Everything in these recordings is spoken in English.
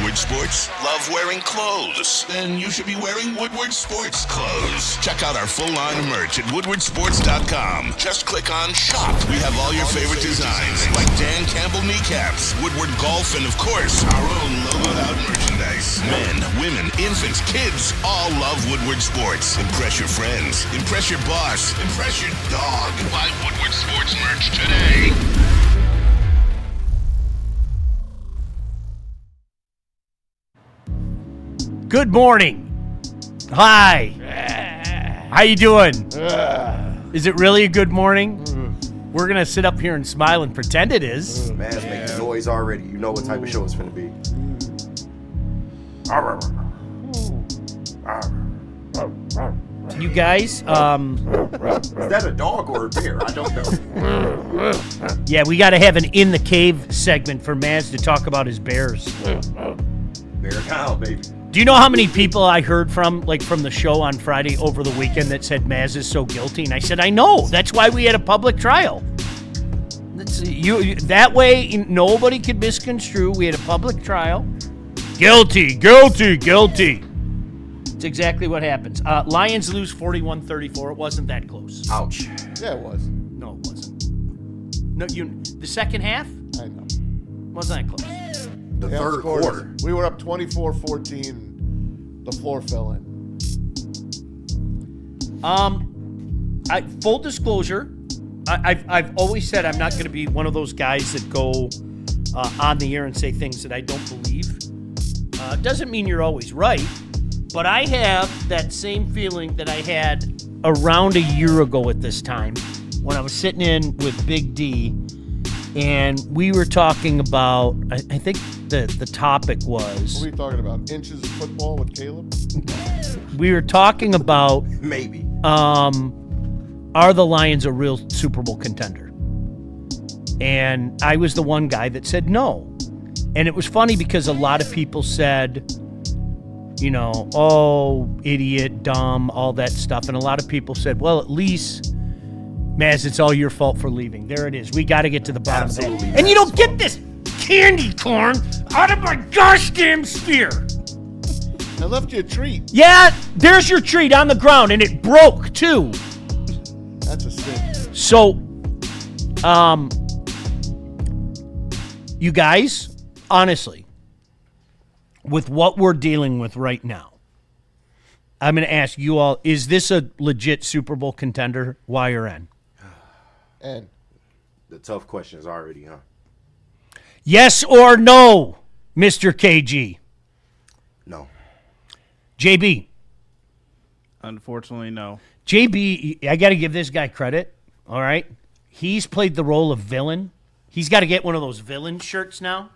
Woodward Sports? Love wearing clothes? Then you should be wearing Woodward Sports clothes. Check out our full line of merch at woodwardsports.com. Just click on shop. We have all your favorite designs, like Dan Campbell kneecaps, Woodward Golf, and of course, our own logoed out merchandise. Men, women, infants, kids all love Woodward Sports. Impress your friends. Impress your boss. Impress your dog. Buy Woodward Sports merch today. Good morning. Hi. How you doing? Is it really a good morning? We're going to sit up here and smile and pretend it is. Man's making noise already. You know what type of show it's finna be. You guys, Is that a dog or a bear? I don't know. yeah, we got to have an In the Cave segment for Maz to talk about his bears. Bear cow, baby. Do you know how many people I heard from the show on Friday over the weekend that said Maz is so guilty? And I said, I know. That's why we had a public trial. That way, nobody could misconstrue. We had a public trial. Guilty, guilty, guilty. It's exactly what happens. Lions lose 41-34. It wasn't that close. Ouch. Yeah, it was. No, it wasn't. No, the second half I know. wasn't that close. The Yeah, third scores. quarter. We were up 24-14. The floor fell in. Full disclosure, I've always said I'm not going to be one of those guys that go on the air and say things that I don't believe. Doesn't mean you're always right, but I have that same feeling that I had around a year ago at this time when I was sitting in with Big D, and we were talking about, I think the topic What was, are we talking about? Inches of football with Caleb? we were talking about Maybe. are the Lions a real Super Bowl contender? And I was the one guy that said no. And it was funny because a lot of people said, oh, idiot, dumb, all that stuff. And a lot of people said, well, at least, Maz, it's all your fault for leaving. There it is. We got to get to the bottom of Absolutely. that. And you don't get this candy corn out of my gosh damn sphere. I left you a treat. Yeah, there's your treat on the ground, and it broke, too. That's a sin. So, you guys, honestly, with what we're dealing with right now, I'm going to ask you all, is this a legit Super Bowl contender, Y or N? And The tough questions already, huh? Yes or no, Mr. KG? No. JB? Unfortunately, no. JB, I got to give this guy credit, all right? He's played the role of villain. He's got to get one of those villain shirts now.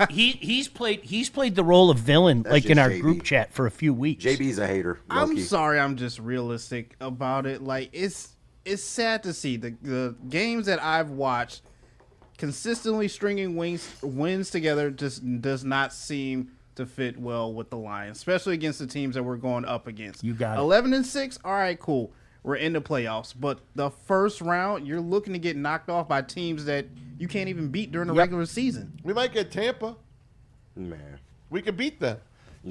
He's played the role of villain, That's like in just our JB. group chat for a few weeks. JB's a hater. I'm low-key. sorry, I'm just realistic about it. Like it's sad to see the games that I've watched consistently stringing wins together just does not seem to fit well with the Lions, especially against the teams that we're going up against. You got it. 11-6. All right, cool. We're in the playoffs, but the first round, you're looking to get knocked off by teams that you can't even beat during the regular season. we might get Tampa. Man. We could beat them.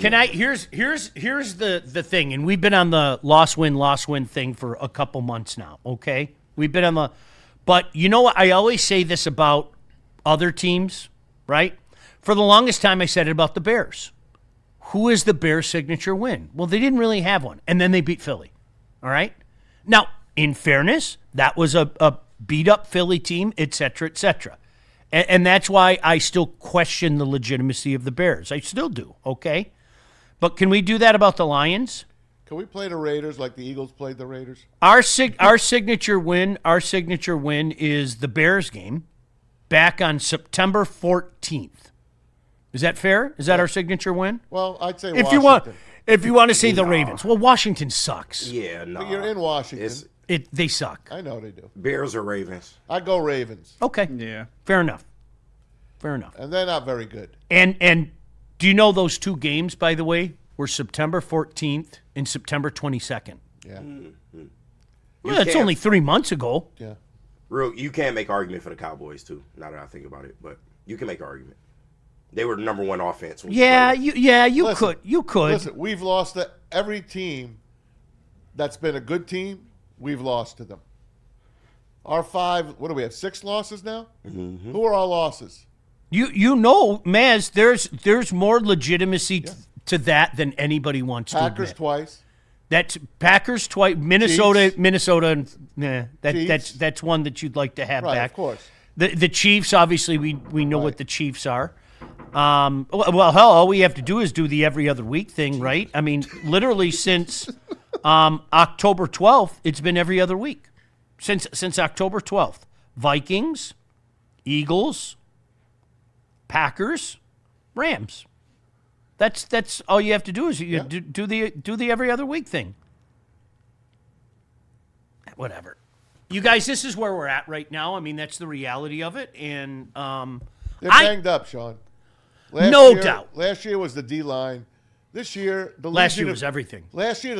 Can I? Here's the thing, and we've been on the loss win thing for a couple months now. Okay, we've been on the, but you know what? I always say this about other teams, right? For the longest time, I said it about the Bears. Who is the Bears' signature win? Well, they didn't really have one, and then they beat Philly. All right. Now, in fairness, that was a beat-up Philly team, et cetera, et cetera. And that's why I still question the legitimacy of the Bears. I still do, okay? But can we do that about the Lions? Can we play the Raiders like the Eagles played the Raiders? Our signature win is the Bears game back on September 14th. Is that fair? Is that our signature win? Well, I'd say If Washington. you want to say the Ravens. Well, Washington sucks. Yeah, no. But you're in Washington. It's They suck. I know they do. Bears or Ravens. I'd go Ravens. Okay. Yeah. Fair enough. And they're not very good. And do you know those two games, by the way, were September 14th and September 22nd? Yeah. Well, that's only 3 months ago. Yeah. You can't make argument for the Cowboys, too, now that I think about it. But you can make an argument. They were the number one offense. You Listen, could. Listen, we've lost to every team that's been a good team. We've lost to them. Our 5, what do we have, 6 losses now? Mm-hmm. Who are our losses? You know, Maz, there's more legitimacy to that than anybody wants to admit. Packers twice. That's Packers twice. Minnesota, Chiefs. that's one that you'd like to have Right, back. of course. The Chiefs, obviously, we know what the Chiefs are. Well, hell, all we have to do is do the every other week thing, right? I mean, literally since October 12th, it's been every other week. Since October 12th. Vikings, Eagles, Packers, Rams. That's all you have to do is do the every other week thing. Whatever. You guys, this is where we're at right now. I mean, that's the reality of it. And They're banged up, Sean. No doubt. Last year was the D-line. This year, last year was everything. Last year,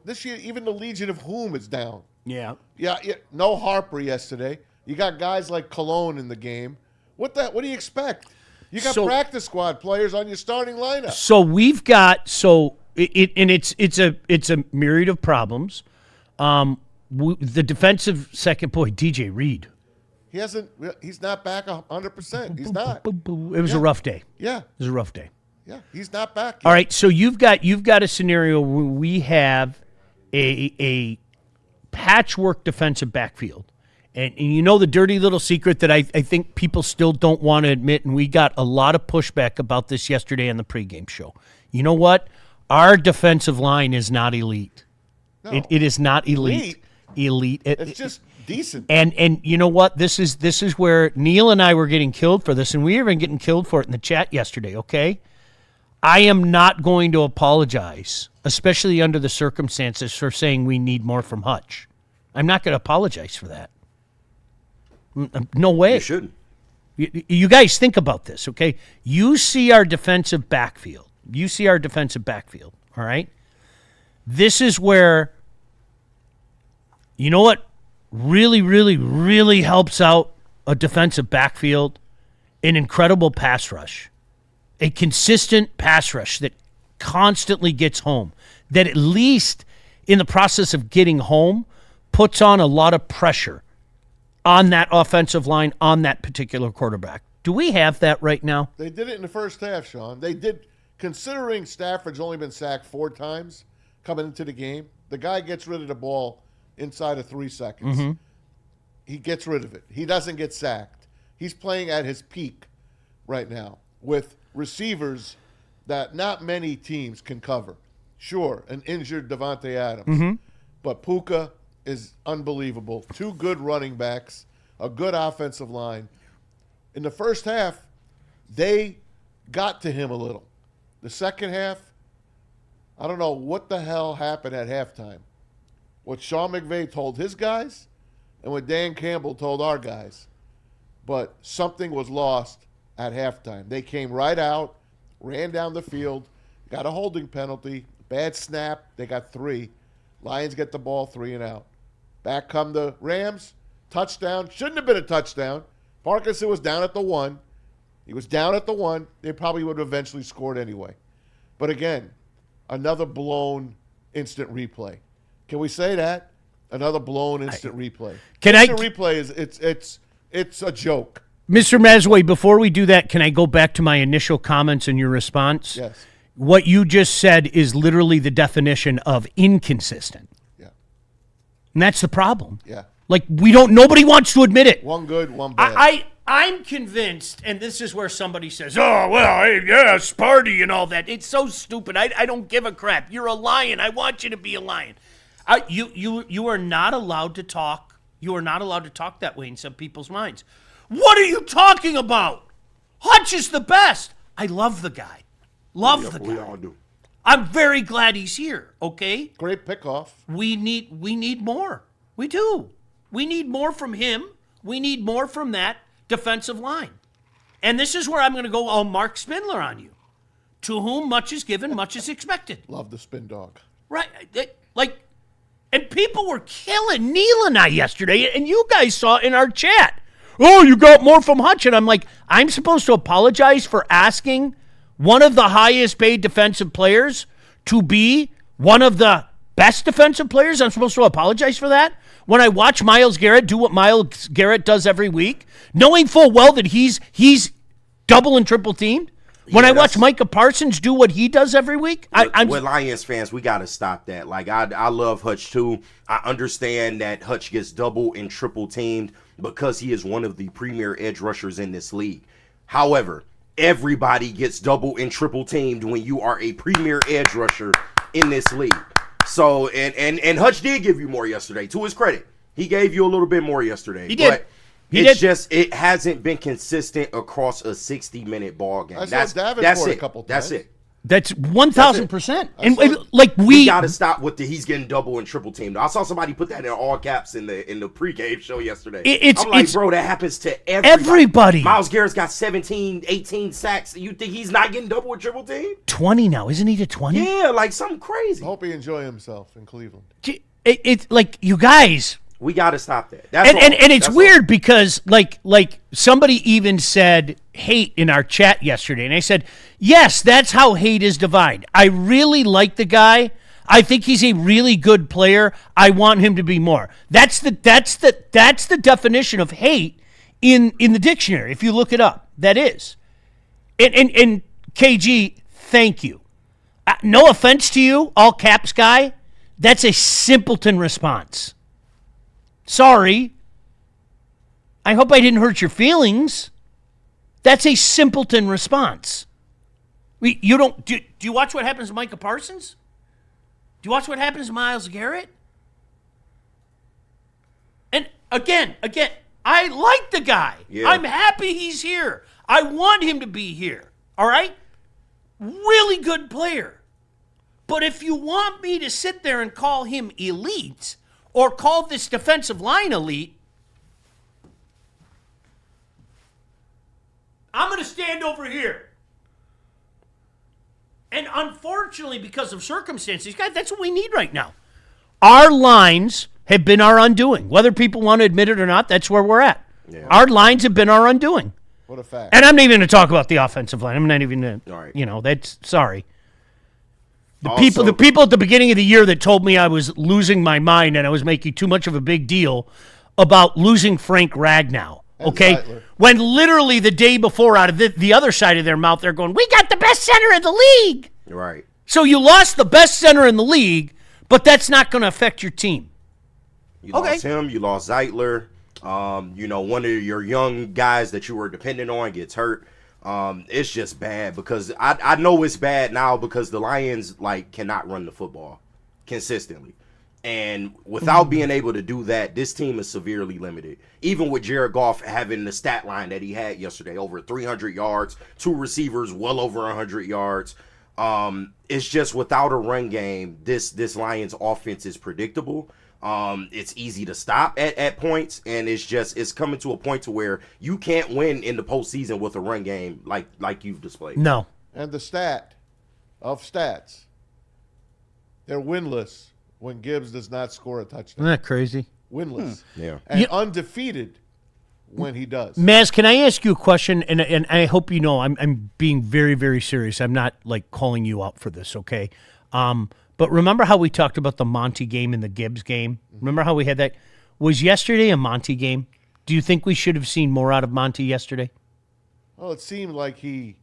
this year, even the Legion of Whom is down. Yeah. Yeah. No Harper yesterday. You got guys like Cologne in the game. What do you expect? You got practice squad players on your starting lineup. So we've got it's a myriad of problems. The defensive second boy, DJ Reed. He's not back 100%. He's not. It was a rough day. Yeah. It was a rough day. Yeah. He's not back yet. All right. So you've got a scenario where we have a patchwork defensive backfield. And you know the dirty little secret that I think people still don't want to admit, and we got a lot of pushback about this yesterday on the pregame show. You know what? Our defensive line is not elite. No. It is not elite. Elite. It's just decent. And you know what? This is where Neil and I were getting killed for this, and we were even getting killed for it in the chat yesterday, okay? I am not going to apologize, especially under the circumstances, for saying we need more from Hutch. I'm not going to apologize for that. No way. You shouldn't. You guys think about this, okay? You see our defensive backfield. All right? This is where, you know what really, really, really helps out a defensive backfield? An incredible pass rush. A consistent pass rush that constantly gets home. That at least in the process of getting home puts on a lot of pressure on that offensive line, on that particular quarterback. Do we have that right now? They did it in the first half, Sean. They did, considering Stafford's only been sacked 4 times coming into the game. The guy gets rid of the ball inside of 3 seconds. Mm-hmm. He gets rid of it. He doesn't get sacked. He's playing at his peak right now with receivers that not many teams can cover. Sure, an injured Devontae Adams. But Puka is unbelievable. 2 good running backs, a good offensive line. In the first half, they got to him a little. The second half, I don't know what the hell happened at halftime. What Sean McVay told his guys and what Dan Campbell told our guys. But something was lost at halftime. They came right out, ran down the field, got a holding penalty, bad snap. They got 3. Lions get the ball 3 and out. Back come the Rams. Touchdown. Shouldn't have been a touchdown. Parkinson was down at the 1. He was down at the 1. They probably would have eventually scored anyway. But again, another blown instant replay. Can we say that? Another blown instant replay. Instant replay is it's a joke. Mr. Mazway, before we do that, can I go back to my initial comments and your response? Yes. What you just said is literally the definition of inconsistent. Yeah. And that's the problem. Yeah. Like, nobody wants to admit it. One good, one bad. I'm convinced, and this is where somebody says, oh, well, yeah, Sparty and all that. It's so stupid. I don't give a crap. You're a lion. I want you to be a lion. You are not allowed to talk. You are not allowed to talk that way in some people's minds. What are you talking about? Hutch is the best. I love the guy. Love the guy. We all do. I'm very glad he's here, okay? Great pickoff. We need more. We do. We need more from him. We need more from that defensive line. And this is where I'm going to go all Mark Spindler on you. To whom much is given, much is expected. Love the spin dog. Right. And people were killing Neil and I yesterday, and you guys saw in our chat. oh, you got more from Hutch. And I'm like, I'm supposed to apologize for asking one of the highest paid defensive players to be one of the best defensive players? I'm supposed to apologize for that? When I watch Myles Garrett do what Myles Garrett does every week, knowing full well that he's double and triple teamed? When I watch Micah Parsons do what he does every week, with Lions fans, we got to stop that. Like, I love Hutch too. I understand that Hutch gets double and triple teamed because he is one of the premier edge rushers in this league. However, everybody gets double and triple teamed when you are a premier edge rusher in this league. So, and Hutch did give you more yesterday, to his credit. He gave you a little bit more yesterday. He did. But it hasn't been consistent across a 60-minute ball game. That's it. A couple times. That's it. That's 1,000%. And like we got to stop with he's getting double and triple teamed. I saw somebody put that in all caps in the pregame show yesterday. I'm like, bro, that happens to everybody. Myles Garrett's got 17, 18 sacks. You think he's not getting double and triple teamed? 20 now, isn't he to 20? Yeah, like something crazy. I hope he enjoy himself in Cleveland. It's like, you guys. We got to stop that. And it's weird because like somebody even said hate in our chat yesterday, and I said, yes, that's how hate is divided. I really like the guy. I think he's a really good player. I want him to be more. That's the definition of hate in the dictionary. If you look it up, that is. And KG, thank you. No offense to you, all caps guy. That's a simpleton response. Sorry. I hope I didn't hurt your feelings. That's a simpleton response. Do you watch what happens to Micah Parsons? Do you watch what happens to Myles Garrett? And again, I like the guy. Yeah. I'm happy he's here. I want him to be here. All right? Really good player. But if you want me to sit there and call him elite, or call this defensive line elite, I'm going to stand over here. And unfortunately, because of circumstances, guys, that's what we need right now. Our lines have been our undoing. Whether people want to admit it or not, that's where we're at. Yeah. Our lines have been our undoing. What a fact. And I'm not even going to talk about the offensive line. I'm not even going to, that's, sorry. The people at the beginning of the year that told me I was losing my mind and I was making too much of a big deal about losing Frank Ragnow, okay? When literally the day before, out of the other side of their mouth, they're going, we got the best center in the league. Right. So you lost the best center in the league, but that's not going to affect your team. You lost him. You lost Zeitler. One of your young guys that you were dependent on gets hurt. It's just bad because I know it's bad now because the Lions cannot run the football consistently. And without being able to do that, this team is severely limited. Even with Jared Goff having the stat line that he had yesterday, over 300 yards, 2 receivers, well over 100 yards. It's just without a run game, this Lions offense is predictable. It's easy to stop at points, and it's coming to a point to where you can't win in the postseason with a run game like you've displayed. No. And the stat of stats, they're winless when Gibbs does not score a touchdown. Isn't that crazy? Winless. Yeah. And undefeated when he does. Maz, can I ask you a question? And I hope you know I'm being very, very serious. I'm not calling you out for this, okay? But remember how we talked about the Monty game and the Gibbs game? Remember how we had that? Was yesterday a Monty game? Do you think we should have seen more out of Monty yesterday? Well, it seemed like he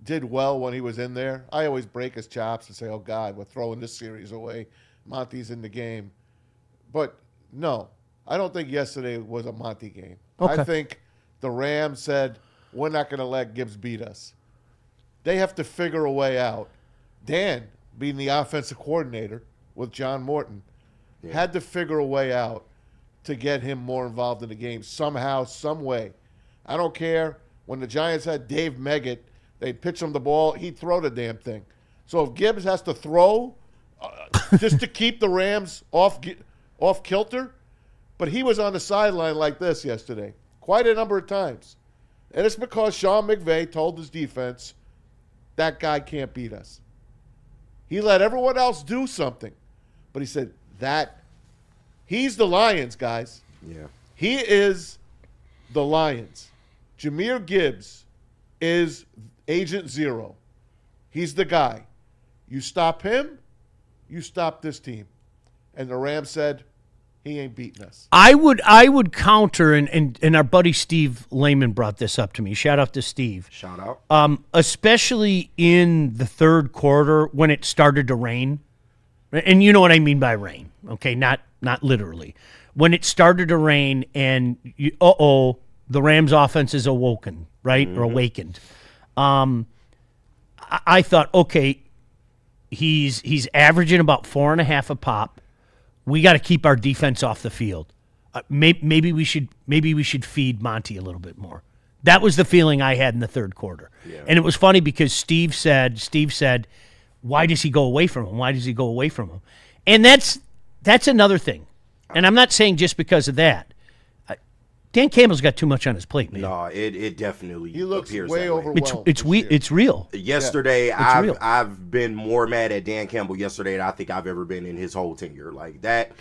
did well when he was in there. I always break his chops and say, oh, God, we're throwing this series away. Monty's in the game. But, no, I don't think yesterday was a Monty game. Okay. I think the Rams said, we're not going to let Gibbs beat us. They have to figure a way out. Dan, being the offensive coordinator with John Morton, had to figure a way out to get him more involved in the game somehow, some way. I don't care. When the Giants had Dave Meggett, they'd pitch him the ball, he'd throw the damn thing. So if Gibbs has to throw just to keep the Rams off kilter, but he was on the sideline like this yesterday quite a number of times. And it's because Sean McVay told his defense, that guy can't beat us. He let everyone else do something. But he said, he's the Lions, guys. Yeah. He is the Lions. Jahmyr Gibbs is Agent Zero. He's the guy. You stop him, you stop this team. And the Rams said, he ain't beating us. I would counter, and our buddy Steve Lehman brought this up to me. Shout out to Steve. Shout out. Especially in the third quarter when it started to rain. And you know what I mean by rain, okay? Not literally. When it started to rain and the Rams offense is awoken, right? Or awakened. I thought, okay, he's averaging about 4.5 a pop. We got to keep our defense off the field. Maybe we should feed Monty a little bit more. That was the feeling I had in the third quarter. Yeah. And it was funny because Steve said, why does he go away from him? Why does he go away from him? And that's another thing. And I'm not saying just because of that. Dan Campbell's got too much on his plate, man. No, it definitely he looks appears way that way. overwhelmed. It's real. Yesterday, real. I've been more mad at Dan Campbell yesterday than I think I've ever been in his whole tenure. Like that,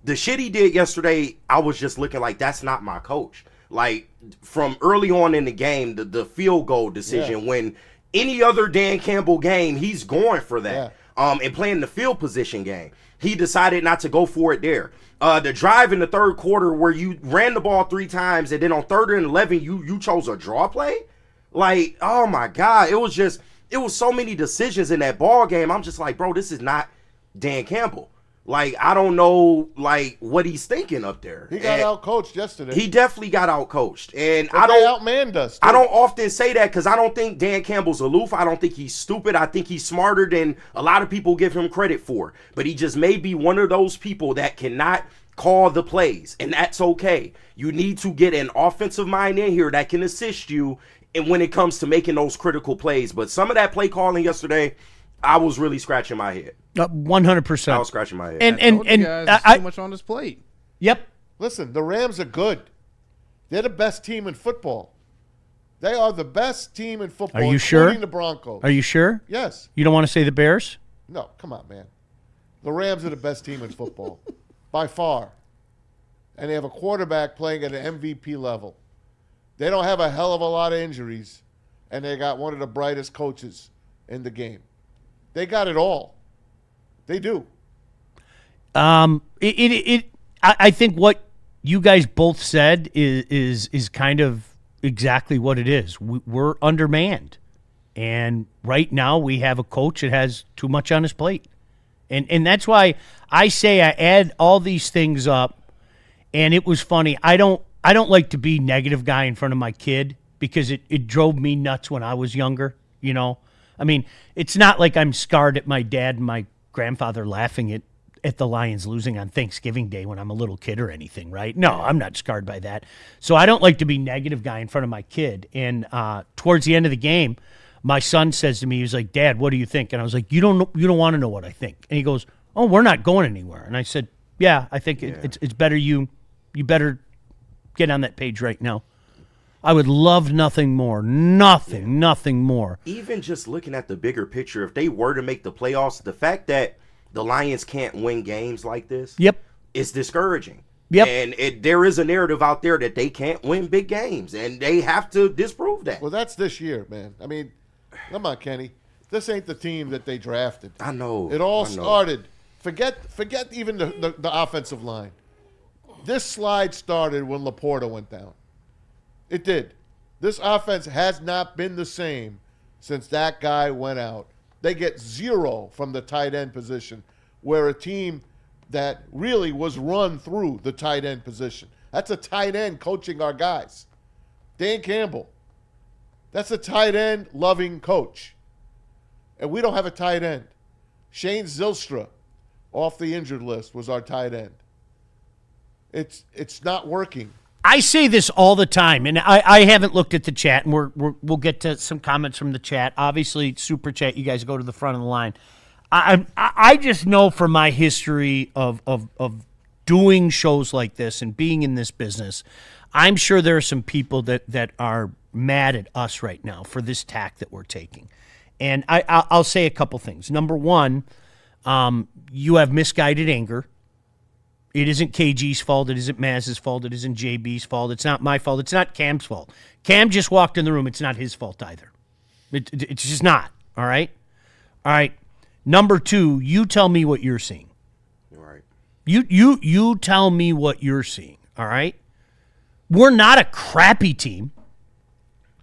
the shit he did yesterday, I was just looking like that's not my coach. Like from early on in the game, the field goal decision when any other Dan Campbell game, he's going for that. And playing the field position game, he decided not to go for it there. The drive in the third quarter where you ran the ball 3 times and then on 3rd and 11 you chose a draw play. Like, oh my God, it was so many decisions in that ball game. I'm just like, bro, this is not Dan Campbell. Like, I don't know, like, what he's thinking up there. He got out-coached yesterday. He definitely got out-coached. And but they outmanned us, too. I don't often say that because I don't think Dan Campbell's aloof. I don't think he's stupid. I think he's smarter than a lot of people give him credit for. But he just may be one of those people that cannot call the plays, and that's okay. You need to get an offensive mind in here that can assist you and when it comes to making those critical plays. But some of that play calling yesterday, I was really scratching my head. 100%. I was scratching my head. And too much on his plate. Yep. Listen, the Rams are good. They're the best team in football. They are the best team in football. Are you sure? Including the Broncos. Are you sure? Yes. You don't want to say the Bears? No, come on, man. The Rams are the best team in football by far. And they have a quarterback playing at an MVP level. They don't have a hell of a lot of injuries, and they got one of the brightest coaches in the game. They got it all. They do. I think what you guys both said is kind of exactly what it is. We're undermanned, and right now we have a coach that has too much on his plate, and that's why I say I add all these things up. And it was funny. I don't like to be negative guy in front of my kid because it drove me nuts when I was younger. You know, I mean, it's not like I'm scarred at my dad and my grandfather laughing at the Lions losing on Thanksgiving Day when I'm a little kid or anything, right? No, I'm not scarred by that. So I don't like to be negative guy in front of my kid. And towards the end of the game, my son says to me, he was like, "Dad, what do you think?" And I was like, "You don't want to know what I think." And he goes, "Oh, we're not going anywhere." And I said, "Yeah, I think it's better you better get on that page right now." I would love nothing more. Nothing more. Even just looking at the bigger picture, if they were to make the playoffs, the fact that the Lions can't win games like this is discouraging. Yep. And there is a narrative out there that they can't win big games, and they have to disprove that. Well, that's this year, man. I mean, come on, Kenny. This ain't the team that they drafted. I know. It all started. Forget even the offensive line. This slide started when Laporta went down. It did. This offense has not been the same since that guy went out. They get 0 from the tight end position, where a team that really was run through the tight end position. That's a tight end coaching our guys. Dan Campbell. That's a tight end loving coach. And we don't have a tight end. Shane Zylstra, off the injured list, was our tight end. It's not working. I say this all the time, and I haven't looked at the chat, and we'll get to some comments from the chat. Obviously, super chat, you guys go to the front of the line. I just know from my history of doing shows like this and being in this business, I'm sure there are some people that are mad at us right now for this tack that we're taking. And I'll say a couple things. Number one, you have misguided anger. It isn't KG's fault. It isn't Maz's fault. It isn't JB's fault. It's not my fault. It's not Cam's fault. Cam just walked in the room. It's not his fault either. It's just not. All right? All right. Number 2, you tell me what you're seeing. All right. You tell me what you're seeing. All right? We're not a crappy team.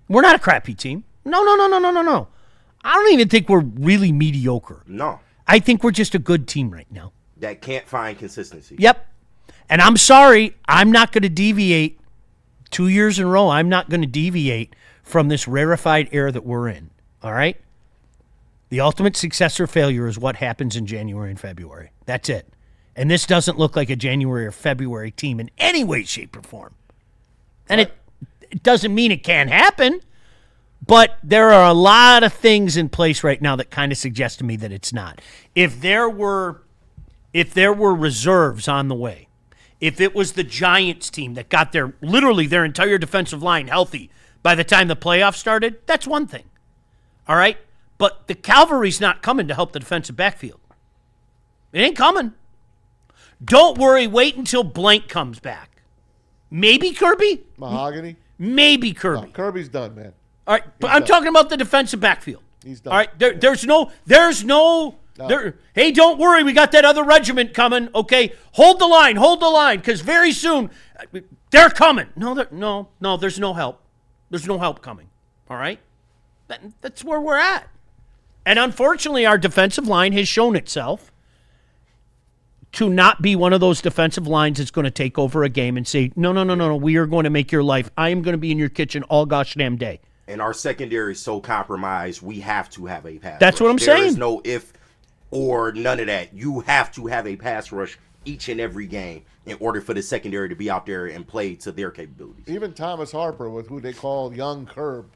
We're not a crappy team. No. I don't even think we're really mediocre. No. I think we're just a good team right now. That can't find consistency. Yep. And I'm sorry, I'm not going to deviate 2 years in a row. I'm not going to deviate from this rarefied air that we're in. All right? The ultimate success or failure is what happens in January and February. That's it. And this doesn't look like a January or February team in any way, shape, or form. And it doesn't mean it can't happen, but there are a lot of things in place right now that kind of suggest to me that it's not. If there were reserves on the way, if it was the Giants team that got literally their entire defensive line healthy by the time the playoffs started, that's one thing. All right? But the cavalry's not coming to help the defensive backfield. It ain't coming. Don't worry. Wait until Blank comes back. Maybe Kirby? Mahogany? Maybe Kirby. No, Kirby's done, man. All right, but I'm talking about the defensive backfield. He's done. All right, there's no. Hey, don't worry, we got that other regiment coming. Okay, hold the line, because very soon they're coming. No, there's no help. There's no help coming. All right, that's where we're at. And unfortunately, our defensive line has shown itself to not be one of those defensive lines that's going to take over a game and say, no, we are going to make your life. I am going to be in your kitchen all gosh damn day. And our secondary is so compromised, we have to have a pass That's rush. what I'm saying. There is no if or none of that. You have to have a pass rush each and every game in order for the secondary to be out there and play to their capabilities. Even Thomas Harper, with who they call Young Curb,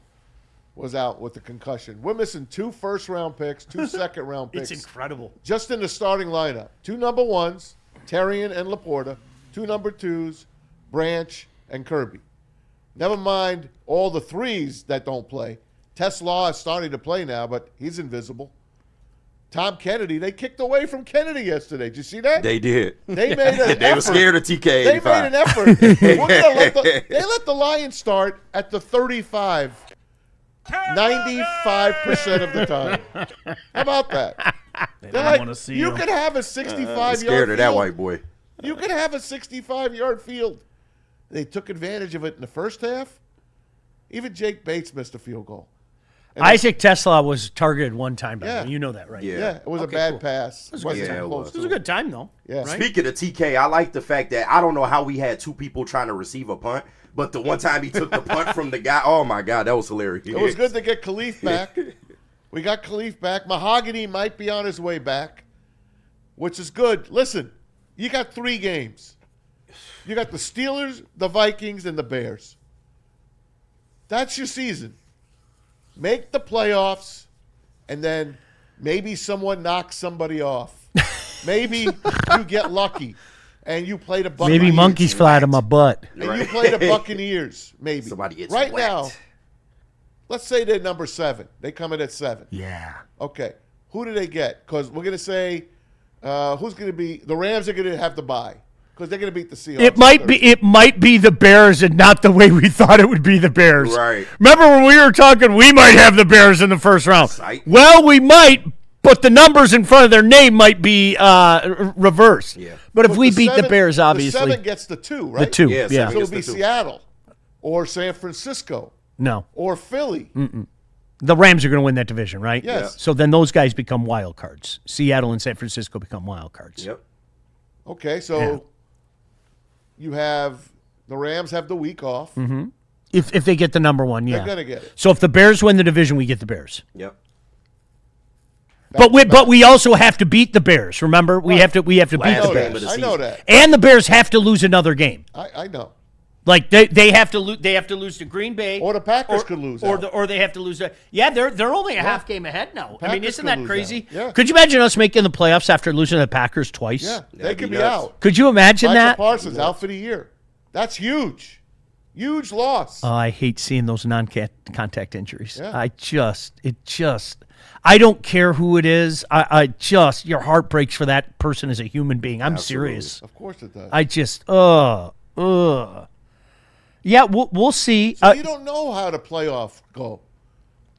was out with the concussion. We're missing 2 first-round picks, 2 second-round picks. It's incredible. Just in the starting lineup. 2 number 1s, Terrian and Laporta. 2 number 2s, Branch and Kirby. Never mind all the 3s that don't play. Tesla is starting to play now, but he's invisible. Tom Kennedy, they kicked away from Kennedy yesterday. Did you see that? They did. They made an effort. They were scared of TK85. They made an effort. They let the Lions start at the 35 95% of the time. How about that? They're like, you could have a 65-yard scared of that field. white boy. You could have a 65-yard field. They took advantage of it in the first half. Even Jake Bates missed a field goal. And Isaac Tesla was targeted one time. By the way. You know that, right? Yeah, it was a bad pass. It wasn't it close was. It was a good time, though. Yeah. Right? Speaking of TK, I like the fact that I don't know how we had 2 people trying to receive a punt, but the one time he took the punt from the guy, oh my God, that was hilarious. It was good to get Khalif back. We got Khalif back. Mahogany might be on his way back, which is good. Listen, you got 3 games. You got the Steelers, the Vikings, and the Bears. That's your season. Make the playoffs, and then maybe someone knocks somebody off. Maybe you get lucky, and you play the Buccaneers. Maybe monkeys fly out of my butt. And you play the Buccaneers, maybe. Somebody gets right wet. now, let's say they're number 7. They come in at 7. Yeah. Okay. Who do they get? Because we're going to say who's going to be – the Rams are going to have to bye because they're going to beat the Seahawks. It might be the Bears and not the way we thought it would be the Bears. Right. Remember when we were talking we might have the Bears in the first round? Sight. Well, we might, but the numbers in front of their name might be reversed. Yeah. But if we beat the Bears, obviously. The 7 gets the 2, right? The 2, Yeah, yeah. So it'll be gets the 2. Seattle or San Francisco No. or Philly. The Rams are going to win that division, right? Yes. So then those guys become wild cards. Seattle and San Francisco become wild cards. Yep. Okay, so you have the Rams have the week off. Mm-hmm. If they get the number 1, yeah. They're going to get it. So if the Bears win the division, we get the Bears. Yep. But we also have to beat the Bears. Remember, we have to beat the Bears. I know that. And the Bears have to lose another game. I know. Like they have to lose. They have to lose to Green Bay, Or the Packers could lose out. or they have to lose. They're only a half game ahead now. I mean, Packers isn't could that lose crazy? out. Yeah. Could you imagine us making the playoffs after losing to the Packers twice? Yeah, they That'd could be be nuts. out. Could you imagine Michael that? Parsons out for the year. That's huge. Huge loss. Oh, I hate seeing those non-contact injuries. Yeah. I don't care who it is. Your heart breaks for that person as a human being. I'm serious. Of course it does. I just, Yeah, we'll see. So you don't know how the playoff go.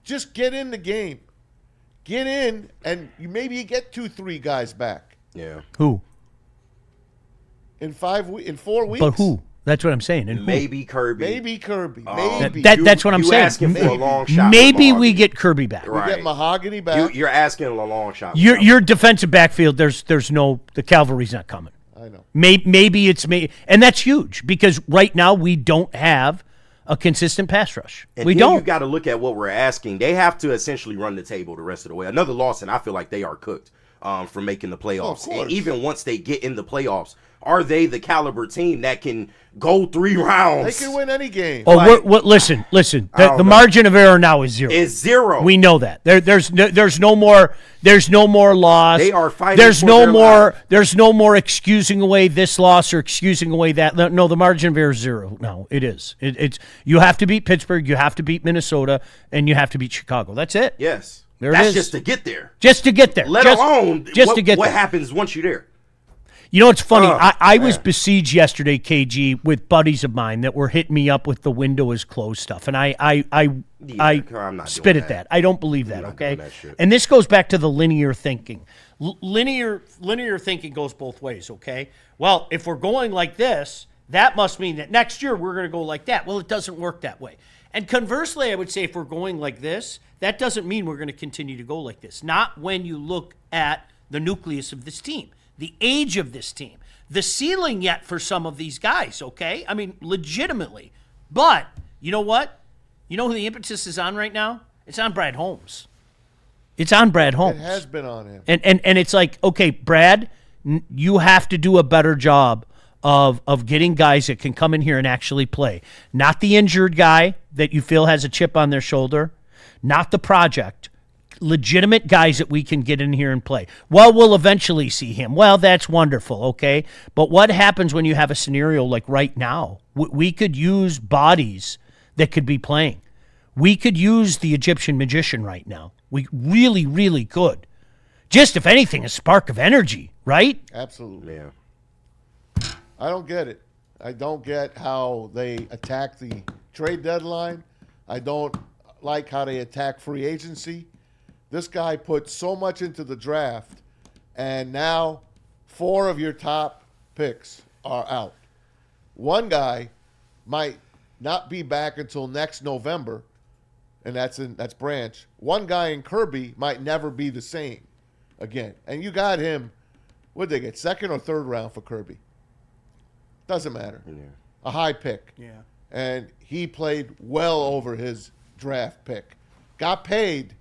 Just get in the game. Get in, and maybe you get 2-3 guys back Yeah. Who? in 4 weeks. But who? That's what I'm saying. And who? Maybe Kirby. Maybe Kirby. That- Maybe. that's what I'm you saying. asking for a long shot. Maybe for we Mahogany. get Kirby back. Right. Get Mahogany back. You're asking a long shot. Your defensive backfield. There's no, the cavalry's not coming. I know. Maybe it's me, and that's huge because right now we don't have a consistent pass rush. And We then don't. you got to look at what we're asking. They have to essentially run the table the rest of the way. Another loss, and I feel like they are cooked for making the playoffs. course. And even once they get in the playoffs, are they the caliber team that can go 3 rounds? They can win any game. Oh, Like- listen. The don't know. margin of error now is 0. It's 0. We know that. There's no more loss. They are fighting There's for no their more. lives. There's no more excusing away this loss or excusing away that. No, the margin of error is 0. No, it is. It's you have to beat Pittsburgh, you have to beat Minnesota, and you have to beat Chicago. That's it. Yes. There it That's is. just to get there. Just to get there. Let just, alone just what, to get what there. happens once you're there. You know, it's funny. Oh, I was besieged yesterday, KG, with buddies of mine that were hitting me up with the window is closed stuff, and I I'm not spit doing at that. that. I don't believe that. not Okay, doing that shit. and this goes back to the linear thinking. Linear thinking goes both ways. Okay, well, if we're going like this, that must mean that next year we're going to go like that. Well, it doesn't work that way. And conversely, I would say if we're going like this, that doesn't mean we're going to continue to go like this. Not when you look at the nucleus of this team, the age of this team, the ceiling yet for some of these guys, okay? I mean, legitimately. But you know what? You know who the impetus is on right now? It's on Brad Holmes. It's on Brad Holmes. It has been on him. And it's like, okay, Brad, you have to do a better job of getting guys that can come in here and actually play. Not the injured guy that you feel has a chip on their shoulder, not the project. Legitimate guys that we can get in here and play. Well, we'll eventually see him. Well, that's wonderful, okay? But what happens when you have a scenario like right now? We could use bodies that could be playing. We could use the Egyptian magician right now. We really, really could. Just, if anything, a spark of energy, right? Absolutely. Yeah. I don't get it. I don't get how they attack the trade deadline. I don't like how they attack free agency. This guy put so much into the draft, and now 4 of your top picks are out. One guy might not be back until next November, and that's Branch. One guy in Kirby might never be the same again. And you got him, what'd they get, 2nd or 3rd round for Kirby? Doesn't matter. Yeah. A high pick. Yeah. And he played well over his draft pick. Got paid,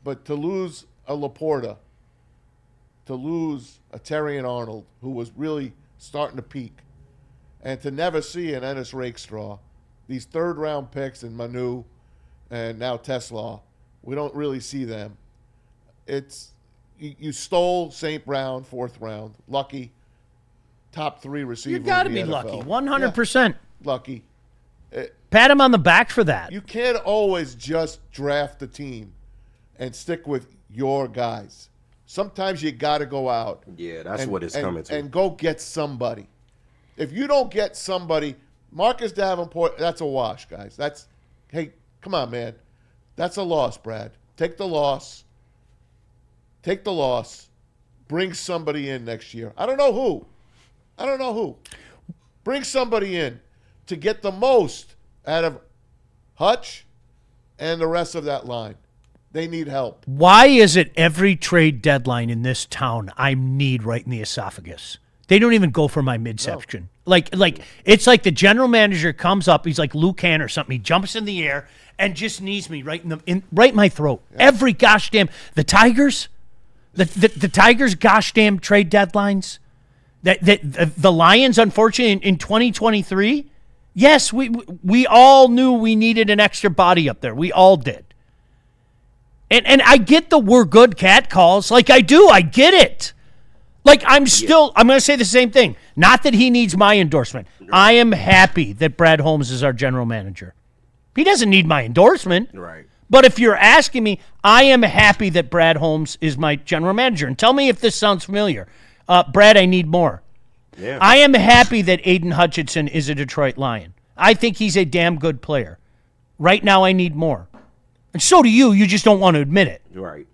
but to lose a Laporta, to lose a Terrion Arnold, who was really starting to peak, and to never see an Ennis Rakestraw, these 3rd round picks in Manu and now Tesla, we don't really see them. It's you stole St. Brown, 4th round, lucky. Top 3 receiver. You got to in the be NFL. lucky, 100%. Yeah, lucky. Pat him on the back for that. You can't always just draft the team and stick with your guys. Sometimes you got to go out. Yeah, that's what it's coming to. And go get somebody. If you don't get somebody, Marcus Davenport, that's a wash, guys. Hey, come on, man. That's a loss, Brad. Take the loss. Take the loss. Bring somebody in next year. I don't know who. Bring somebody in to get the most out of Hutch and the rest of that line. They need help. Why is it every trade deadline in this town I need right in the esophagus? They don't even go for my midsection. No. Like it's like the general manager comes up, he's like Luke Han or something. He jumps in the air and just knees me right in my throat. Yeah. Every gosh damn the Tigers, the Tigers gosh damn trade deadlines. The Lions, unfortunately, in 2023, yes, we all knew we needed an extra body up there. We all did. And I get the we're good cat calls. Like, I do. I get it. Like, I'm going to say the same thing. Not that he needs my endorsement. I am happy that Brad Holmes is our general manager. He doesn't need my endorsement. Right. But if you're asking me, I am happy that Brad Holmes is my general manager. And tell me if this sounds familiar. Brad, I need more. Yeah. I am happy that Aiden Hutchinson is a Detroit Lion. I think he's a damn good player. Right now, I need more. And so do you. You just don't want to admit it. Right.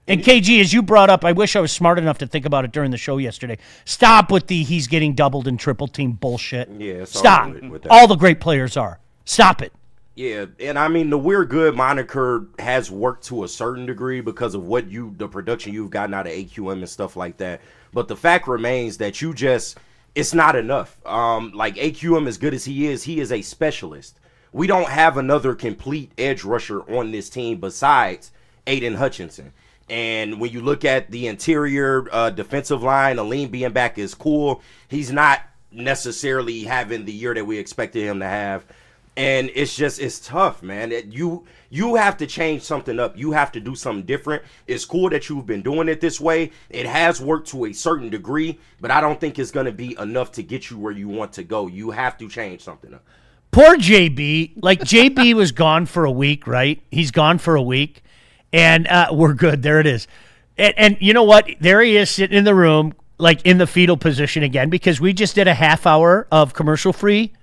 And KG, as you brought up, I wish I was smart enough to think about it during the show yesterday. Stop with the he's getting doubled and triple team bullshit. Yeah, it's Stop. all with that. All the great players are. Stop it. Yeah, and I mean the "we're good" moniker has worked to a certain degree because of the production you've gotten out of AQM and stuff like that. But the fact remains that it's not enough. Like AQM, as good as he is a specialist. We don't have another complete edge rusher on this team besides Aiden Hutchinson. And when you look at the interior defensive line, Aleem being back is cool. He's not necessarily having the year that we expected him to have. And it's tough, man. You have to change something up. You have to do something different. It's cool that you've been doing it this way. It has worked to a certain degree, but I don't think it's going to be enough to get you where you want to go. You have to change something up. Poor JB. Like, JB was gone for a week, right? He's gone for a week, and we're good. There it is. And you know what? There he is sitting in the room, like in the fetal position again, because we just did a half hour of commercial-free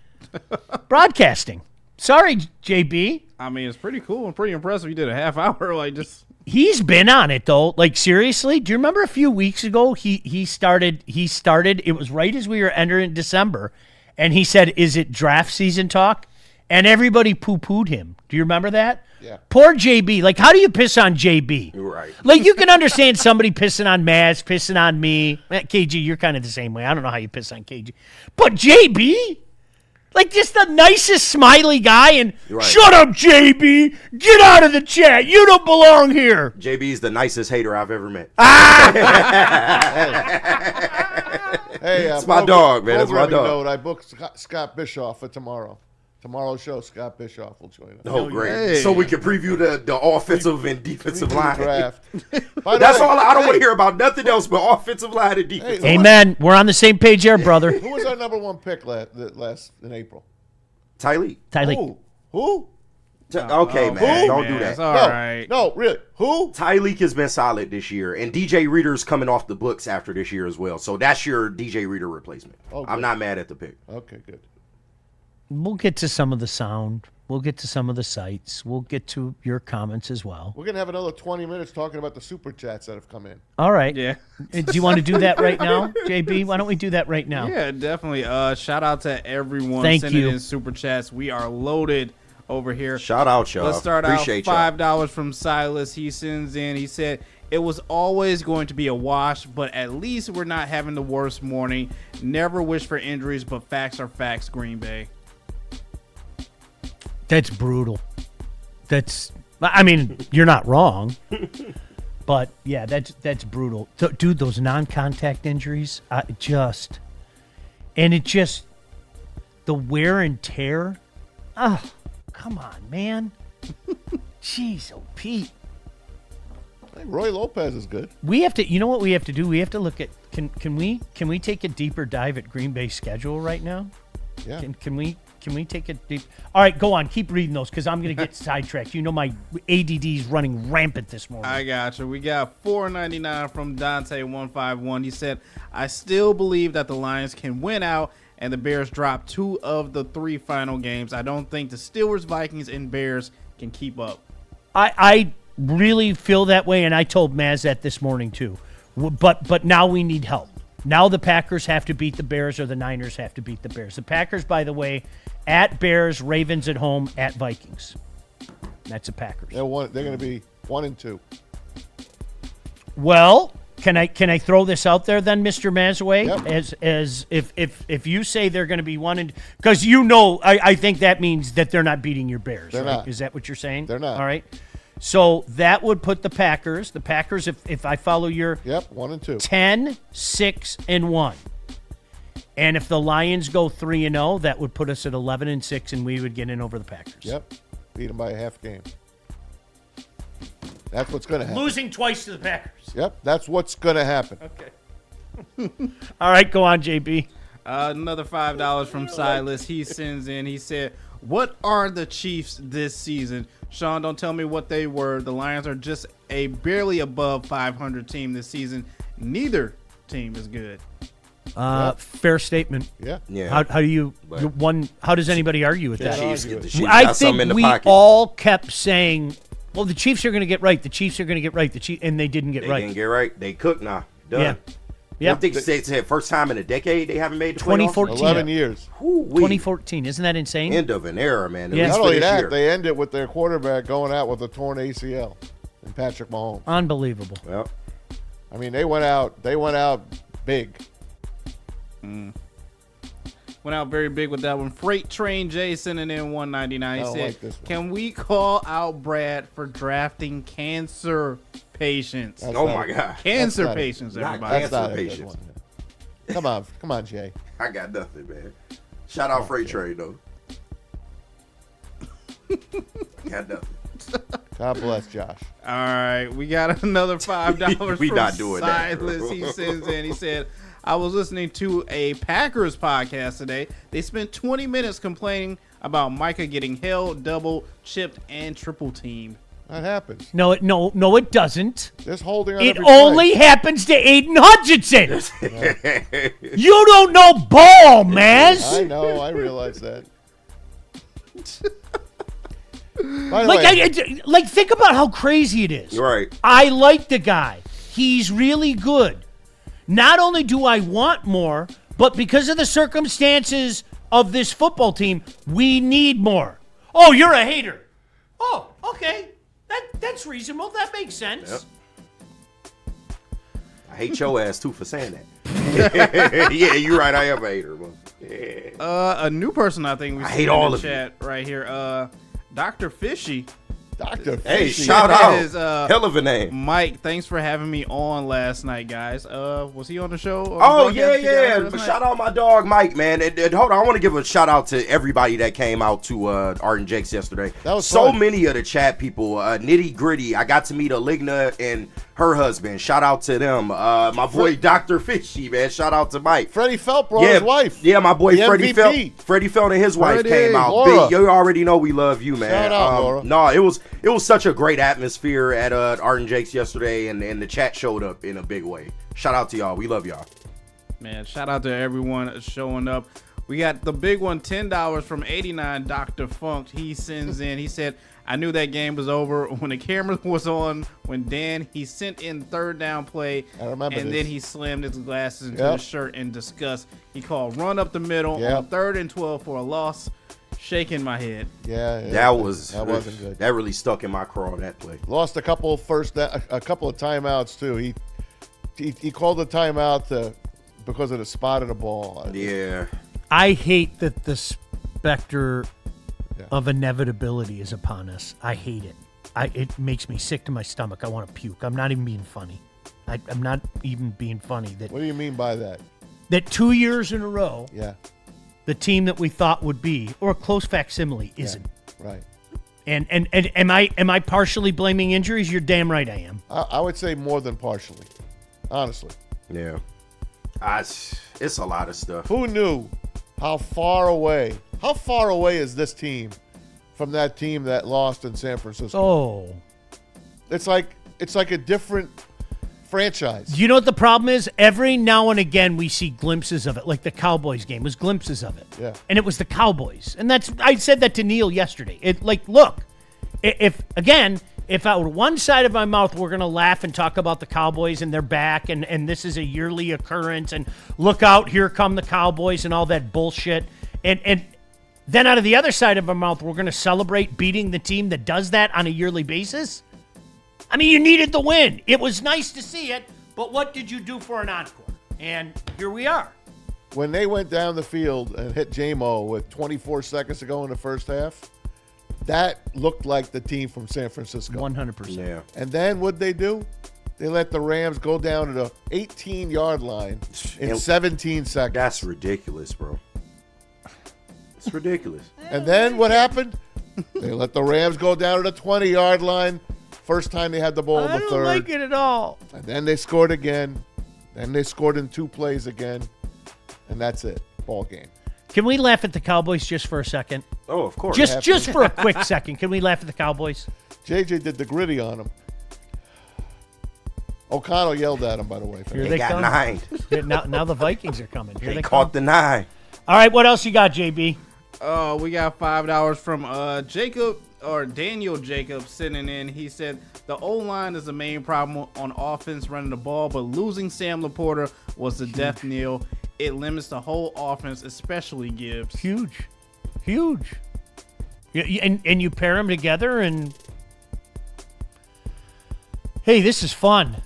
broadcasting. Sorry, JB. I mean, it's pretty cool and pretty impressive. You did a half hour, like just. He's been on it though. Like, seriously, do you remember a few weeks ago he started? It was right as we were entering December, and he said, "Is it draft season talk?" And everybody poo-pooed him. Do you remember that? Yeah. Poor JB. Like, how do you piss on JB? Right. Like, you can understand somebody pissing on Maz, pissing on me. KG, you're kind of the same way. I don't know how you piss on KG, but JB. Like, just the nicest smiley guy, and Right. Shut up, JB. Get out of the chat. You don't belong here. JB's the nicest hater I've ever met. Hey, It's my dog, man. It's my programming dog. note, I booked Scott Bischoff for tomorrow. Tomorrow's show, Scott Bischoff will join us. Oh, great. Hey. So we can preview the offensive and defensive line. Draft. By the That's way, all. I don't want hey, to hear about nothing else but offensive line and defensive line. Amen. We're on the same page there, brother. Who was our number one pick last in April? Tyleek. Tyleek. Who? Okay, man. Don't do It's that. all No, right. no, really. Who? Tyleek has been solid this year, and DJ Reader's coming off the books after this year as well. So that's your DJ Reader replacement. Oh, I'm good. not mad at the pick. Okay, good. We'll get to some of the sound. We'll get to some of the sites. We'll get to your comments as well. We're gonna have another 20 minutes talking about the super chats that have come in. All right. Yeah. Do you want to do that right now, JB? Why don't we do that right now? Yeah, definitely. Shout out to everyone Thank sending you. in super chats. We are loaded over here. Shout out, y'all. Let's start Appreciate out y'all. $5 from Silas. He sends in. He said it was always going to be a wash, but at least we're not having the worst morning. Never wish for injuries, but facts are facts. Green Bay. That's brutal. I mean, you're not wrong. But, yeah, that's brutal. Dude, those non-contact injuries, the wear and tear. Oh, come on, man. Jeez, oh, Pete. I think Roy Lopez is good. We have to, you know what we have to do? We have to look at, can we take a deeper dive at Green Bay's schedule right now? Yeah. Can we take a deep? All right, go on. Keep reading those because I'm going to get sidetracked. You know my ADD is running rampant this morning. I got you. We got $4.99 from Dante151. He said, I still believe that the Lions can win out and the Bears drop 2 of the 3 final games. I don't think the Steelers, Vikings, and Bears can keep up. I really feel that way, and I told Maz that this morning too. But now we need help. Now the Packers have to beat the Bears or the Niners have to beat the Bears. The Packers, by the way, at Bears, Ravens at home, at Vikings. That's the Packers. They're going to be 1-2. Well, can I throw this out there then, Mr. Mazaway? Yep. As if you say they're going to be 1-2, because you know I think that means that they're not beating your Bears. They're right? not. Is that what you're saying? They're not. All right. So that would put the Packers, if I follow your Yep, 1-2. 10-6-1. And if the Lions go 3-0, that would put us at 11-6, and we would get in over the Packers. Yep, beat them by a half game. That's what's going to happen. Losing twice to the Packers. Yep, that's what's going to happen. Okay. All right, go on, JB. Another $5 from Silas. He sends in. He said, "What are the Chiefs this season?" Sean, don't tell me what they were. The Lions are just a barely above 500 team this season. Neither team is good. Fair statement. Yeah. Yeah. How do you But- How does anybody argue with The that? Chiefs get the Chiefs I got something in think the we pocket. all kept saying, "Well, the Chiefs are going to get right. The Chiefs are going to get right." And they didn't get They right. didn't get right. They cooked now. Done. Yeah. Yeah. I think they said first time in a decade they haven't made the 2014. playoffs. 11 years. Woo-wee. 2014. Isn't that insane? End of an era, man. At Yeah. least Not for only this that, year. they end it with their quarterback going out with a torn ACL and Patrick Mahomes. Unbelievable. Well, I mean, they went out big. Went out very big with that one. Freight Train Jay sending in 199. He I don't said, like this one. "Can we call out Brad for drafting cancer patients? That's oh not my it. God. Cancer not it. patients, Not everybody." That's not a patience. good one. Come on, Jay. I got nothing, man. Shout out Freight Train, though. Got nothing. God bless Josh. All right, we got another $5 We from not doing that, Silas. bro. He sends in. He said, "I was listening to a Packers podcast today. They spent 20 minutes complaining about Micah getting held, double, chipped, and triple teamed." That happens. No, it doesn't. There's holding on It every play. only happens to Aiden Hutchinson. You don't know ball, Maz. I know. I realize that. By the Like, way, think about how crazy it is. You're right. I like the guy. He's really good. Not only do I want more, but because of the circumstances of this football team, we need more. Oh, you're a hater. Oh, okay. That's reasonable. That makes sense. Yep. I hate your ass, too, for saying that. Yeah, you're right. I am a hater, bro. Yeah. A new person I think we see hate in all the of you. chat right here. Dr. Fishy. Dr. Hey, Fishy. shout That out. is, Hell of a name. Mike, thanks for having me on last night, guys. Was he on the show? Oh, yeah. But shout out my dog, Mike, man. And hold on. I want to give a shout out to everybody that came out to Art and Jake's yesterday. That was so fun. many of the chat people. Nitty Gritty. I got to meet Aligna and her husband. Shout out to them. My boy, Dr. Fishy, man. Shout out to Mike. Freddie Felt brought his wife. Yeah, my boy The Freddie MVP. Felt. Freddie Felt and his wife Freddie, came out. Laura. Big, you already know we love you, man. Shout out, Laura. No, it was such a great atmosphere at Art and Jake's yesterday, and the chat showed up in a big way. Shout out to y'all. We love y'all. Man, shout out to everyone showing up. We got the big one, $10 from 89 Dr. Funk. He sends in. He said, "I knew that game was over when the camera was on. When he sent in third down play, I remember and this. then he slammed his glasses into Yep. his shirt in disgust. He called run up the middle Yep. on 3rd and 12 for a loss." Shaking my head. Yeah, That wasn't good. That really stuck in my craw, that play. Lost a couple of timeouts too. He called the timeout because of the spot of the ball. Yeah. I hate that the specter Yeah. of inevitability is upon us. I hate it. It makes me sick to my stomach. I want to puke. I'm not even being funny. I'm not even being funny. What do you mean by that? That 2 years in a row, Yeah, the team that we thought would be, or a close facsimile, isn't. right. And am I partially blaming injuries? You're damn right I am. I would say more than partially, honestly. Yeah. It's a lot of stuff. Who knew how far away is this team from that team that lost in San Francisco? Oh. It's like a different franchise. You know what the problem is? Every now and again we see glimpses of it, like the Cowboys game was glimpses of it. Yeah. And it was the Cowboys. And I said that to Neil yesterday. Look, if out one side of my mouth we're going to laugh and talk about the Cowboys and they're back and this is a yearly occurrence and look out, here come the Cowboys and all that bullshit. And then out of the other side of our mouth we're going to celebrate beating the team that does that on a yearly basis. I mean, you needed the win. It was nice to see it, but what did you do for an encore? And here we are. When they went down the field and hit J-Mo with 24 seconds to go in the first half, that looked like the team from San Francisco. 100%. Yeah. And then what'd they do? They let the Rams go down to the 18-yard line in And 17 seconds. That's ridiculous, bro. It's ridiculous. And then what happened? They let the Rams go down to the 20-yard line. First time they had the ball in I the don't third. like it at all. And then they scored again. Then they scored in 2 plays again. And that's it. ball game. Can we laugh at the Cowboys just for a second? Oh, of course. Just for a quick second. Can we laugh at the Cowboys? JJ did the gritty on him. O'Connell yelled at him, by the way. Here They got come. 9. Now the Vikings are coming. Here They they caught come. the 9. All right, what else you got, JB? We got $5 from Daniel Jacob sending in. He said the O-line is the main problem on offense running the ball, but losing Sam Laporta was the death knell. It limits the whole offense, especially Gibbs. Huge. And you pair them together, and hey, this is fun.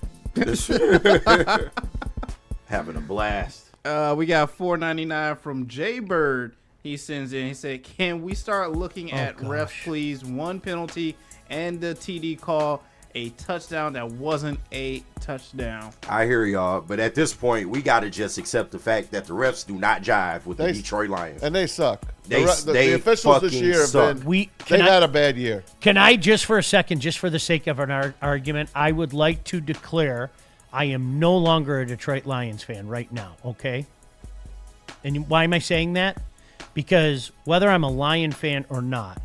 Having a blast. We got $4.99 from Jay Bird. He sends in. He said, "Can we start looking at refs, please? One penalty and the TD call, a touchdown that wasn't a touchdown." I hear y'all, but at this point, we got to just accept the fact that the refs do not jive with the Detroit Lions. And they suck. They the officials this fucking year have suck. been. They've had a bad year. Can I, just for a second, just for the sake of an argument, I would like to declare I am no longer a Detroit Lions fan right now, okay? And why am I saying that? Because whether I'm a Lion fan or not,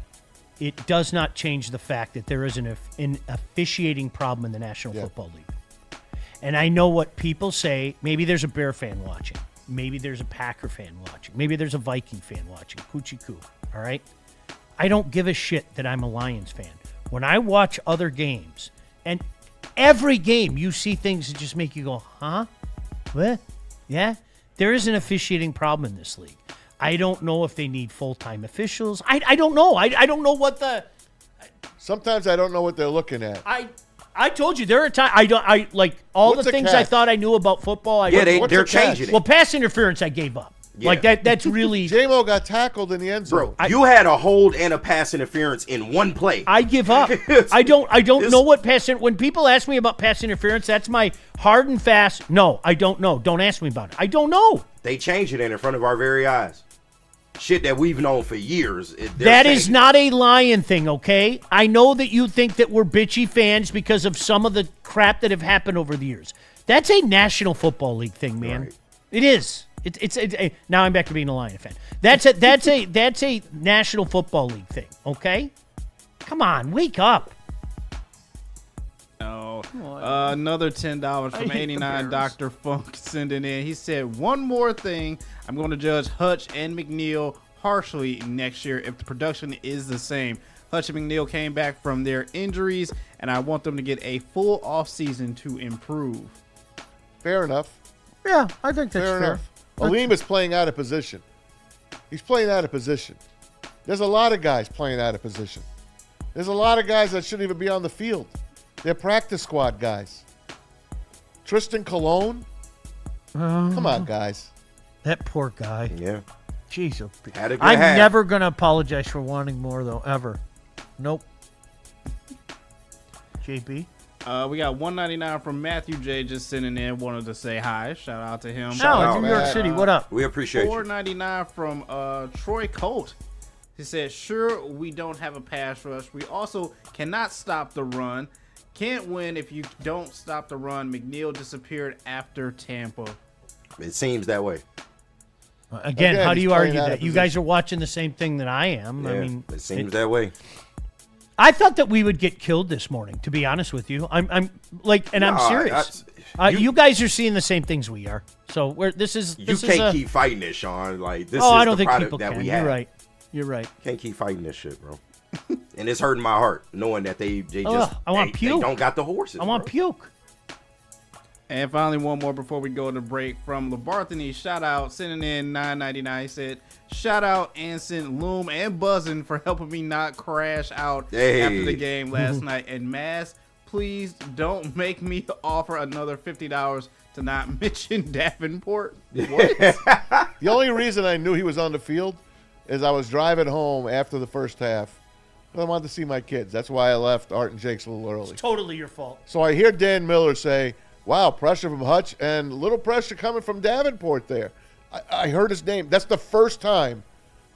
it does not change the fact that there is an officiating problem in the National Football League. And I know what people say. Maybe there's a Bear fan watching. Maybe there's a Packer fan watching. Maybe there's a Viking fan watching. Coochie coo, all right? I don't give a shit that I'm a Lions fan. When I watch other games, and every game you see things that just make you go, huh? What? Yeah? There is an officiating problem in this league. I don't know if they need full-time officials. I don't know. I don't know what the... Sometimes I don't know what they're looking at. I told you, there are times... I like, all What's the a things catch? I thought I knew about football. They're changing it. Well, pass interference I gave up. Yeah. Like, that's really... J-Mo got tackled in the end zone. Bro, you had a hold and a pass interference in one play. I give up. I don't know what pass when people ask me about pass interference, that's my hard and fast. No, I don't know. Don't ask me about it. I don't know. They changed it in front of our very eyes. Shit that we've known for years. That is not a Lion thing, okay? I know that you think that we're bitchy fans because of some of the crap that have happened over the years. That's a National Football League thing, man. Right. It is. It's now I'm back to being a Lion fan. That's a National Football League thing, okay? Come on, wake up. No. Another $10 from 89 Dr. Funk sending in. He said, "One more thing. I'm going to judge Hutch and McNeil harshly next year if the production is the same. Hutch and McNeil came back from their injuries, and I want them to get a full offseason to improve." Fair enough. Yeah, I think that's fair. Enough. Aleem is playing out of position. He's playing out of position. There's a lot of guys playing out of position. There's a lot of guys that shouldn't even be on the field. They're practice squad guys. Tristan Colon? Come on, guys. That poor guy. Yeah. Jeez. Had a good I'm half. never going to apologize for wanting more, though, ever. Nope. JB? We got $1.99 from Matthew J. just sending in. Wanted to say hi. Shout out to him. New York City. What up? We appreciate you. $4.99 from Troy Colt. He said, "Sure, we don't have a pass rush. We also cannot stop the run. Can't win if you don't stop the run. McNeil disappeared after Tampa." It seems that way. Again, how do you argue that? You guys are watching the same thing that I am. Yeah, I mean, it seems that way. I thought that we would get killed this morning, to be honest with you. I'm serious. You guys are seeing the same things we are. So you can't keep fighting this, Sean. Like this is I don't the think product people that can. we have. You're right. You're right. Can't keep fighting this shit, bro. And it's hurting my heart knowing that they just I want puke. They don't got the horses. I want puke. And finally, one more before we go to break from LaBarthany. Shout out, sending in $9.99. He said, "Shout out Anson, Loom, and Buzzin' for helping me not crash out after the game last night. And Mass, please don't make me offer another $50 to not mention Davenport." What? The only reason I knew he was on the field is I was driving home after the first half. I wanted to see my kids. That's why I left Art and Jake's a little early. It's totally your fault. So I hear Dan Miller say, "Wow, pressure from Hutch and little pressure coming from Davenport there." I heard his name. That's the first time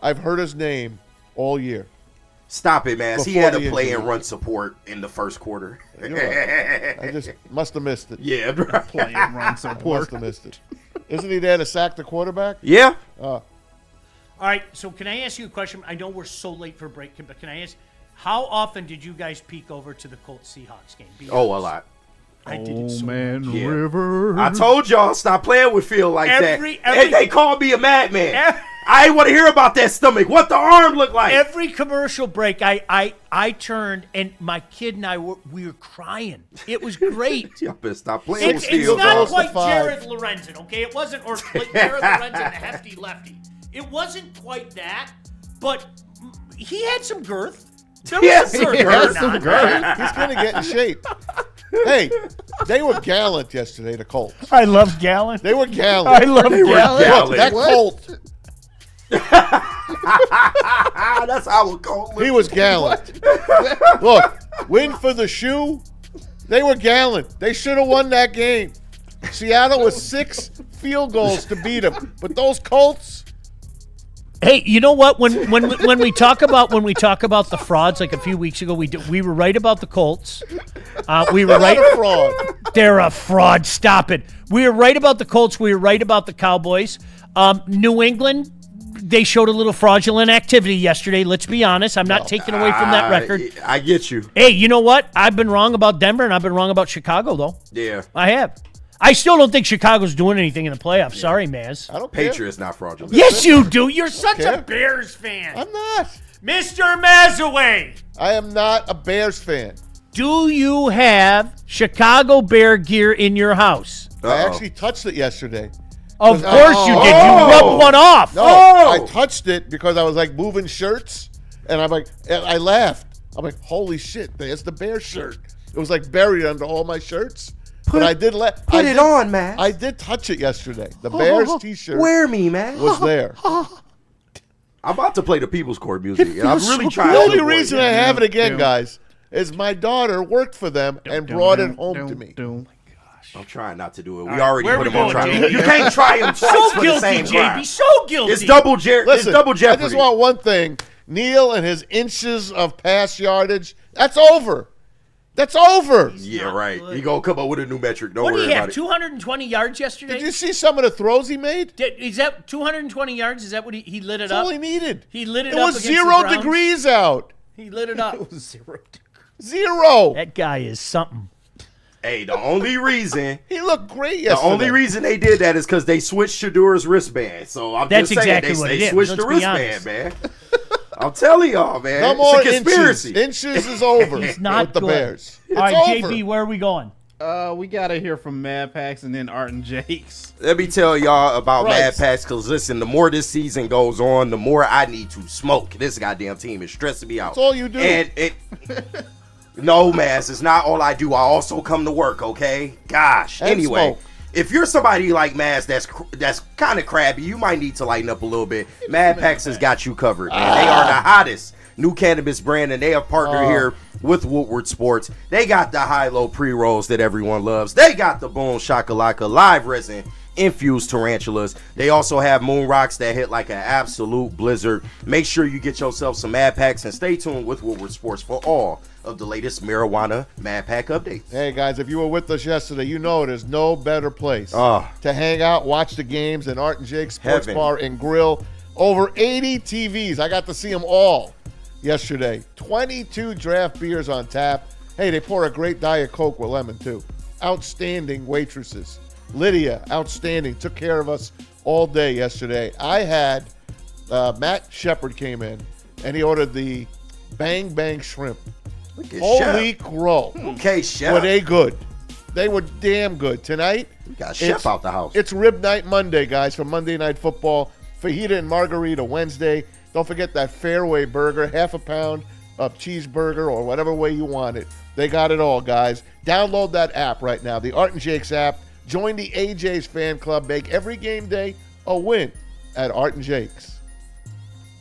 I've heard his name all year. Stop it, man. He Before had the to play injury. and run support in the first quarter. You're right. I just must have missed it. Yeah, bro. Play and run I must support. have missed it. Isn't he there to sack the quarterback? Yeah. All right, so can I ask you a question? I know we're so late for break, but can I ask, how often did you guys peek over to the Colts-Seahawks game? Be Oh, a honest. lot. I did it so Man Yeah. River. I told y'all, stop playing with Phil like Every- that. They called me a madman. Every- I ain't want to hear about that stomach. What the arm look like? Every commercial break, I turned, and my kid and I we were crying. It was great. Y'all better stop playing with It's Phil. not Goes to quite 5. Jared Lorenzen, okay? It wasn't, or like Jared Lorenzen, the hefty lefty. It wasn't quite that, but he had some girth. There was Yes, some girth. he had or some not. girth. He's going to get in shape. Hey, they were gallant yesterday, the Colts. I love Gallon. They were gallant. I love They were Gallon. gallant. Look, that What? Colt, That's how it goes. he was gallant. Look, win for the shoe. They were gallant. They should have won that game. Seattle was 6 field goals to beat them, but those Colts. Hey, you know what? When we talk about the frauds, like a few weeks ago, we were right about the Colts. We were Right right. fraud. They're a fraud. Stop it. We were right about the Colts. We were right about the Cowboys. New England, they showed a little fraudulent activity yesterday. Let's be honest. I'm not taking away from that record. I get you. Hey, you know what? I've been wrong about Denver, and I've been wrong about Chicago, though. Yeah. I have. I still don't think Chicago's doing anything in the playoffs. Sorry, Maz. I don't care. Patriots not fraudulent. Yes, you do. You're such care. a Bears fan. I'm not. Mr. Mazaway, I am not a Bears fan. do you have Chicago Bear gear in your house? I actually touched it yesterday. Of course you did. You rubbed one off. No, Oh! I touched it because I was like moving shirts, and I laughed. I'm like, holy shit, there's the Bears shirt. It was like buried under all my shirts. But I did Put it on, man. I did touch it yesterday. The Bears T-shirt Wear me, man. was there. I'm about to play the People's Court music, and I'm really trying The to only avoid reason it. I have it again, Yeah. guys, is my daughter worked for them and brought it home to me. I'm trying not to do it. We already where put we him on going, trial. JB? You can't try him twice So for the guilty, same crime. JB. So guilty. It's double It's Listen, double jeopardy. I just want one thing. Neil and his inches of pass yardage, that's over. That's over. Yeah, not right. good. He gonna come up with a new metric. Don't What did worry he about have? it. 220 yards yesterday? Did you see some of the throws he made? Is that 220 yards? Is that what he lit it That's up? all he needed. He lit it It up was against the 0 Browns? degrees out. He lit it up. 0. That guy is something. Hey, the only reason He looked great the yesterday. only reason they did that is because they switched Shadur's wristband. So I'm That's just saying exactly what they it is. switched the Let's be wristband, honest. man. I'm telling y'all, man. No more it's a conspiracy. inches is over He's not with the good. Bears. It's All right, over. JB, where are we going? We gotta hear from Mad Pax and then Art and Jakes. Let me tell y'all about Right. Mad Packs, because listen, the more this season goes on, the more I need to smoke. This goddamn team is stressing me out. That's all you do. And it no, Mass, it's not all I do. I also come to work, okay? Gosh. And Anyway, smoke. if you're somebody like Mass that's kind of crabby, you might need to lighten up a little bit. Mad Packs has got you covered, man. They are the hottest new cannabis brand, and they have partnered here with Woodward Sports. They got the high-low pre-rolls that everyone loves. They got the Boom Shakalaka live resin infused tarantulas. They also have moon rocks that hit like an absolute blizzard. Make sure you get yourself some Mad Packs and stay tuned with Woodward Sports for all of the latest marijuana Mad Pack updates. Hey, guys, if you were with us yesterday, you know there's no better place Oh. to hang out, watch the games, and Art and Jake Sports Heaven. Bar and Grill. Over 80 TVs. I got to see them all yesterday. 22 draft beers on tap. Hey, they pour a great Diet Coke with lemon, too. Outstanding waitresses. Lydia, outstanding. Took care of us all day yesterday. I had Matt Shepard came in, and he ordered the Bang Bang Shrimp. Look at Holy Chef. crow. Okay, Chef. Were they good? They were damn good. Tonight, We got Chef out the house. it's Rib Night Monday, guys, for Monday Night Football. Fajita and Margarita Wednesday. Don't forget that Fairway Burger, half a pound of cheeseburger or whatever way you want it. They got it all, guys. Download that app right now, the Art and Jake's app. Join the AJ's fan club. Make every game day a win at Art and Jake's.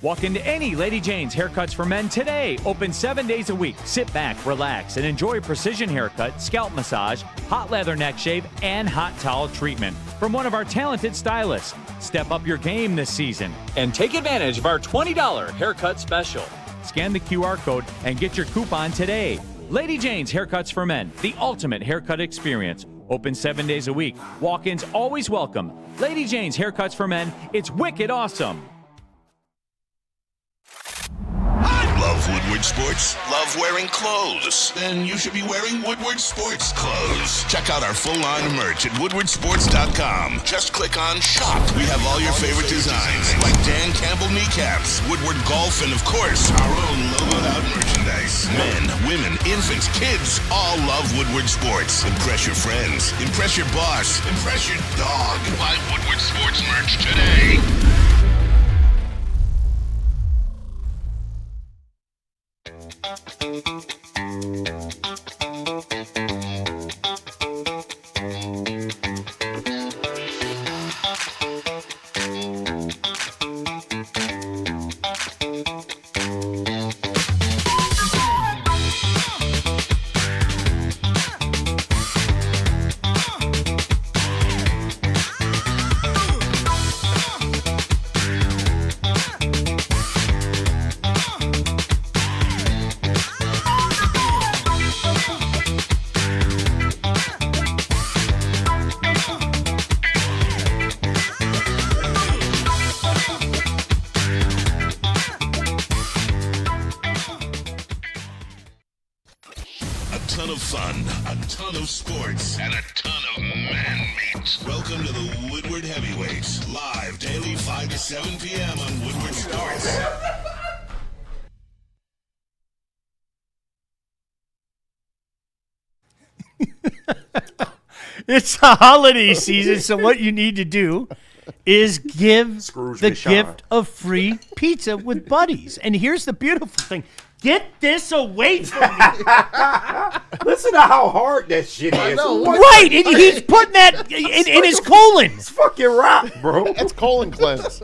Walk into any Lady Jane's Haircuts for Men today. Open 7 days a week. Sit back, relax, and enjoy precision haircut, scalp massage, hot leather neck shave, and hot towel treatment from one of our talented stylists. Step up your game this season and take advantage of our $20 haircut special. Scan the QR code and get your coupon today. Lady Jane's Haircuts for Men, the ultimate haircut experience. Open 7 days a week. Walk-ins always welcome. Lady Jane's Haircuts for Men. It's wicked awesome. Love Woodward Sports? Love wearing clothes? Then you should be wearing Woodward Sports clothes. Check out our full line of merch at woodwardsports.com. Just click on shop. We have all your favorite designs, like Dan Campbell kneecaps, Woodward golf, and of course, our own logoed out merchandise. Men, women, infants, kids all love Woodward Sports. Impress your friends. Impress your boss. Impress your dog. Buy Woodward Sports merch today. Sports and a ton of man meat. Welcome to the Woodward Heavyweights, live daily 5 to 7 p.m. on Woodward Sports. It's the holiday season, so what you need to do is give Scrooge the McShaw. gift of free pizza with buddies. And here's the beautiful thing. Get this away from me. Listen to how hard that shit is. Right, and he's putting that in his colon. It's fucking rock, bro. It's colon cleanse.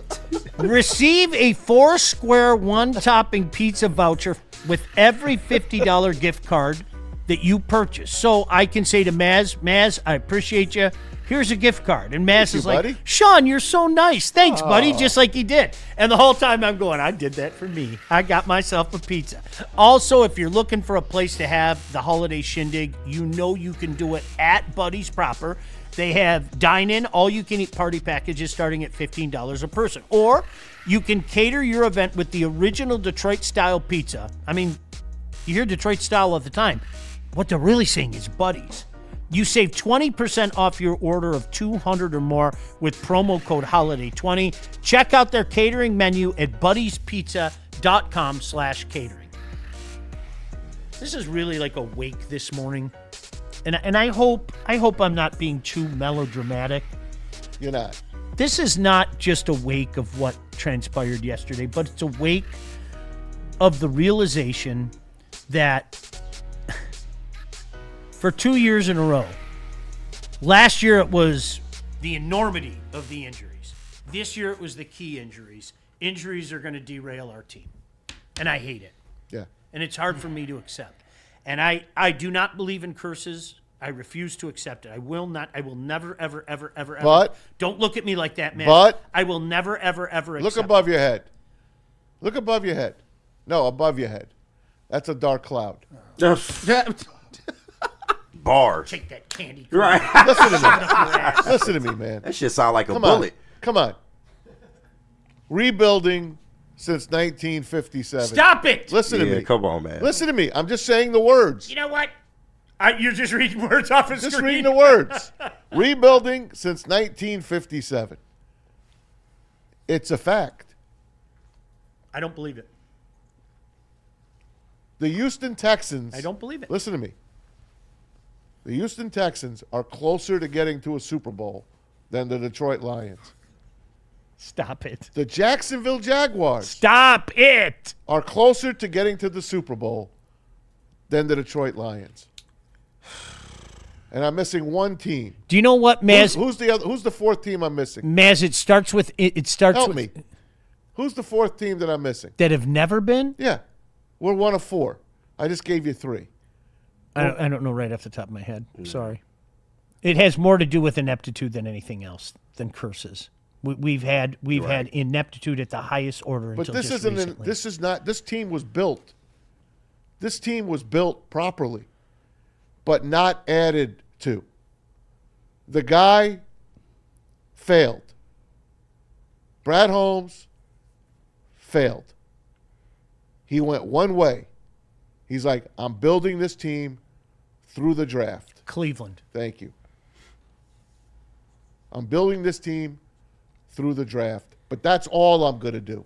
Receive a 4-square, 1-topping pizza voucher with every $50 gift card that you purchase. So I can say to Maz, I appreciate you. Here's a gift card. And Maz is like, buddy. Sean, you're so nice. Thanks, buddy. Just like he did. And the whole time I'm going, I did that for me. I got myself a pizza. Also, if you're looking for a place to have the holiday shindig, you know you can do it at Buddy's Proper. They have dine-in, all-you-can-eat party packages starting at $15 a person. Or you can cater your event with the original Detroit-style pizza. I mean, you hear Detroit-style all the time. What they're really saying is Buddy's. You save 20% off your order of 200 or more with promo code HOLIDAY20. Check out their catering menu at buddyspizza.com/catering. This is really like a wake this morning. And I hope I'm not being too melodramatic. You're not. This is not just a wake of what transpired yesterday, but it's a wake of the realization that for 2 years in a row, last year it was the enormity of the injuries. This year it was the key injuries. Injuries are going to derail our team. And I hate it. Yeah. And it's hard for me to accept. And I do not believe in curses. I refuse to accept it. I will never, ever, ever, ever, But- ever. Don't look at me like that, man. But- I will never, ever, ever accept Look above your head. Look above your head. No, above your head. That's a dark cloud. Bars. Take that candy. Right. Listen to me. Listen to me, man. That shit sound like a Come bullet. on. Come on. Rebuilding since 1957. Stop it. Listen to Yeah, me. come on, man. Listen to me. I'm just saying the words. You know what? You're just reading words off a Just screen. reading the words. Rebuilding since 1957. It's a fact. I don't believe it. The Houston Texans. I don't believe it. Listen to me. The Houston Texans are closer to getting to a Super Bowl than the Detroit Lions. Stop it. The Jacksonville Jaguars Stop it. are closer to getting to the Super Bowl than the Detroit Lions. And I'm missing one team. Do you know what, Maz? Who's the other? Who's the fourth team I'm missing? Maz, it starts with it starts Help with me. Who's the fourth team that I'm missing? that have never been. Yeah, we're one of four. I just gave you three. I don't know right off the top of my head. Sorry. It has more to do with ineptitude than anything else, than curses. We've had ineptitude at the highest order But until this just isn't. recently. This is not. This team was built. This team was built properly, but not added to. The guy failed. Brad Holmes failed. He went one way. He's like, I'm building this team through the draft. Cleveland. Thank you. I'm building this team through the draft. But that's all I'm going to do.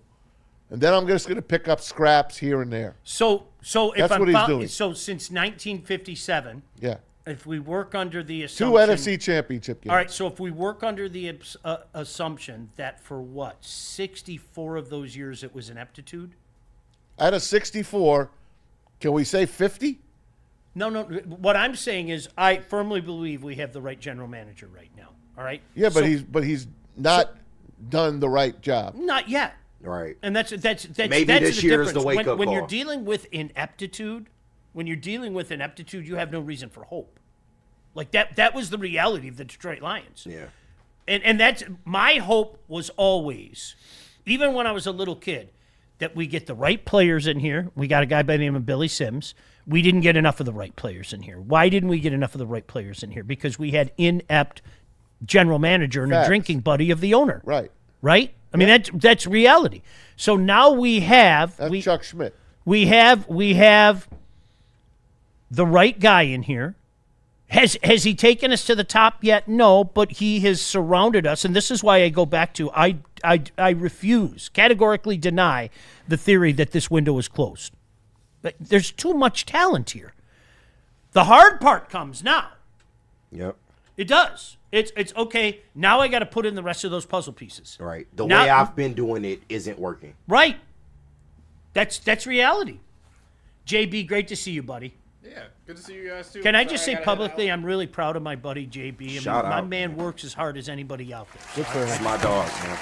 And then I'm just going to pick up scraps here and there. So if That's I'm what he's doing. So since 1957, Yeah. if we work under the 2 assumption, NFC championship games. all right. So if we work under the assumption that for 64 of those years it was ineptitude. Out of 64, can we say 50? No. What I'm saying is, I firmly believe we have the right general manager right now. All right. Yeah, but So- he's not done the right job. not yet. Right. And that's Maybe that's this the year is difference. the wake-up when you're call. dealing with ineptitude, you have no reason for hope. Like that was the reality of the Detroit Lions. Yeah. And that's my hope was always, even when I was a little kid, that we get the right players in here. We got a guy by the name of Billy Sims. We didn't get enough of the right players in here. Why didn't we get enough of the right players in here? Because we had inept general manager and Facts. a drinking buddy of the owner. Right. Right? I mean, that's reality. So now we have That's Chuck Schmidt. we have the right guy in here. Has he taken us to the top yet? No, but he has surrounded us, and this is why I go back to I refuse, categorically deny the theory that this window is closed. There's too much talent here. The hard part comes now. Yep. It does. It's okay. Now I got to put in the rest of those puzzle pieces. Right. The Now- way I've been doing it isn't working. Right. That's reality. JB, great to see you, buddy. Yeah, good to see you guys too. Can I just say gotta head publicly, out. I'm really proud of my buddy JB. I mean, Shout my out. man works as hard as anybody out there. Good for him. It's my dog, man.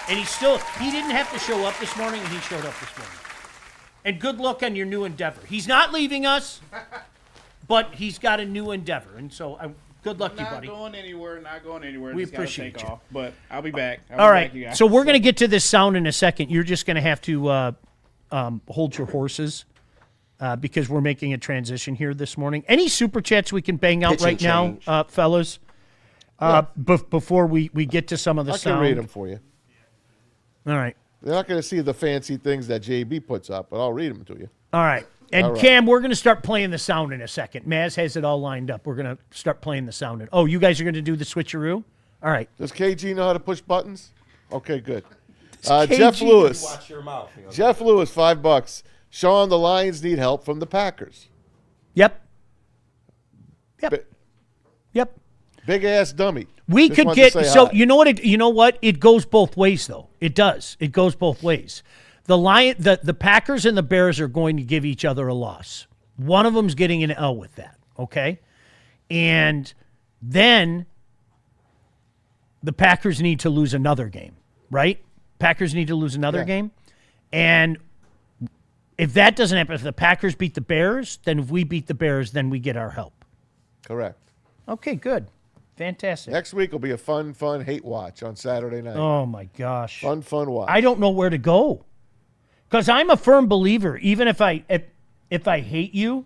And he didn't have to show up this morning, and he showed up this morning. And good luck on your new endeavor. He's not leaving us, but he's got a new endeavor. And so good luck to you, Not buddy. going anywhere. Not going anywhere. We Just gotta appreciate take you. off, but I'll be back. All right. So we're going to get to this sound in a second. You're just going to have to hold your horses because we're making a transition here this morning. Any super chats we can bang out Pitch and right now, change. fellas? Before we get to some of the I sound. can read them for you. All right. They're not going to see the fancy things that JB puts up, but I'll read them to you. All right. And All right. Cam, we're going to start playing the sound in a second. Maz has it all lined up. We're going to start playing the sound. Oh, you guys are going to do the switcheroo? All right. Does KG know how to push buttons? Okay, good. KG. Jeff Lewis. Watch your mouth. Jeff Lewis, $5. Sean, the Lions need help from the Packers. Yep. Bi- Yep. Big ass dummy. We Just could wanted get to say so hi. you know what? It goes both ways though. It does. It goes both ways. The Packers and the Bears are going to give each other a loss. One of them's getting an L with that, okay? And then the Packers need to lose another game, right? Packers need to lose another Yeah. game. And if that doesn't happen, if the Packers beat the Bears, then if we beat the Bears, then we get our help. Correct. Okay, good. Fantastic. Next week will be a fun hate watch on Saturday night. Oh my gosh. Fun watch. I don't know where to go. Because I'm a firm believer, even if I hate you,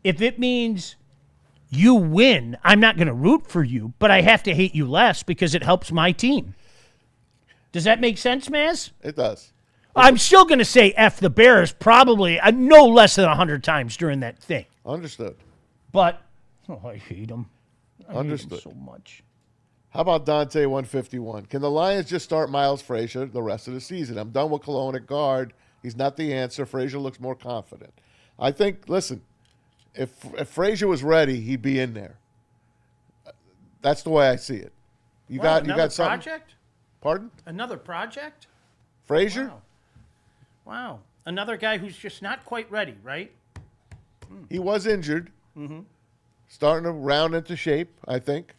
if it means you win, I'm not going to root for you, but I have to hate you less because it helps my team. Does that make sense, Maz? It does. I'm still going to say F the Bears probably no less than 100 times during that thing. Understood. But, I hate them. Understood. So much. How about Dante 151? Can the Lions just start Miles Frazier the rest of the season? I'm done with Cologne at guard. He's not the answer. Frazier looks more confident. I think, listen, if Frazier was ready, he'd be in there. That's the way I see it. You got something? Project? Pardon? Another project? Frazier? Wow. Another guy who's just not quite ready, right? He was injured. Mm-hmm. Starting to round into shape, I think.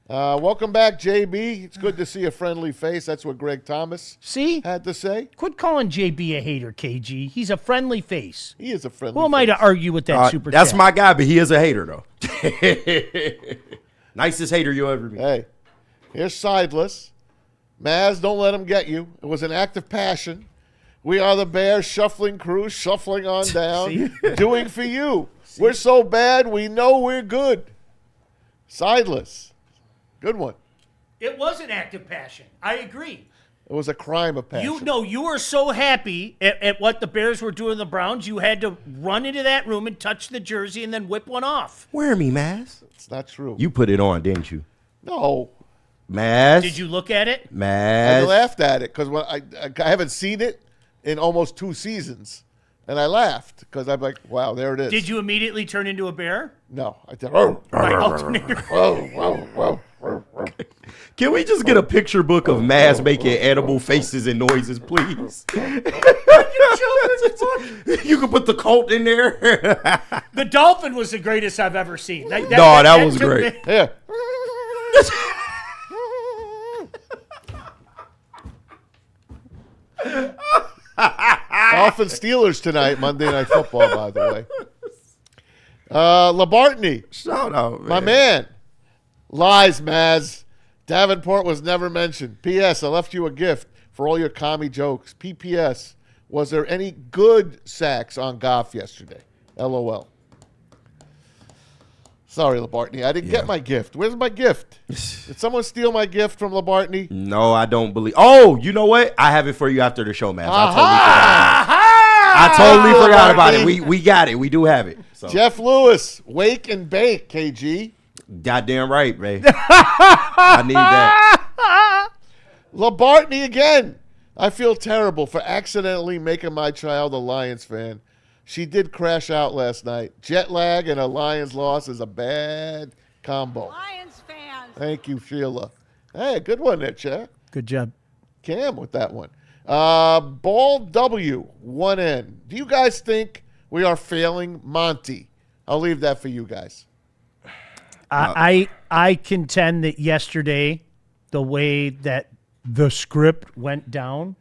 Welcome back, JB. It's good to see a friendly face. That's what Greg Thomas See? had to say. Quit calling JB a hater, KG. He's a friendly face. He is a friendly Who am I face. to argue with that super That's chat? my guy, but he is a hater, though. Nicest hater you'll ever meet. Hey, here's Sideless. Maz, don't let him get you. It was an act of passion. We are the Bears, shuffling crew, shuffling on down, doing for you. We're so bad, we know we're good. Sideless. Good one. It was an act of passion. I agree. It was a crime of passion. You were so happy at what the Bears were doing to the Browns, you had to run into that room and touch the jersey and then whip one off. Wear me, Maz. It's not true. You put it on, didn't you? No. Maz. Did you look at it? I Maz. laughed at it because I haven't seen it in almost 2 seasons. And I laughed because I'm like, wow, there it is. Did you immediately turn into a bear? No. I did. My alternator. Can we just get a picture book of Maz making animal faces and noises, please? You can put the cult in there. The dolphin was the greatest I've ever seen. That was took great. me- Yeah. Dolphins Steelers tonight, Monday Night Football, by the way. Labartney, Shout out, man. my man. Lies, Maz. Davenport was never mentioned. P.S. I left you a gift for all your commie jokes. P.P.S. Was there any good sacks on Goff yesterday? LOL. Sorry, Labartney. I didn't get my gift. Where's my gift? Did someone steal my gift from Labartney? No, I don't believe. Oh, you know what? I have it for you after the show, Maz. I totally forgot about it. We got it. We do have it. So. Jeff Lewis, wake and bake, KG. Goddamn right, man. I need that. Labartney again. I feel terrible for accidentally making my child a Lions fan. She did crash out last night. Jet lag and a Lions loss is a bad combo. Lions fans. Thank you, Sheila. Hey, good one there, Chad. Good job. Cam with that one. Ball W, 1N. Do you guys think we are failing Monty? I'll leave that for you guys. I contend that yesterday, the way that the script went down,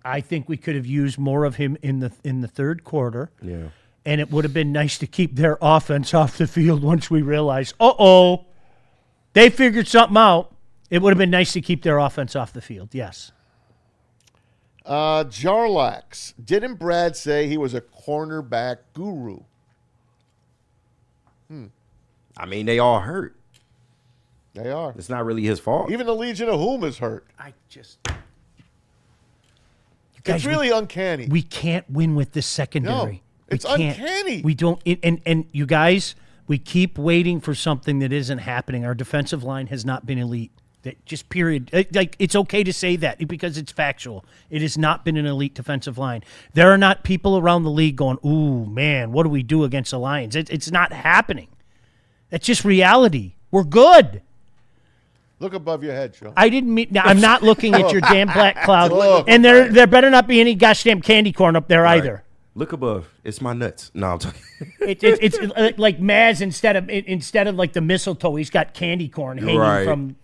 I think we could have used more of him in the third quarter. Yeah. And it would have been nice to keep their offense off the field once we realized, they figured something out. It would have been nice to keep their offense off the field, yes. Jarlax, didn't Brad say he was a cornerback guru? I mean, they all hurt. They are. It's not really his fault. Even the Legion of Whom is hurt. Guys, It's really uncanny. We can't win with this secondary. No, it's We can't. uncanny. We don't. And you guys, we keep waiting for something that isn't happening. Our defensive line has not been elite. Just period. Like, it's okay to say that because it's factual. It has not been an elite defensive line. There are not people around the league going, "Ooh, man, what do we do against the Lions?" It's not happening. It's just reality. We're good. Look above your head, Sean. I didn't mean. I'm not looking at your damn black cloud. Look. And there better not be any gosh damn candy corn up there either. Look above. It's my nuts. No, I'm talking. It's like Maz instead of like the mistletoe, he's got candy corn hanging from.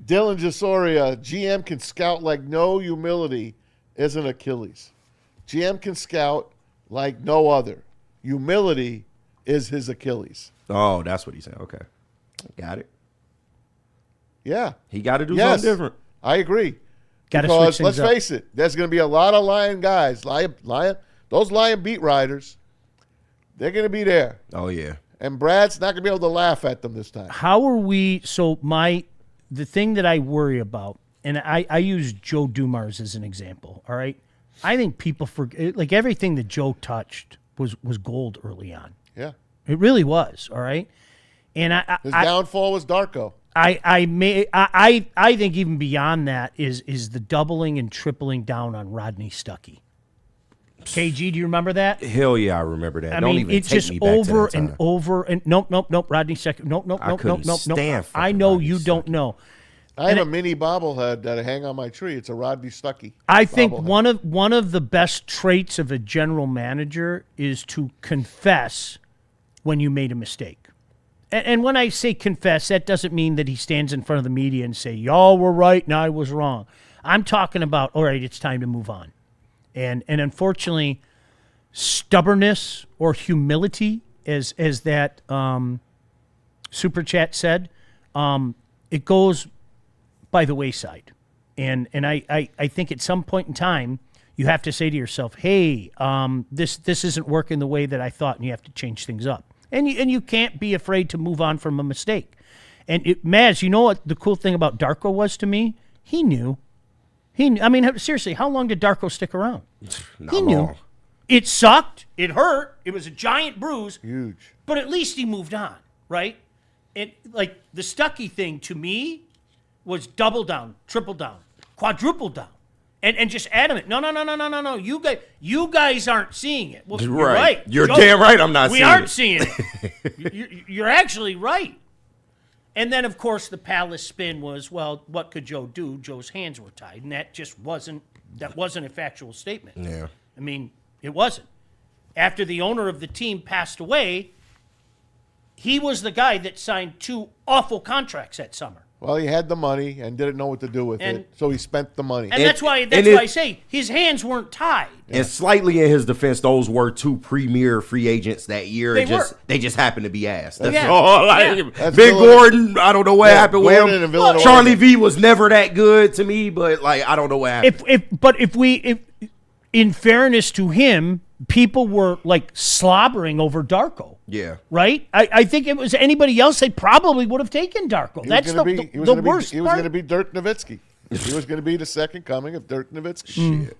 Dylan Jasoria, GM can scout like no humility isn't Achilles. GM can scout like no other. Humility is his Achilles. Oh, that's what he said. Okay. Got it. Yeah. He got to do something different. I agree. Got to Because switch let's things up. face it, there's going to be a lot of Lion guys, those Lion beat riders, they're going to be there. Oh, yeah. And Brad's not going to be able to laugh at them this time. How are we? So the thing that I worry about, and I use Joe Dumars as an example. All right, I think people forget, like, everything that Joe touched was gold early on. Yeah. It really was. All right, and His downfall was Darko. I think even beyond that is the doubling and tripling down on Rodney Stuckey. KG, do you remember that? Hell yeah, I remember that. I Don't mean, even it's take just me back over to that and time. over and nope. Rodney Stuckey, nope. I couldn't stand I fucking know Rodney you don't Stuckey. know. I have a mini bobblehead that I hang on my tree. It's a Rodney Stuckey. I think bobblehead. one of the best traits of a general manager is to confess when you made a mistake. And when I say confess, that doesn't mean that he stands in front of the media and say, y'all were right and I was wrong. I'm talking about, all right, it's time to move on. And unfortunately, stubbornness or humility, as that super chat said, it goes by the wayside. And I think at some point in time, you have to say to yourself, hey, this isn't working the way that I thought, and you have to change things up. And you can't be afraid to move on from a mistake. And Maz, you know what the cool thing about Darko was to me? He knew. I mean, seriously, how long did Darko stick around? He knew. Long. It sucked. It hurt. It was a giant bruise. Huge. But at least he moved on, right? Like the Stuckey thing to me was double down, triple down, quadruple down, and just adamant. No. You guys aren't seeing it. Well, you're right. You're Joe, damn right. I'm not. We aren't seeing it. You're actually right. And then, of course, the Palace spin was, well, what could Joe do? Joe's hands were tied, and that just wasn't a factual statement. Yeah. I mean, it wasn't. After the owner of the team passed away, he was the guy that signed 2 awful contracts that summer. Well, he had the money and didn't know what to do with it, so he spent the money. And that's why I say his hands weren't tied. And slightly in his defense, those were 2 premier free agents that year. They just happened to be asked. That's all. Big Gordon, I don't know what happened with him. Charlie V was never that good to me, but I don't know what happened. If in fairness to him, people were slobbering over Darko. Yeah. Right? I think it was anybody else, they probably would have taken Darko. That's the worst part. He was going to be Dirk Nowitzki. He was going to be the second coming of Dirk Nowitzki. Shit.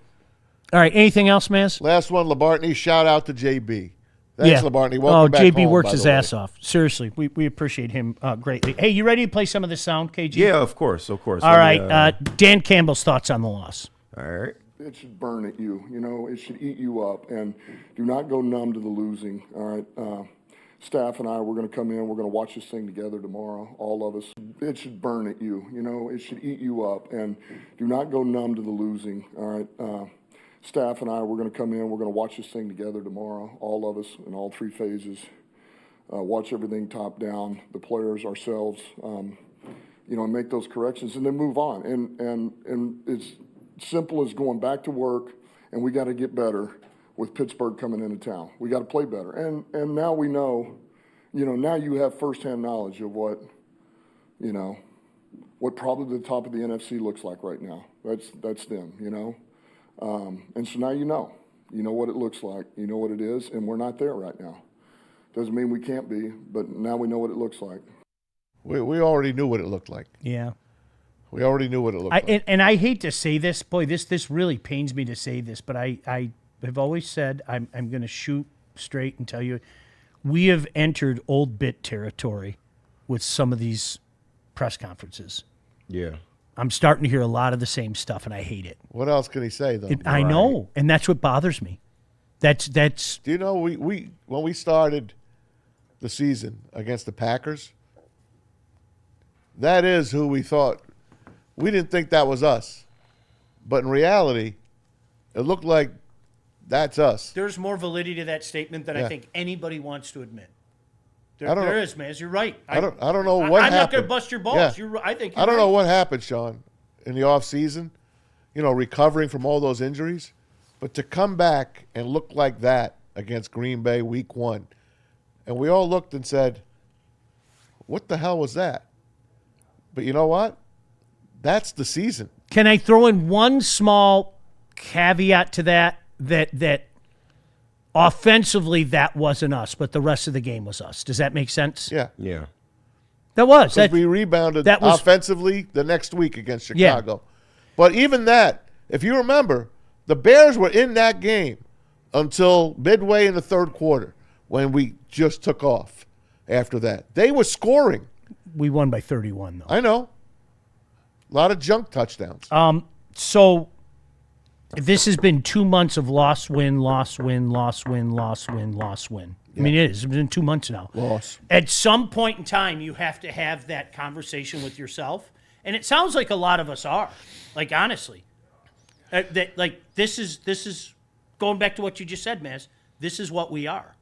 All right. Anything else, Maz? Last one, Labartney. Shout out to JB. Thanks, Labartney. Welcome back JB home, works by his the way. ass off. Seriously, we appreciate him greatly. Hey, you ready to play some of the sound, KG? Yeah, of course. All right. Dan Campbell's thoughts on the loss. All right. It should burn at you, it should eat you up, and do not go numb to the losing, all right? Staff and I, we're going to come in, we're going to watch this thing together tomorrow, all of us. It should burn at you, it should eat you up, and do not go numb to the losing, all right? Staff and I, we're going to come in, we're going to watch this thing together tomorrow, all of us, in all 3 phases. Watch everything top down, the players, ourselves, and make those corrections, and then move on. And it's simple as going back to work, and we got to get better with Pittsburgh coming into town. We got to play better. And now we know, now you have firsthand knowledge of what probably the top of the NFC looks like right now. That's them, And so now you know what it looks like, you know what it is, and we're not there right now. Doesn't mean we can't be, but now we know what it looks like. We already knew what it looked like. Yeah. We already knew what it looked like. And I hate to say this, boy, this really pains me to say this, but I have always said I'm going to shoot straight and tell you, we have entered old bit territory with some of these press conferences. Yeah. I'm starting to hear a lot of the same stuff, and I hate it. What else can he say, though? I know, and that's what bothers me. That's. Do you know we when we started the season against the Packers, that is who we thought. We didn't think that was us, but in reality, it looked like that's us. There's more validity to that statement than I think anybody wants to admit. There is, man. You're right. I don't know what happened. I'm not going to bust your balls. Yeah. I think. I don't know what happened, Sean, in the off season. Recovering from all those injuries, but to come back and look like that against Green Bay Week 1, and we all looked and said, "What the hell was that?" But you know what? That's the season. Can I throw in one small caveat to that? That offensively, that wasn't us, but the rest of the game was us. Does that make sense? Yeah. Yeah. That was. We rebounded offensively the next week against Chicago. Yeah. But even that, if you remember, the Bears were in that game until midway in the third quarter when we just took off after that. They were scoring. We won by 31, though. I know. A lot of junk touchdowns. So this has been 2 months of loss, win, loss, win, loss, win, loss, win, loss, win. Yeah. I mean, it is. It's been 2 months now. Loss. At some point in time, you have to have that conversation with yourself. And it sounds like a lot of us are. Like, honestly. This is going back to what you just said, Maz. This is what we are.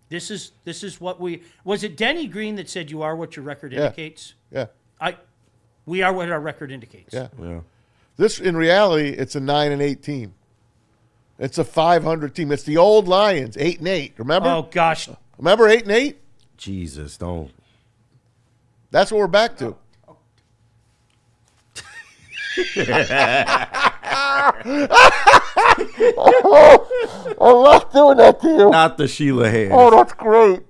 This is what we... Was it Denny Green that said you are what your record indicates? Yeah. We are what our record indicates. Yeah. This, in reality, it's a 9-8 team. It's a 500 team. It's the old Lions, 8-8. Remember? Oh gosh. Remember 8-8? Jesus, don't. That's what we're back to. I love doing that to you. Not the Sheila hand. Oh, that's great.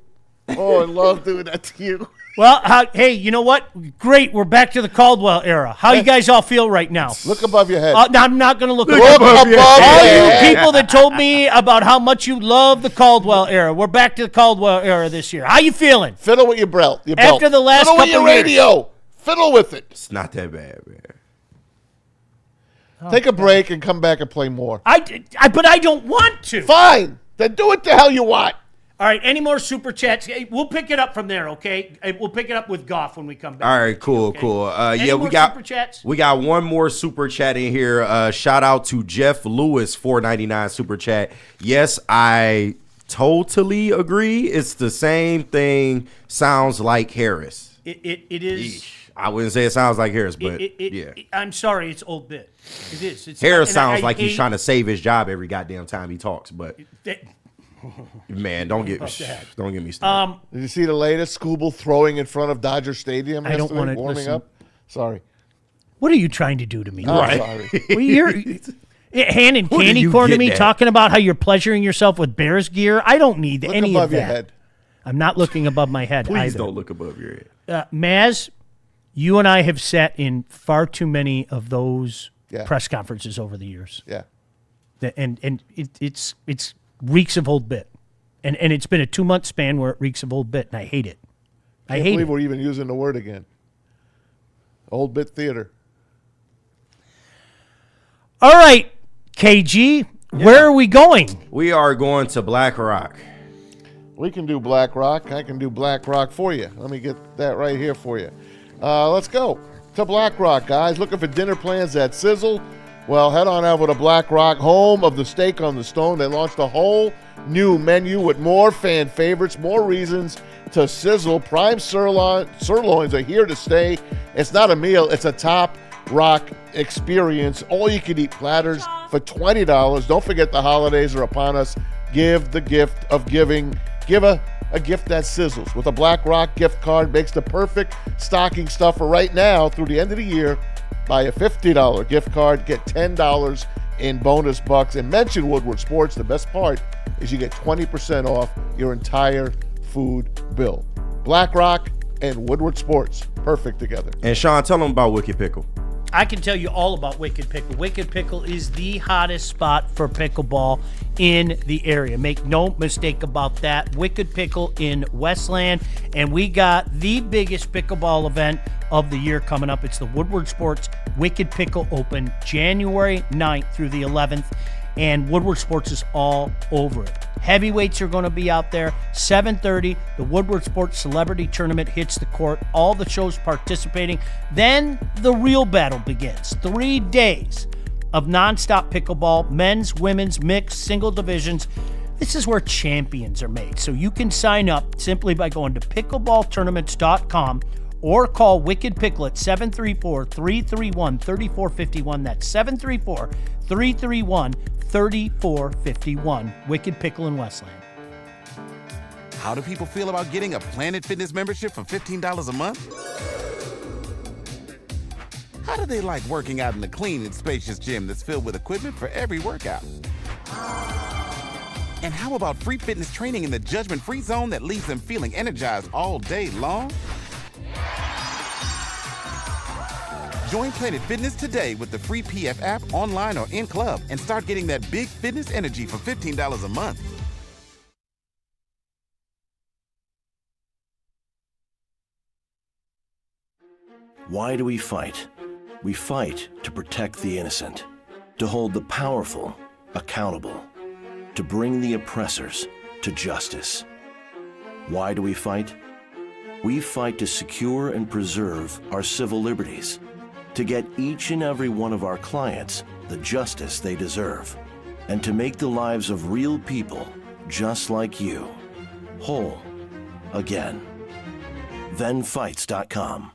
Oh, I love doing that to you. Well, hey, you know what? Great, we're back to the Caldwell era. How you guys all feel right now? Look above your head. I'm not going to look above above your all head. you people that told me about how much you love the Caldwell era. We're back to the Caldwell era this year. How you feeling? Fiddle with your belt. After the last Fiddle with couple your years. radio. Fiddle with it. It's not that bad, man. Take a break and come back and play more. But I don't want to. Fine. Then do it the hell you want. All right, any more super chats? Hey, we'll pick it up from there, okay? We'll pick it up with Goff when we come back. All right, cool, okay? cool. Any Yeah, more we got super chats? We got one more super chat in here. Shout out to Jeff Lewis, $4.99 super chat. Yes, I totally agree. It's the same thing. Sounds like Harris. It is. Eesh. I wouldn't say it sounds like Harris, but yeah. I'm sorry, it's old bit. It is. It's Harris and sounds I like he's hate- trying to save his job every goddamn time he talks, but man, don't get me started. Did you see the latest? Scooble throwing in front of Dodger Stadium I don't yesterday, wanna warming listen. up? Sorry. What are you trying to do to me? I'm sorry. Well, you're handing What are candy you corn to getting me, at? talking about how you're pleasuring yourself with Bears gear. I don't need Look any above of your that. head. I'm not looking above my head Please either. don't look above your head. Maz, you and I have sat in far too many of those Yeah. press conferences over the years. Yeah. And it's reeks of old bit. And it's been a 2-month span where it reeks of old bit, and I hate it. I Can't hate believe it. we're even using the word again. Old bit theater. All right, KG, where are we going? We are going to Black Rock. We can do Black Rock. I can do Black Rock for you. Let me get that right here for you. Let's go to Black Rock, guys. Looking for dinner plans that sizzle? Well, head on over to Black Rock, home of the steak on the stone. They launched a whole new menu with more fan favorites, more reasons to sizzle. Prime sirloins are here to stay. It's not a meal, it's a top rock experience. All you can eat platters for $20. Don't forget the holidays are upon us. Give the gift of giving. Give a gift that sizzles with a Black Rock gift card. Makes the perfect stocking stuffer right now through the end of the year. Buy a $50 gift card, get $10 in bonus bucks, and mention Woodward Sports. The best part is you get 20% off your entire food bill. Black Rock and Woodward Sports, perfect together. And Sean, tell them about Wicked Pickle. I can tell you all about Wicked Pickle. Wicked Pickle is the hottest spot for pickleball in the area. Make no mistake about that. Wicked Pickle in Westland. And we got the biggest pickleball event of the year coming up. It's the Woodward Sports Wicked Pickle Open, January 9th through the 11th. And Woodward Sports is all over it. Heavyweights are going to be out there. 7:30, the Woodward Sports Celebrity Tournament hits the court. All the shows participating. Then the real battle begins. 3 days of nonstop pickleball, men's, women's, mixed, single divisions. This is where champions are made. So you can sign up simply by going to pickleballtournaments.com or call Wicked Pickle at 734-331-3451. That's 734-331-3451. Wicked Pickle in Westland. How do people feel about getting a Planet Fitness membership for $15 a month? How do they like working out in a clean and spacious gym that's filled with equipment for every workout? And how about free fitness training in the judgment-free zone that leaves them feeling energized all day long? Join Planet Fitness today with the free PF app, online or in club, and start getting that big fitness energy for $15 a month. Why do we fight? We fight to protect the innocent, to hold the powerful accountable, to bring the oppressors to justice. Why do we fight? We fight to secure and preserve our civil liberties, to get each and every one of our clients the justice they deserve, and to make the lives of real people just like you whole again. ThenFights.com.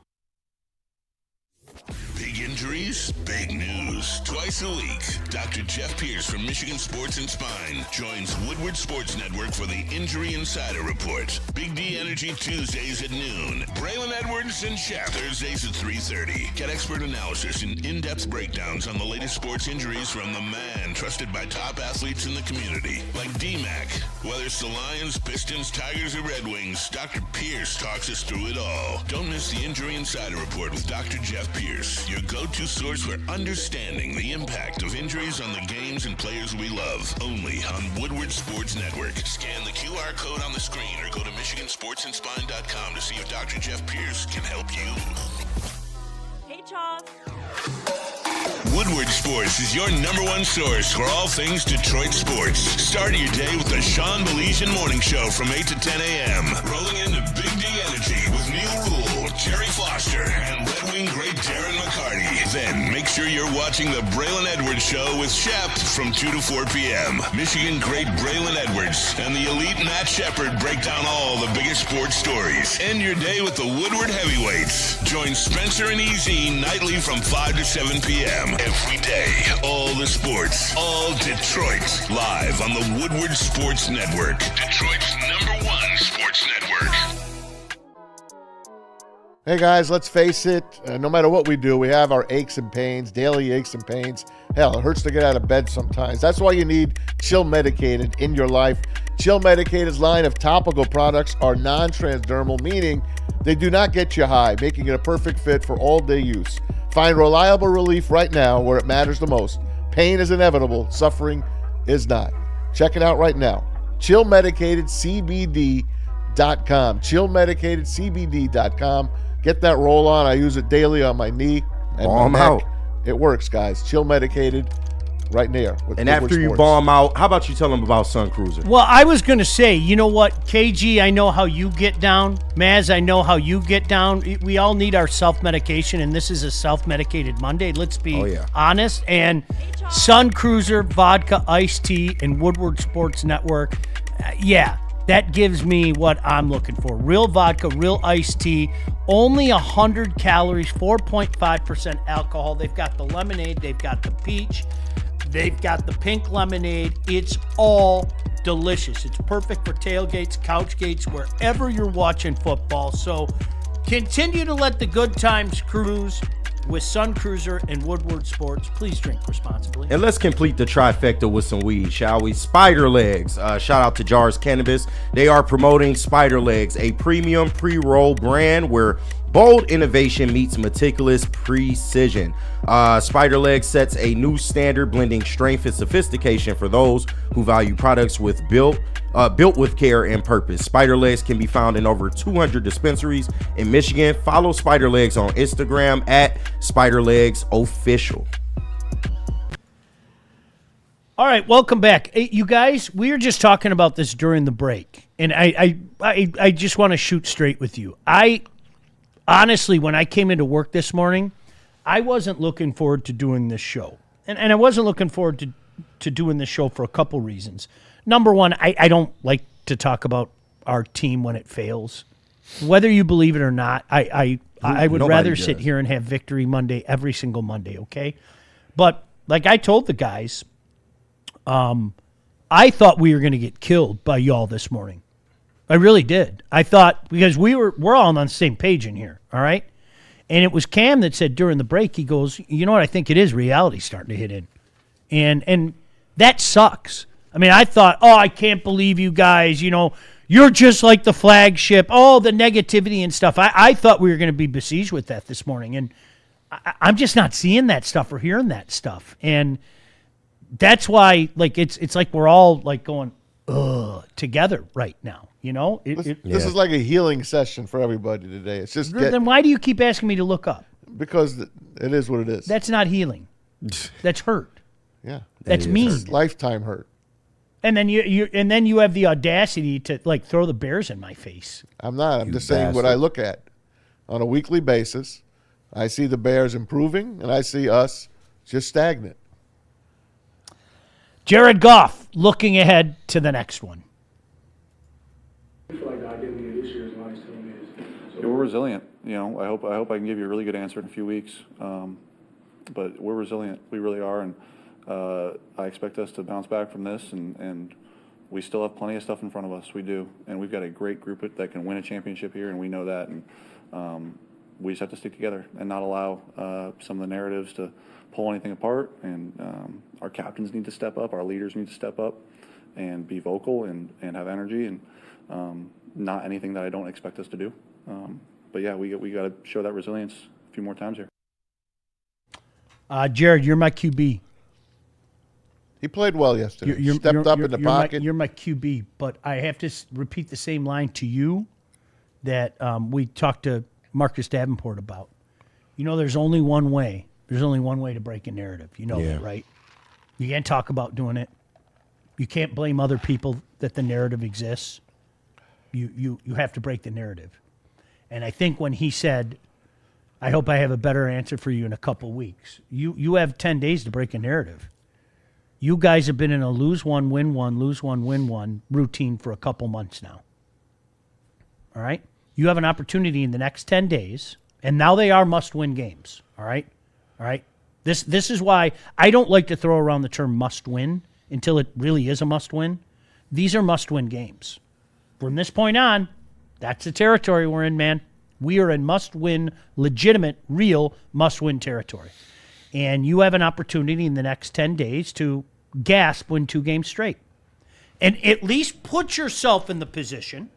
Big Injuries? Big news. Twice a week, Dr. Jeff Pierce from Michigan Sports and Spine joins Woodward Sports Network for the Injury Insider Report. Big D Energy Tuesdays at noon. Braylon Edwards and Shaq Thursdays at 3:30. Get expert analysis and in-depth breakdowns on the latest sports injuries from the man trusted by top athletes in the community, like D-Mac. Whether it's the Lions, Pistons, Tigers, or Red Wings, Dr. Pierce talks us through it all. Don't miss the Injury Insider Report with Dr. Jeff Pierce, your go-to source for understanding the impact of injuries on the games and players we love. Only on Woodward Sports Network. Scan the QR code on the screen or go to MichiganSportsandSpine.com to see if Dr. Jeff Pierce can help you. Hey, Charles. Woodward Sports is your number one source for all things Detroit sports. Start your day with the Sean Baligian Morning Show from 8 to 10 a.m. Rolling into Big D Energy with Neil Rule, Terry Foster, and Red Wing great Darren McCarty. Then make sure you're watching the Braylon Edwards Show with Shep from 2 to 4 p.m. Michigan great Braylon Edwards and the elite Matt Shepard break down all the biggest sports stories. End your day with the Woodward Heavyweights. Join Spencer and EZ nightly from 5 to 7 p.m. Every day, all the sports, all Detroit, live on the Woodward Sports Network. Detroit's number one sports network. Hey guys, let's face it, no matter what we do, we have our aches and pains, daily aches and pains. Hell, it hurts to get out of bed sometimes. That's why you need Chill Medicated in your life. Chill Medicated's line of topical products are non-transdermal, meaning they do not get you high, making it a perfect fit for all-day use. Find reliable relief right now where it matters the most. Pain is inevitable, suffering is not. Check it out right now. ChillMedicatedCBD.com. ChillMedicatedCBD.com. Get that roll on. I use it daily on my knee and Bomb my neck. out. It works, guys. Chill Medicated right there. And after you bomb out, how about you tell them about Sun Cruiser? Well, I was going to say, you know what, KG, I know how you get down. Maz, I know how you get down. We all need our self-medication, and this is a self-medicated Monday. Let's be honest. And Sun Cruiser, vodka, iced tea, and Woodward Sports Network, that gives me what I'm looking for. Real vodka, real iced tea, only 100 calories, 4.5% alcohol. They've got the lemonade, they've got the peach, they've got the pink lemonade. It's all delicious. It's perfect for tailgates, couch gates, wherever you're watching football. So continue to let the good times cruise with Sun Cruiser and Woodward Sports. Please drink responsibly. And let's complete the trifecta with some weed, shall we? Spider Legs. Shout out to Jars Cannabis. They are promoting Spider Legs, a premium pre-roll brand where bold innovation meets meticulous precision. Spider Legs sets a new standard, blending strength and sophistication for those who value products with built with care and purpose. Spider Legs can be found in over 200 dispensaries in Michigan. Follow Spider Legs on Instagram at Spider Legs Official. All right, welcome back. Hey, you guys, we were just talking about this during the break, and I just want to shoot straight with you. Honestly, when I came into work this morning, I wasn't looking forward to doing this show. And I wasn't looking forward to doing this show for a couple reasons. Number one, I don't like to talk about our team when it fails. Whether you believe it or not, I would rather sit here and have Victory Monday every single Monday, okay? But like I told the guys, I thought we were going to get killed by y'all this morning. I really did. I thought, because we're all on the same page in here, all right? And it was Cam that said during the break, he goes, you know what, I think it is reality starting to hit in. And that sucks. I mean, I thought, I can't believe you guys, you're just like the flagship, the negativity and stuff. I thought we were going to be besieged with that this morning. And I'm just not seeing that stuff or hearing that stuff. And that's why, like, it's like we're all, like, going, together right now. This is like a healing session for everybody today. It's just then why do you keep asking me to look up? Because it is what it is. That's not healing. That's hurt. Yeah, that's mean. Hurt. Lifetime hurt. And then you have the audacity to like throw the Bears in my face. I'm not. I'm just saying what I look at on a weekly basis. I see the Bears improving, and I see us just stagnant. Jared Goff looking ahead to the next one. We're resilient. I hope I can give you a really good answer in a few weeks. But we're resilient. We really are, and I expect us to bounce back from this, and we still have plenty of stuff in front of us. We do, and we've got a great group that can win a championship here, and we know that. And we just have to stick together and not allow some of the narratives to pull anything apart. And our captains need to step up. Our leaders need to step up and be vocal and have energy, and not anything that I don't expect us to do. But yeah, we got to show that resilience a few more times here. Jared, you're my QB. He played well yesterday. Stepped up in the pocket. You're my QB, but I have to repeat the same line to you that we talked to Marcus Davenport about. You know, there's only one way. There's only one way to break a narrative. You know that, right? You can't talk about doing it. You can't blame other people that the narrative exists. You have to break the narrative. And I think when he said, I hope I have a better answer for you in a couple weeks, you have 10 days to break a narrative. You guys have been in a lose one, win one, lose one, win one routine for a couple months now. All right? You have an opportunity in the next 10 days, and now they are must-win games. All right? All right? This is why I don't like to throw around the term must-win until it really is a must-win. These are must-win games. From this point on, that's the territory we're in, man. We are in must-win, legitimate, real must-win territory. And you have an opportunity in the next 10 days to win 2 games straight. And at least put yourself in the position,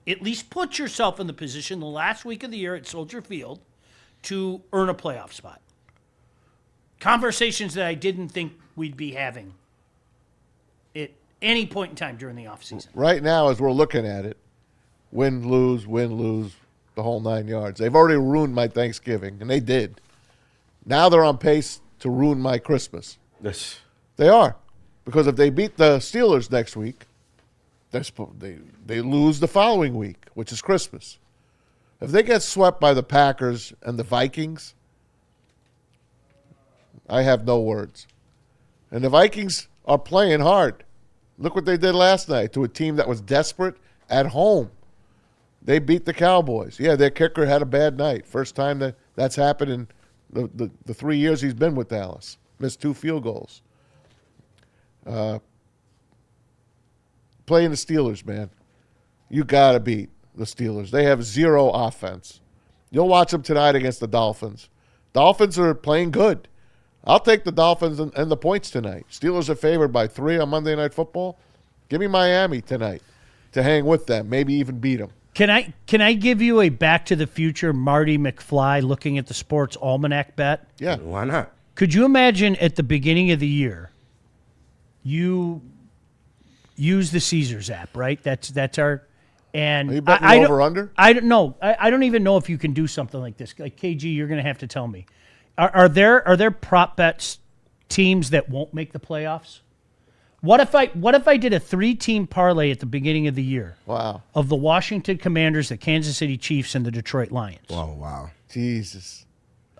the last week of the year at Soldier Field to earn a playoff spot. Conversations that I didn't think we'd be having at any point in time during the offseason. Right now, as we're looking at it, win, lose, the whole 9 yards. They've already ruined my Thanksgiving, and they did. Now they're on pace to ruin my Christmas. Yes. They are. Because if they beat the Steelers next week, they lose the following week, which is Christmas. If they get swept by the Packers and the Vikings, I have no words. And the Vikings are playing hard. Look what they did last night to a team that was desperate at home. They beat the Cowboys. Yeah, their kicker had a bad night. First time that's happened in the 3 years he's been with Dallas. Missed 2 field goals. Playing the Steelers, man. You got to beat the Steelers. They have 0 offense. You'll watch them tonight against the Dolphins. Dolphins are playing good. I'll take the Dolphins and the points tonight. Steelers are favored by 3 on Monday Night Football. Give me Miami tonight to hang with them, maybe even beat them. Can I give you a Back to the Future Marty McFly looking at the sports almanac bet? Yeah. Why not? Could you imagine at the beginning of the year, you use the Caesars app, right? That's our and are you betting over under? I don't know. I don't even know if you can do something like this. Like KG, you're going to have to tell me. Are there prop bets teams that won't make the playoffs? What if I did a 3-team parlay at the beginning of the year? Wow. Of the Washington Commanders, the Kansas City Chiefs, and the Detroit Lions. Oh, wow. Jesus.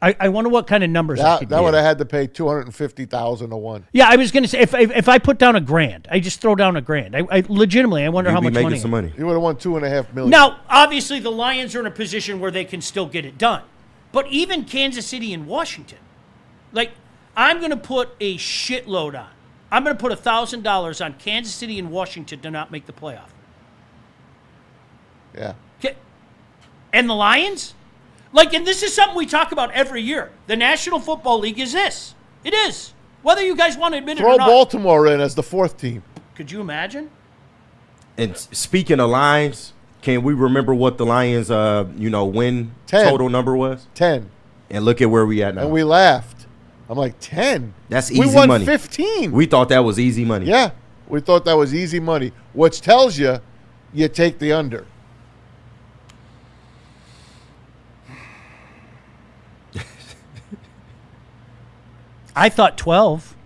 I wonder what kind of numbers I could that get. would have had to pay $250,000 to 1. Yeah, I was going to say if I put down $1,000, I just throw down $1,000. I legitimately, I wonder how much money. Some money. You would have won $2.5 million. Now, obviously, the Lions are in a position where they can still get it done. But even Kansas City and Washington, like I'm going to put a shitload on. I'm going to put $1,000 on Kansas City and Washington to not make the playoff. Yeah. Okay. And the Lions? And this is something we talk about every year. The National Football League is this. It is. Whether you guys want to admit it or not. Throw Baltimore in as the 4th team. Could you imagine? And speaking of Lions, can we remember what the Lions, win 10. total number was? 10. And look at where we at now. And we laughed. I'm like, 10? That's easy money. We won 15. We thought that was easy money. Yeah, we thought that was easy money, which tells you take the under. I thought 12.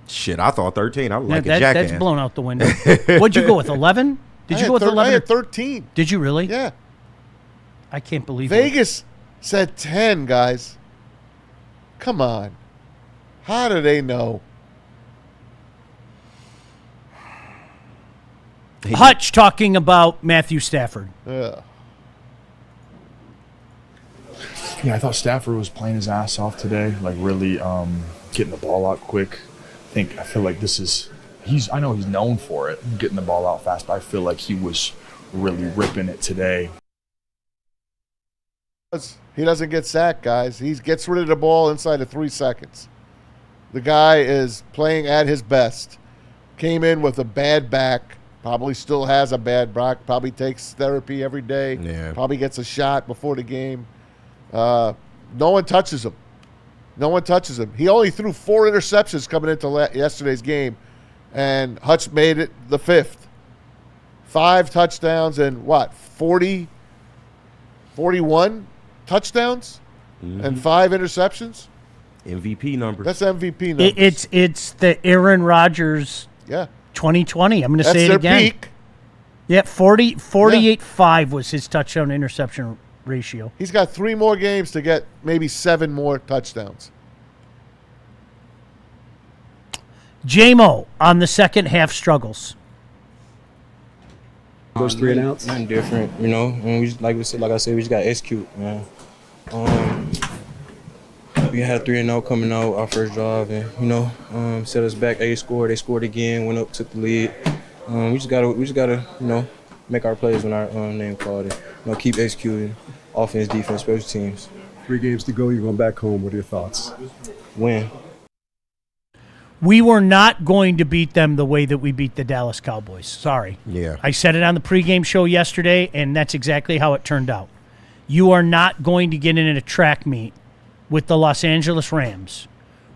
Shit, I thought 13. I was like a jackass. That's blown out the window. What'd you go with, 11? Did you go with 11? I had 13. Did you really? Yeah. I can't believe Vegas said 10, guys. Come on. How do they know? Hutch talking about Matthew Stafford. Yeah. Yeah, I thought Stafford was playing his ass off today, like really getting the ball out quick. I feel like I know he's known for it, getting the ball out fast, but I feel like he was really ripping it today. He doesn't get sacked, guys. He gets rid of the ball inside of 3 seconds. The guy is playing at his best. Came in with a bad back, probably still has a bad back, probably takes therapy every day, probably gets a shot before the game. No one touches him. No one touches him. He only threw 4 interceptions coming into yesterday's game, and Hutch made it the 5th. 5 touchdowns and 41 touchdowns and 5 interceptions? MVP number. That's MVP numbers. It's the Aaron Rodgers 2020. I'm going to say it again. Peak. Yeah, 48.5 was his touchdown interception ratio. He's got 3 more games to get maybe 7 more touchdowns. J-Mo on the second half struggles. Those 3 and outs. Nothing different, you know. And like I said, we just got to execute, man. We had 3-0 coming out our first drive, and set us back. They scored again, went up, took the lead. We just gotta make our plays when our name called, and keep executing, offense, defense, special teams. 3 games to go. You're going back home. What are your thoughts? Win. We were not going to beat them the way that we beat the Dallas Cowboys. Sorry. Yeah. I said it on the pregame show yesterday, and that's exactly how it turned out. You are not going to get in a track meet with the Los Angeles Rams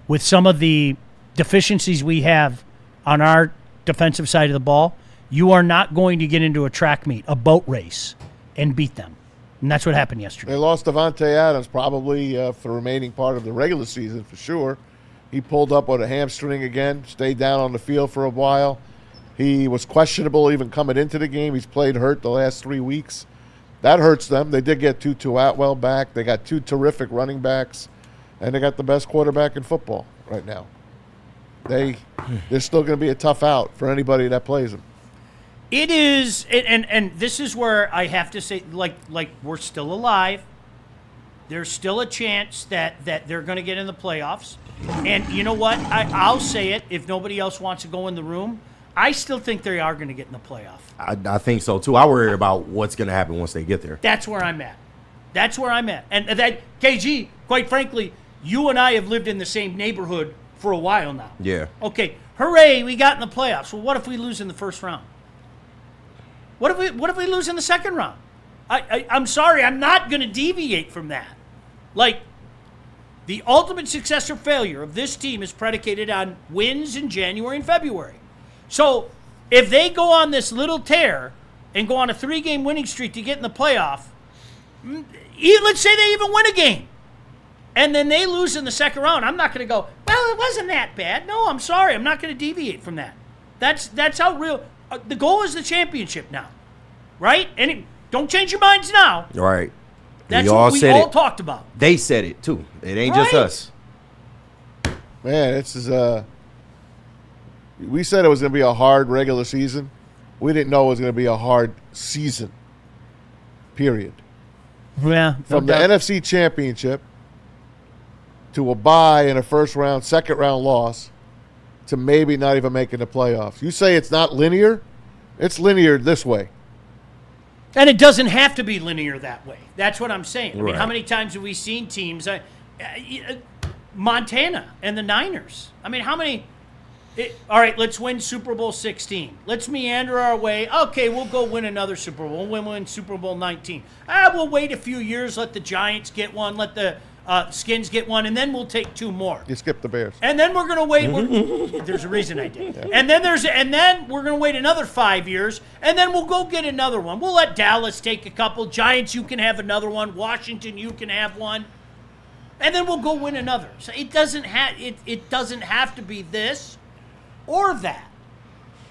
with some of the deficiencies we have on our defensive side of the ball. You are not going to get into a track meet, a boat race, and beat them. And that's what happened yesterday. They lost Devontae Adams probably for the remaining part of the regular season for sure. He pulled up with a hamstring again, stayed down on the field for a while. He was questionable even coming into the game. He's played hurt the last 3 weeks. That hurts them. They did get Tutu Atwell back. They got 2 terrific running backs, and they got the best quarterback in football right now. They're still going to be a tough out for anybody that plays them. It is, and this is where I have to say, like we're still alive. There's still a chance that they're going to get in the playoffs. And you know what? I'll say it if nobody else wants to go in the room. I still think they are going to get in the playoff. I think so, too. I worry about what's going to happen once they get there. That's where I'm at. And that, KG, quite frankly, you and I have lived in the same neighborhood for a while now. Yeah. Okay, hooray, we got in the playoffs. Well, what if we lose in the first round? What if we lose in the second round? I'm sorry, I'm not going to deviate from that. Like, the ultimate success or failure of this team is predicated on wins in January and February. So if they go on this little tear and go on a 3-game winning streak to get in the playoff, let's say they even win a game, and then they lose in the second round, I'm not going to go, well, it wasn't that bad. No, I'm sorry. I'm not going to deviate from that. That's how real. The goal is the championship now, right? And don't change your minds now. Right. That's what we all talked about. They said it, too. It ain't just us. Man, this is we said it was going to be a hard regular season. We didn't know it was going to be a hard season, period. Yeah. From the NFC Championship to a bye in a first-round, second-round loss to maybe not even making the playoffs. You say it's not linear? It's linear this way. And it doesn't have to be linear that way. That's what I'm saying. I Right. mean, how many times have we seen teams, Montana and the Niners? I mean, how many? All right, let's win Super Bowl 16. Let's meander our way. Okay, we'll go win another Super Bowl. We'll win Super Bowl 19. We'll wait a few years, let the Giants get one, let the Skins get one, and then we'll take 2 more. You skipped the Bears. And then we're going to wait. There's a reason I did. Yeah. And then we're going to wait another 5 years, and then we'll go get another one. We'll let Dallas take a couple. Giants, you can have another one. Washington, you can have one. And then we'll go win another. So it doesn't have to be this or that,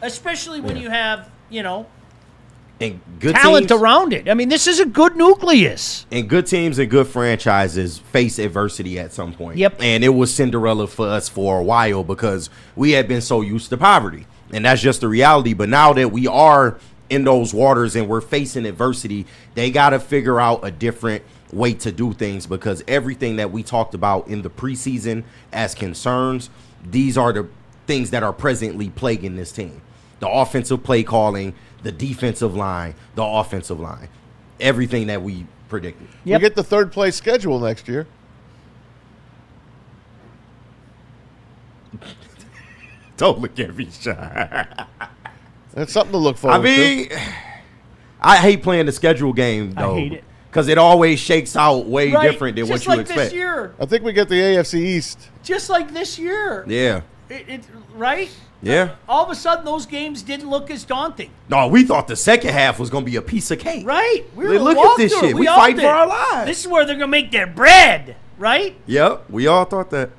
especially when you have, And good talent teams, around it. I mean, this is a good nucleus. And good teams and good franchises face adversity at some point. Yep. And it was Cinderella for us for a while because we had been so used to poverty. And that's just the reality. But now that we are in those waters and we're facing adversity, they got to figure out a different way to do things, because everything that we talked about in the preseason as concerns, these are the things that are presently plaguing this team. The offensive play calling, the defensive line, the offensive line, everything that we predicted. We get the third place schedule next year. Don't look at me, Sean. That's something to look forward to. I hate playing the schedule game, though. I hate it. Because it always shakes out way different than what Just you like expect. this year. I think we get the AFC East. Just like this year. Yeah. Right? Yeah. All of a sudden, those games didn't look as daunting. No, we thought the second half was going to be a piece of cake. Right. Look at this shit. We all fighting did. for our lives. This is where they're going to make their bread, right? Yep. We all thought that.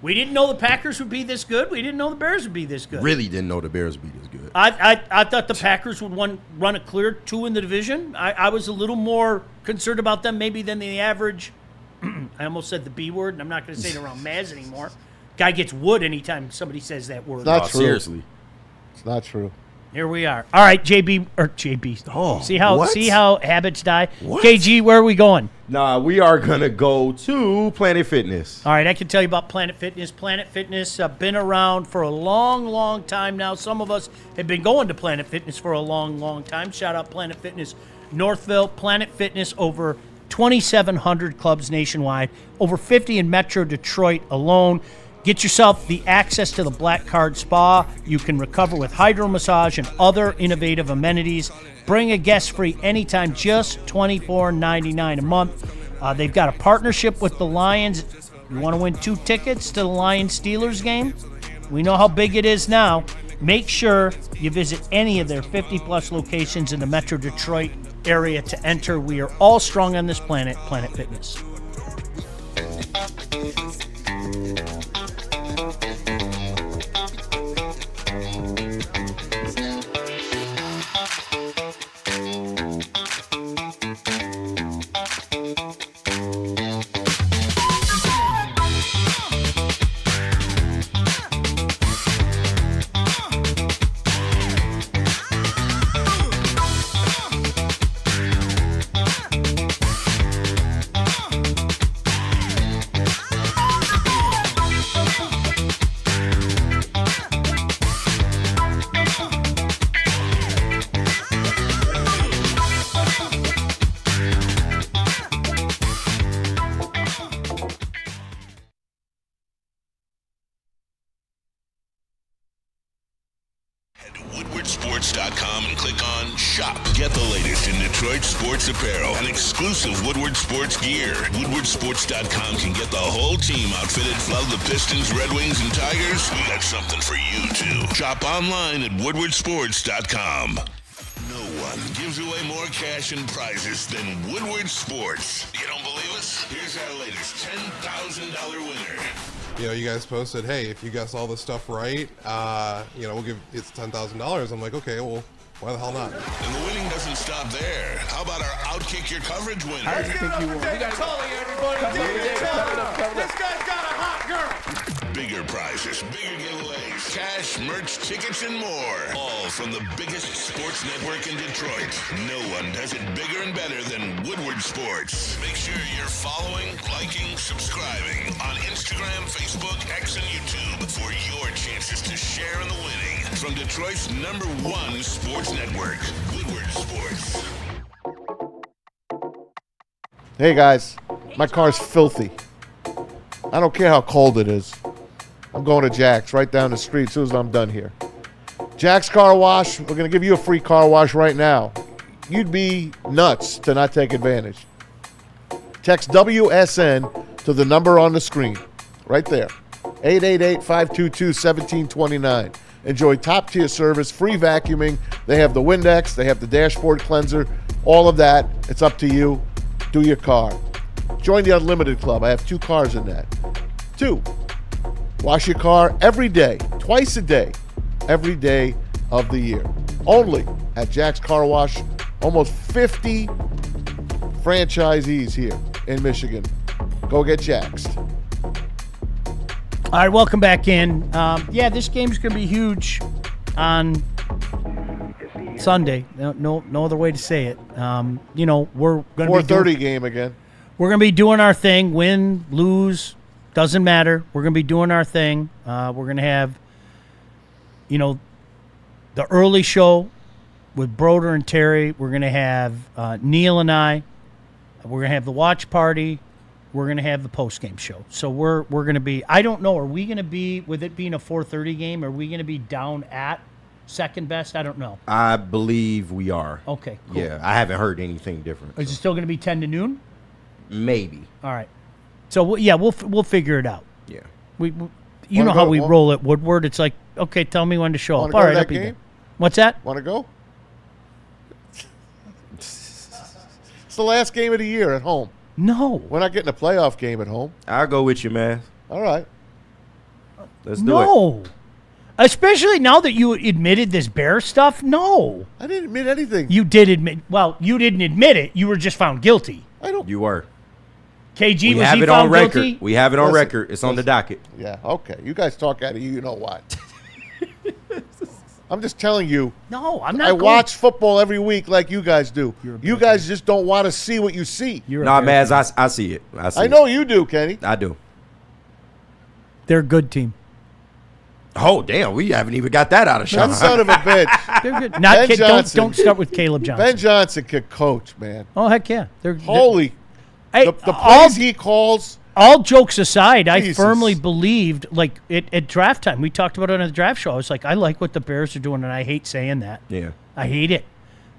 We didn't know the Packers would be this good. We didn't know the Bears would be this good. Really didn't know the Bears would be this good. I thought the Packers would run a clear 2 in the division. I was a little more concerned about them maybe than the average. I almost said the B word, and I'm not going to say it around Maz anymore. Guy gets wood anytime somebody says that word. It's not true. Seriously. It's not true. Here we are. All right, JB. Oh, see how habits die? What? KG, where are we going? Nah, we are going to go to Planet Fitness. All right, I can tell you about Planet Fitness. Planet Fitness been around for a long, long time now. Some of us have been going to Planet Fitness for a long, long time. Shout out Planet Fitness Northville. Planet Fitness, over 2,700 clubs nationwide, over 50 in Metro Detroit alone. Get yourself the access to the Black Card Spa. You can recover with hydro massage and other innovative amenities. Bring a guest free anytime, just $24.99 a month. They've got a partnership with the Lions. You want to win 2 tickets to the Lions-Steelers game? We know how big it is now. Make sure you visit any of their 50-plus locations in the Metro Detroit area to enter. We are all strong on this planet, Planet Fitness. WoodwardSports.com and click on Shop. Get the latest in Detroit sports apparel and exclusive Woodward Sports gear. WoodwardSports.com can get the whole team outfitted. Love the Pistons, Red Wings, and Tigers? We got something for you, too. Shop online at WoodwardSports.com. No one gives away more cash and prizes than Woodward Sports. You don't believe us? Here's our latest $10,000 winner. You know, you guys posted, hey, if you guess all this stuff right, we'll give it's $10,000. I'm like, okay, well, why the hell not? And the winning doesn't stop there. How about our Outkick Your Coverage winner? I think you won. We got Tully, everybody. This guy's got a hot girl. Bigger prizes, bigger giveaways, cash, merch, tickets, and more. All from the biggest sports network in Detroit. No one does it bigger and better than Woodward Sports. Make sure you're following, liking, subscribing on Instagram, Facebook, X, and YouTube for your chances to share in the winning. From Detroit's #1 sports network, Woodward Sports. Hey guys, my car's filthy. I don't care how cold it is. I'm going to Jack's right down the street as soon as I'm done here. Jack's Car Wash, we're going to give you a free car wash right now. You'd be nuts to not take advantage. Text WSN to the number on the screen. Right there. 888-522-1729. Enjoy top-tier service, free vacuuming. They have the Windex. They have the dashboard cleanser. All of that. It's up to you. Do your car. Join the Unlimited Club. I have 2 cars in that. 2. Wash your car every day, twice a day, every day of the year. Only at Jack's Car Wash. Almost 50 franchisees here in Michigan. Go get Jack's. All right, welcome back in. This game's going to be huge on Sunday. No other way to say it. You know, we're going to be 4:30 game again. We're going to be doing our thing. Win, lose, doesn't matter. We're going to be doing our thing. We're going to have, you know, the early show with Broder and Terry. We're going to have Neil and I. We're going to have the watch party. We're going to have the post-game show. So we're going to be, I don't know, are we going to be, with it being a 4:30 game, are we going to be down at second best? I don't know. I believe we are. Okay, cool. Yeah, I haven't heard anything different. Is it still going to be 10 to noon? Maybe. All right. So, we'll figure it out. Yeah. You know how we roll at Woodward. It's like, okay, tell me when to show up. All right, I'll be there. What's that? Want to go? It's the last game of the year at home. No. We're not getting a playoff game at home. I'll go with you, man. All right. Let's do it. No. Especially now that you admitted this Bear stuff. No. I didn't admit anything. You did admit. Well, you didn't admit it. You were just found guilty. You were. KG, we was have he it found on record. guilty? We have it on record. It's on the docket. Yeah, okay. You guys talk out of you know why. I'm just telling you. No, I'm not. I watch football every week like you guys do. You guys just don't want to see what you see. Nah, Maz, I see it. I know you do, Kenny. I do. They're a good team. Oh, damn. We haven't even got that out of Sean. That son of a bitch. They're good. Don't start with Caleb Johnson. Ben Johnson could coach, man. Oh, heck yeah. Holy. Hey, the plays he calls. All jokes aside, I Jesus. firmly believed, like, at draft time, we talked about it on the draft show. I was like, I like what the Bears are doing, and I hate saying that. Yeah. I hate it.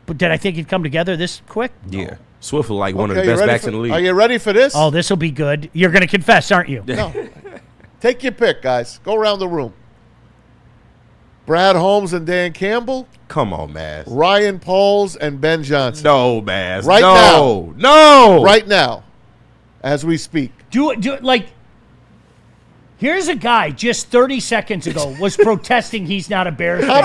But did I think it'd come together this quick? Yeah. Swift was like one of Okay, the best you ready backs in the league. Are you ready for this? Oh, this will be good. You're going to confess, aren't you? No. Take your pick, guys. Go around the room. Brad Holmes and Dan Campbell. Come on, Maz. Ryan Poles and Ben Johnson. No, Maz. Right now. No. Right now. As we speak. Do it like, here's a guy just 30 seconds ago was protesting he's not a Bears fan.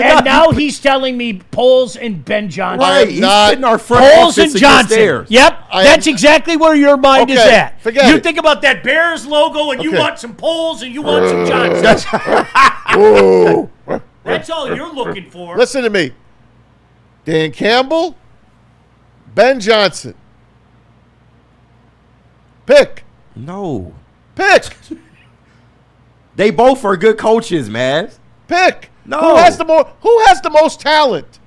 And now he's telling me Poles and Ben Johnson. Right, he's sitting our front Poles office and Johnson. stairs. Yep, that's exactly where your mind is Okay, at. forget you it. think about that Bears logo and you Okay. want some Poles and you want some Johnson. Ooh. That's all you're looking for. Listen to me. Dan Campbell, Ben Johnson. Pick. No. Pick. They both are good coaches, man. Pick. No. Who has the most talent?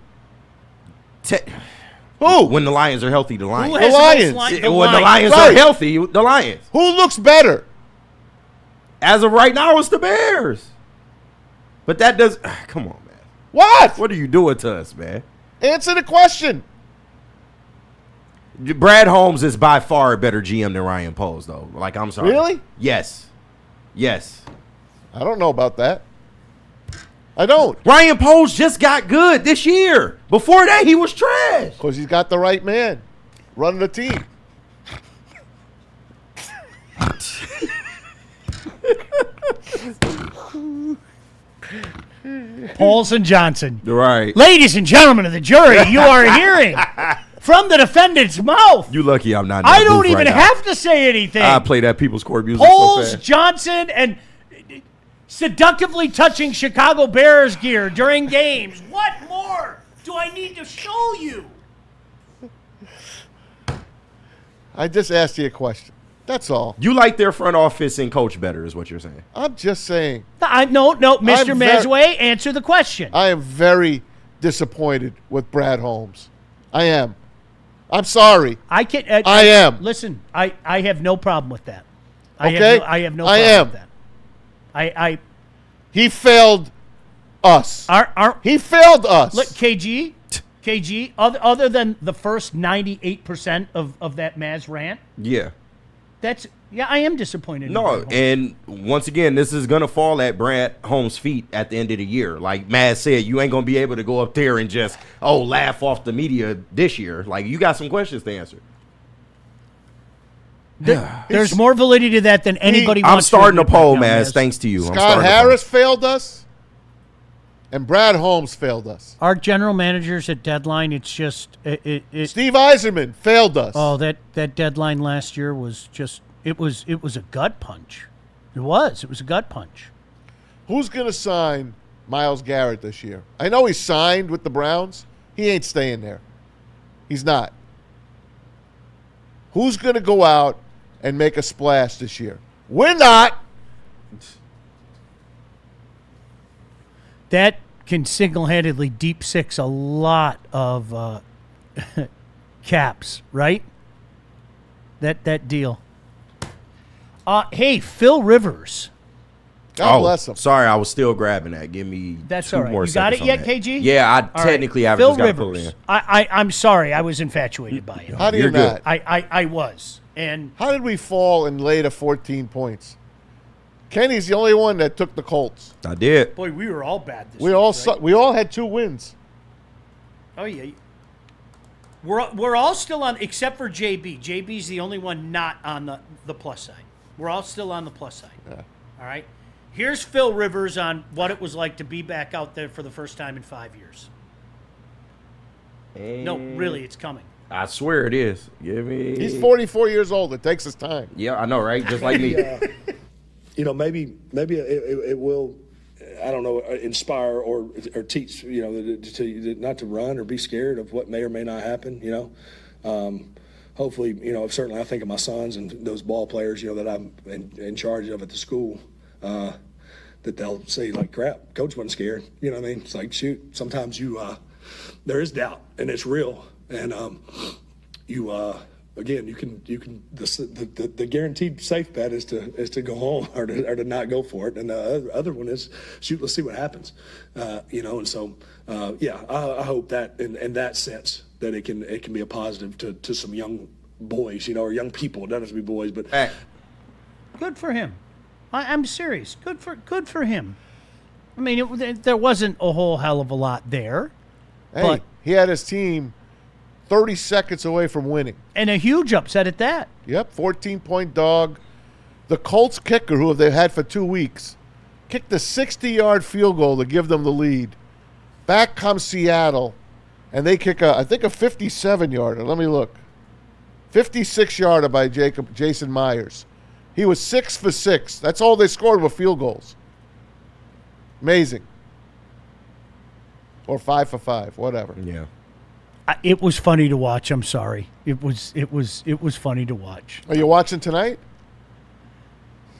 Who? When the Lions are healthy, the Lions. Who has The the most Lions. When the Lions Right. are healthy, the Lions. Who looks better? As of right now, it's the Bears. But that does. Come on, man. What? What are you doing to us, man? Answer the question. Brad Holmes is by far a better GM than Ryan Poles, though. Like, I'm sorry. Really? Yes. Yes. I don't know about that. I don't. Ryan Poles just got good this year. Before that, he was trash. Because he's got the right man running the team. Poles and Johnson. Right. Ladies and gentlemen of the jury, you are hearing from the defendant's mouth. You lucky I'm not in that I don't booth even right now. have to say anything. I play that People's Court music Poles, so fast. Johnson, and seductively touching Chicago Bears gear during games. What more do I need to show you? I just asked you a question. That's all. You like their front office and coach better is what you're saying. I'm just saying. No, Mr. I'm Mazway, answer the question. I am very disappointed with Brad Holmes. I am. I'm sorry. I can. I am. Listen, I have no problem with that. Okay? I have no I problem am. with that. He failed us. He failed us. Look, KG, other than the first 98% of that Maz rant, Yeah. I am disappointed. in No, Brad Holmes. and once again, this is going to fall at Brad Holmes' feet at the end of the year. Like Maz said, you ain't going to be able to go up there and just, laugh off the media this year. Like, you got some questions to answer. There's more validity to that than anybody I'm wants starting to a poll, admit right now, Maz, thanks to you. I'm Scott starting a poll. Harris failed us, and Brad Holmes failed us. Our general managers at deadline, it's just Steve Eiserman failed us. Oh, that deadline last year was just it was a gut punch. It was a gut punch. Who's going to sign Myles Garrett this year. I know he signed with the Browns. He ain't staying there. He's not. Who's going to go out and make a splash this year? We're not. That can single-handedly deep six a lot of caps, right? That deal. Hey, Phil Rivers. God bless him. Sorry, I was still grabbing that. Give me That's 2 all right. more You got seconds it on yet, that. KG? Yeah, I All technically right. have Phil just got to pull it Rivers. in. I'm sorry. I was infatuated by him. How do you You're not? good. I was. And How did we fall and lay to 14 points? Kenny's the only one that took the Colts. I did. boy, we were all bad this We week, all right? we all had 2 wins. Oh yeah. We're all still on, except for JB. JB's the only one not on the plus side. We're all still on the plus side. Yeah. All right. Here's Phil Rivers on what it was like to be back out there for the first time in 5 years. No, really, it's coming. I swear it is. Give me. He's 44 years old. It takes his time. Yeah, I know, right? Just like me. You know, maybe it will, I don't know, inspire or teach, you know, to not to run or be scared of what may or may not happen, you know. Hopefully, you know, certainly I think of my sons and those ball players, you know, that I'm in charge of at the school, that they'll say, like, crap, coach wasn't scared. You know what I mean? It's like, shoot, sometimes there is doubt, and it's real. And again, you can the guaranteed safe bet is to go home or to not go for it, and the other one is shoot. Let's see what happens, you know. And so, I hope that in that sense that it can be a positive to some young boys, you know, or young people. It doesn't have to be boys, but Good for him. I'm serious. Good for him. I mean, there wasn't a whole hell of a lot there, Hey, but he had his team 30 seconds away from winning. and a huge upset at that. Yep, 14-point dog. The Colts kicker, who they've had for 2 weeks, kicked a 60-yard field goal to give them the lead. Back comes Seattle, and they kick I think a 57-yarder. Let me look. 56-yarder by Jason Myers. He was 6 for 6. That's all they scored were field goals. Amazing. Or 5 for 5, whatever. Yeah. It was funny to watch. I'm sorry. It was funny to watch. Are you watching tonight?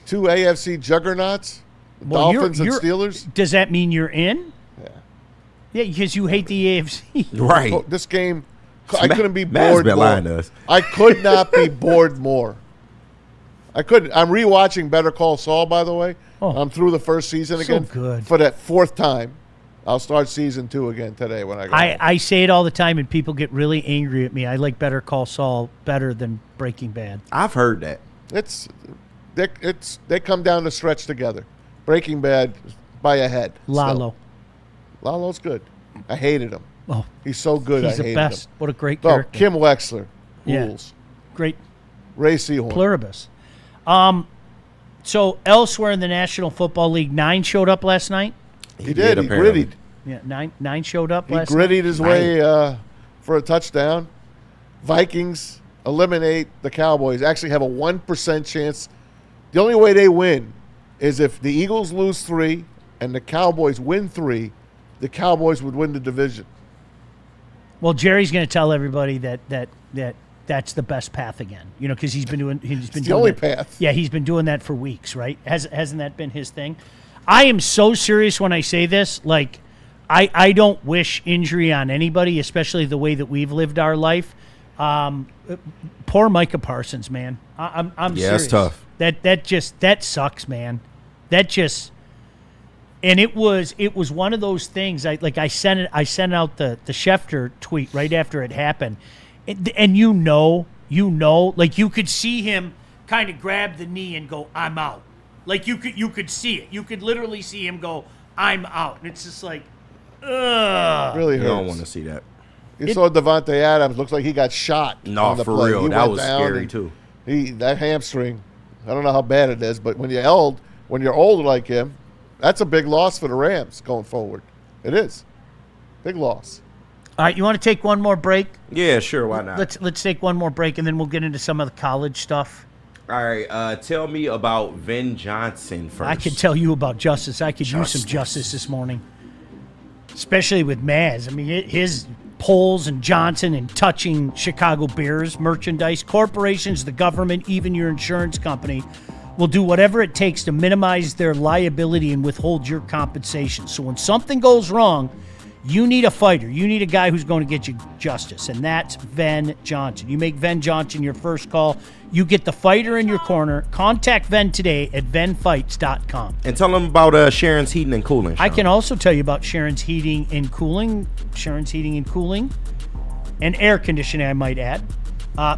2 AFC juggernauts, the Well, Dolphins and you're- Steelers. Does that mean you're in? Yeah. Yeah, because you hate the AFC. Right. Oh, this game, I couldn't be Matt's bored been more. lying to us. I could not be bored more. I couldn't. I'm rewatching Better Call Saul, by the way. Oh. I'm through the first season So again good. for that 4th time. I'll start season 2 again today when I go. home. I say it all the time, and people get really angry at me. I like Better Call Saul better than Breaking Bad. I've heard that. They come down the stretch together. Breaking Bad by a head. Lalo. Lalo's good. I hated him. Oh, He's so good. he's I the hated best. him. What a great Oh, character. Kim Wexler Yeah. rules. Great Ray Seahorn. pluribus. So elsewhere in the National Football League, 9 showed up last night. He did. He apparently. grittied. Yeah, nine showed up He last night. grittied his way for a touchdown. Vikings eliminate the Cowboys. Actually have a 1% chance. The only way they win is if the Eagles lose 3 and the Cowboys win 3, the Cowboys would win the division. Well, Jerry's going to tell everybody that's the best path again. You know, because he's been doing the only path. Yeah, he's been doing that for weeks, right? Hasn't that been his thing? I am so serious when I say this. Like, I don't wish injury on anybody, especially the way that we've lived our life. Poor Micah Parsons, man. I'm Yeah, serious. it's tough. That sucks, man. And it was one of those things. I sent out the Schefter tweet right after it happened, and you know, like you could see him kind of grab the knee and go, "I'm out." Like you could see it. You could literally see him go, "I'm out," and it's just like, ugh. Really You hurts. don't want to see that. You saw Devontae Adams. Looks like he got shot. No, on the for play. real. He That went was down scary, and too. That hamstring. I don't know how bad it is, but when you're older like him, that's a big loss for the Rams going forward. It is. Big loss. All right, you want to take one more break? Yeah, sure. Why not? Let's take one more break, and then we'll get into some of the college stuff. All right. Tell me about Vin Johnson first. I could tell you about justice. I could use some justice this morning. especially with Maz. I mean, his Poles and Johnson and touching Chicago Bears merchandise. Corporations, the government, even your insurance company will do whatever it takes to minimize their liability and withhold your compensation. So when something goes wrong, you need a fighter. You need a guy who's going to get you justice, and that's Ven Johnson. You make Ven Johnson your first call. You get the fighter in your corner. Contact Ven today at venfights.com. And tell them about Sharon's Heating and Cooling. I can also tell you about Sharon's Heating and Cooling. Sharon's Heating and Cooling and air conditioning, I might add.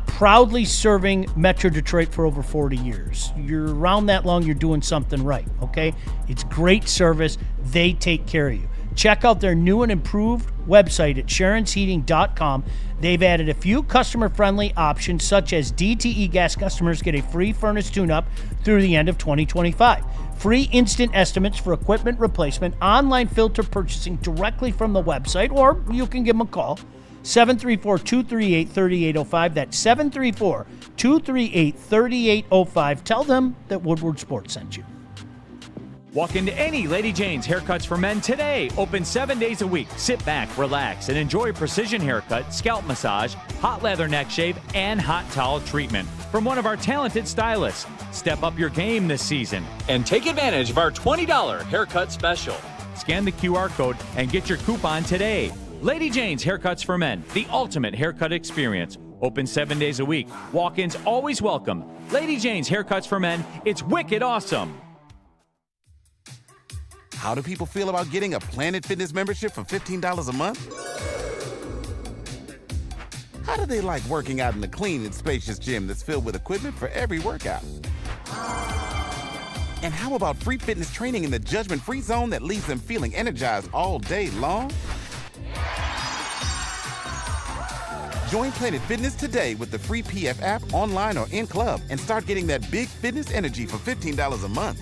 Proudly serving Metro Detroit for over 40 years. You're around that long, you're doing something right, okay? It's great service. They take care of you. Check out their new and improved website at sharonsheating.com. They've added a few customer-friendly options, such as DTE gas customers get a free furnace tune-up through the end of 2025. Free instant estimates for equipment replacement, online filter purchasing directly from the website, or you can give them a call. 734-238-3805. That's 734-238-3805. Tell them that Woodward Sports sent you. Walk into any Lady Jane's Haircuts for Men today. Open 7 days a week. Sit back, relax, and enjoy precision haircut, scalp massage, hot leather neck shave, and hot towel treatment from one of our talented stylists. Step up your game this season and take advantage of our $20 haircut special. Scan the QR code and get your coupon today. Lady Jane's Haircuts for Men, the ultimate haircut experience. Open 7 days a week. Walk-ins always welcome. Lady Jane's Haircuts for Men. It's wicked awesome. How do people feel about getting a Planet Fitness membership for $15 a month? How do they like working out in a clean and spacious gym that's filled with equipment for every workout? And how about free fitness training in the judgment-free zone that leaves them feeling energized all day long? Join Planet Fitness today with the free PF app online or in club and start getting that big fitness energy for $15 a month.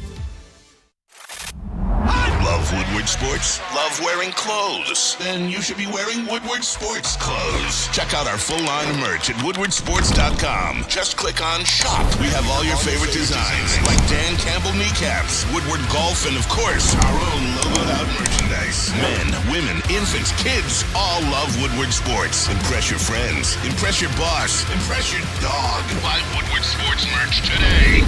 Love Woodward Sports? Love wearing clothes? Then you should be wearing Woodward Sports clothes. Check out our full line of merch at woodwardsports.com. Just click on shop. We have all your favorite designs, like Dan Campbell kneecaps, Woodward Golf, and of course, our own logoed out merchandise. Men, women, infants, kids all love Woodward Sports. Impress your friends. Impress your boss. Impress your dog. Buy Woodward Sports merch today.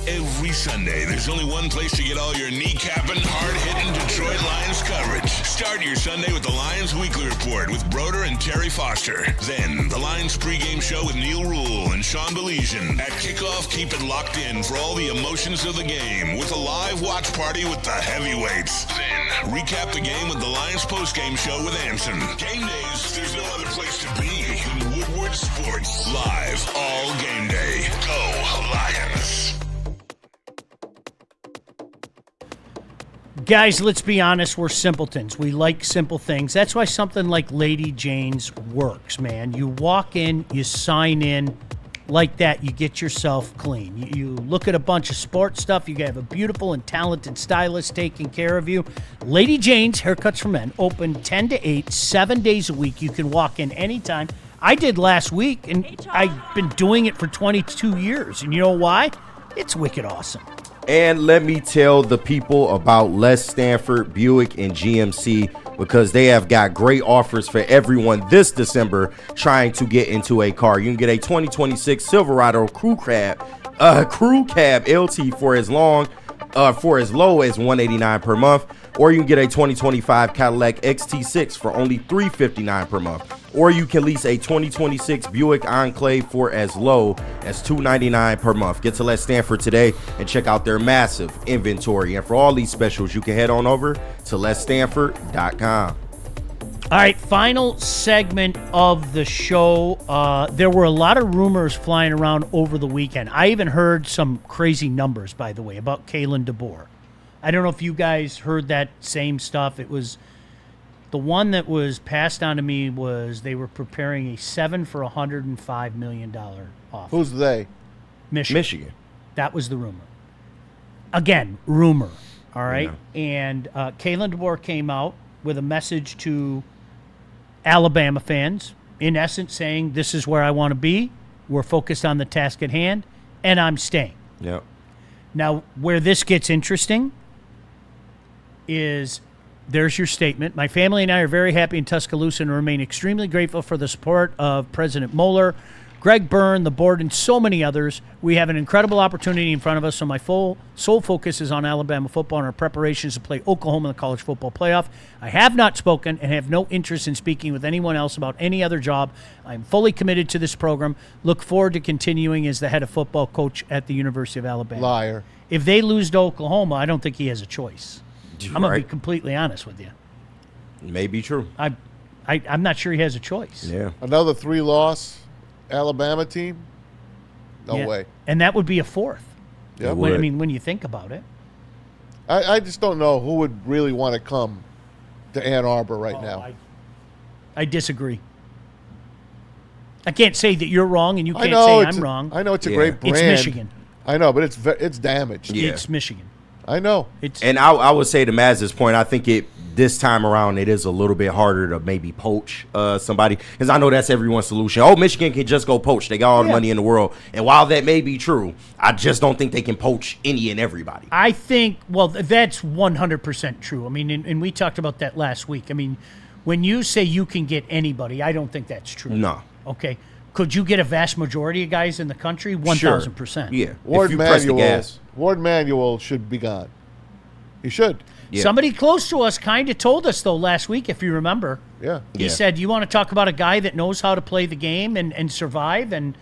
Every Sunday, there's only one place to get all your kneecapping, hard-hitting Detroit Lions coverage. Start your Sunday with the Lions Weekly Report with Broder and Terry Foster. Then, the Lions pregame show with Neil Rule and Sean Baligian. At kickoff, keep it locked in for all the emotions of the game with a live watch party with the heavyweights. Then, recap the game with the Lions postgame show with Anson. Game days, there's no other place to be than Woodward Sports. Live all game day. Go Lions. Guys, let's be honest, we're simpletons. We like simple things. That's why something like Lady Jane's works, man. You walk in, you sign in, like that, you get yourself clean. You look at a bunch of sports stuff, you have a beautiful and talented stylist taking care of you. Lady Jane's Haircuts for Men, open 10 to 8, 7 days a week. You can walk in anytime. I did last week, and I've been doing it for 22 years. And you know why? It's wicked awesome. And let me tell the people about Les Stanford Buick and GMC, because they have got great offers for everyone this December trying to get into a car. You can get a 2026 Silverado Crew Cab LT for as low as $189 per month, or you can get a 2025 Cadillac XT6 for only $359 per month, or you can lease a 2026 Buick Enclave for as low as $299 per month. Get to Les Stanford today and check out their massive inventory. And for all these specials, you can head on over to lesstanford.com. All right, final segment of the show. There were a lot of rumors flying around over the weekend. I even heard some crazy numbers, by the way, about Kalen DeBoer. I don't know if you guys heard that same stuff. It was the one that was passed on to me was they were preparing a $7 for $105 million offer. Who's they? Michigan. That was the rumor. Again, rumor. All right. Yeah. And Kalen DeBoer came out with a message to Alabama fans, in essence saying, this is where I want to be. We're focused on the task at hand, and I'm staying. Yep. Now, where this gets interesting is there's your statement. My family and I are very happy in Tuscaloosa and remain extremely grateful for the support of President Moeller, Greg Byrne, the board, and so many others. We have an incredible opportunity in front of us, so my sole focus is on Alabama football and our preparations to play Oklahoma in the college football playoff. I have not spoken and have no interest in speaking with anyone else about any other job. I'm fully committed to this program. Look forward to continuing as the head of football coach at the University of Alabama. Liar. If they lose to Oklahoma, I don't think he has a choice. I'm going to be Right. completely honest with you. May be true. I'm not sure he has a choice. Yeah. Another 3-loss Alabama team? No Yeah. way. And that would be a fourth. Yeah. When, I mean, when you think about it. I just don't know who would really want to come to Ann Arbor right now. I disagree. I can't say that you're wrong, and you can't know say it's I'm wrong. I know it's a great brand. It's Michigan. I know, but it's damaged. Yeah. It's Michigan. I know. And I would say to Maz's point, I think this time around it is a little bit harder to maybe poach somebody, because I know that's everyone's solution. Oh, Michigan can just go poach. They got all the money in the world. And while that may be true, I just don't think they can poach any and everybody. I think, well, that's 100% true. I mean, and we talked about that last week. I mean, when you say you can get anybody, I don't think that's true. No. Okay. Could you get a vast majority of guys in the country? 1,000%. Yeah. Ward if you press the Manuel, gas. Ward Manuel should be gone. He should. Yeah. Somebody close to us kind of told us, though, last week, if you remember. Yeah. He said, you want to talk about a guy that knows how to play the game and survive? And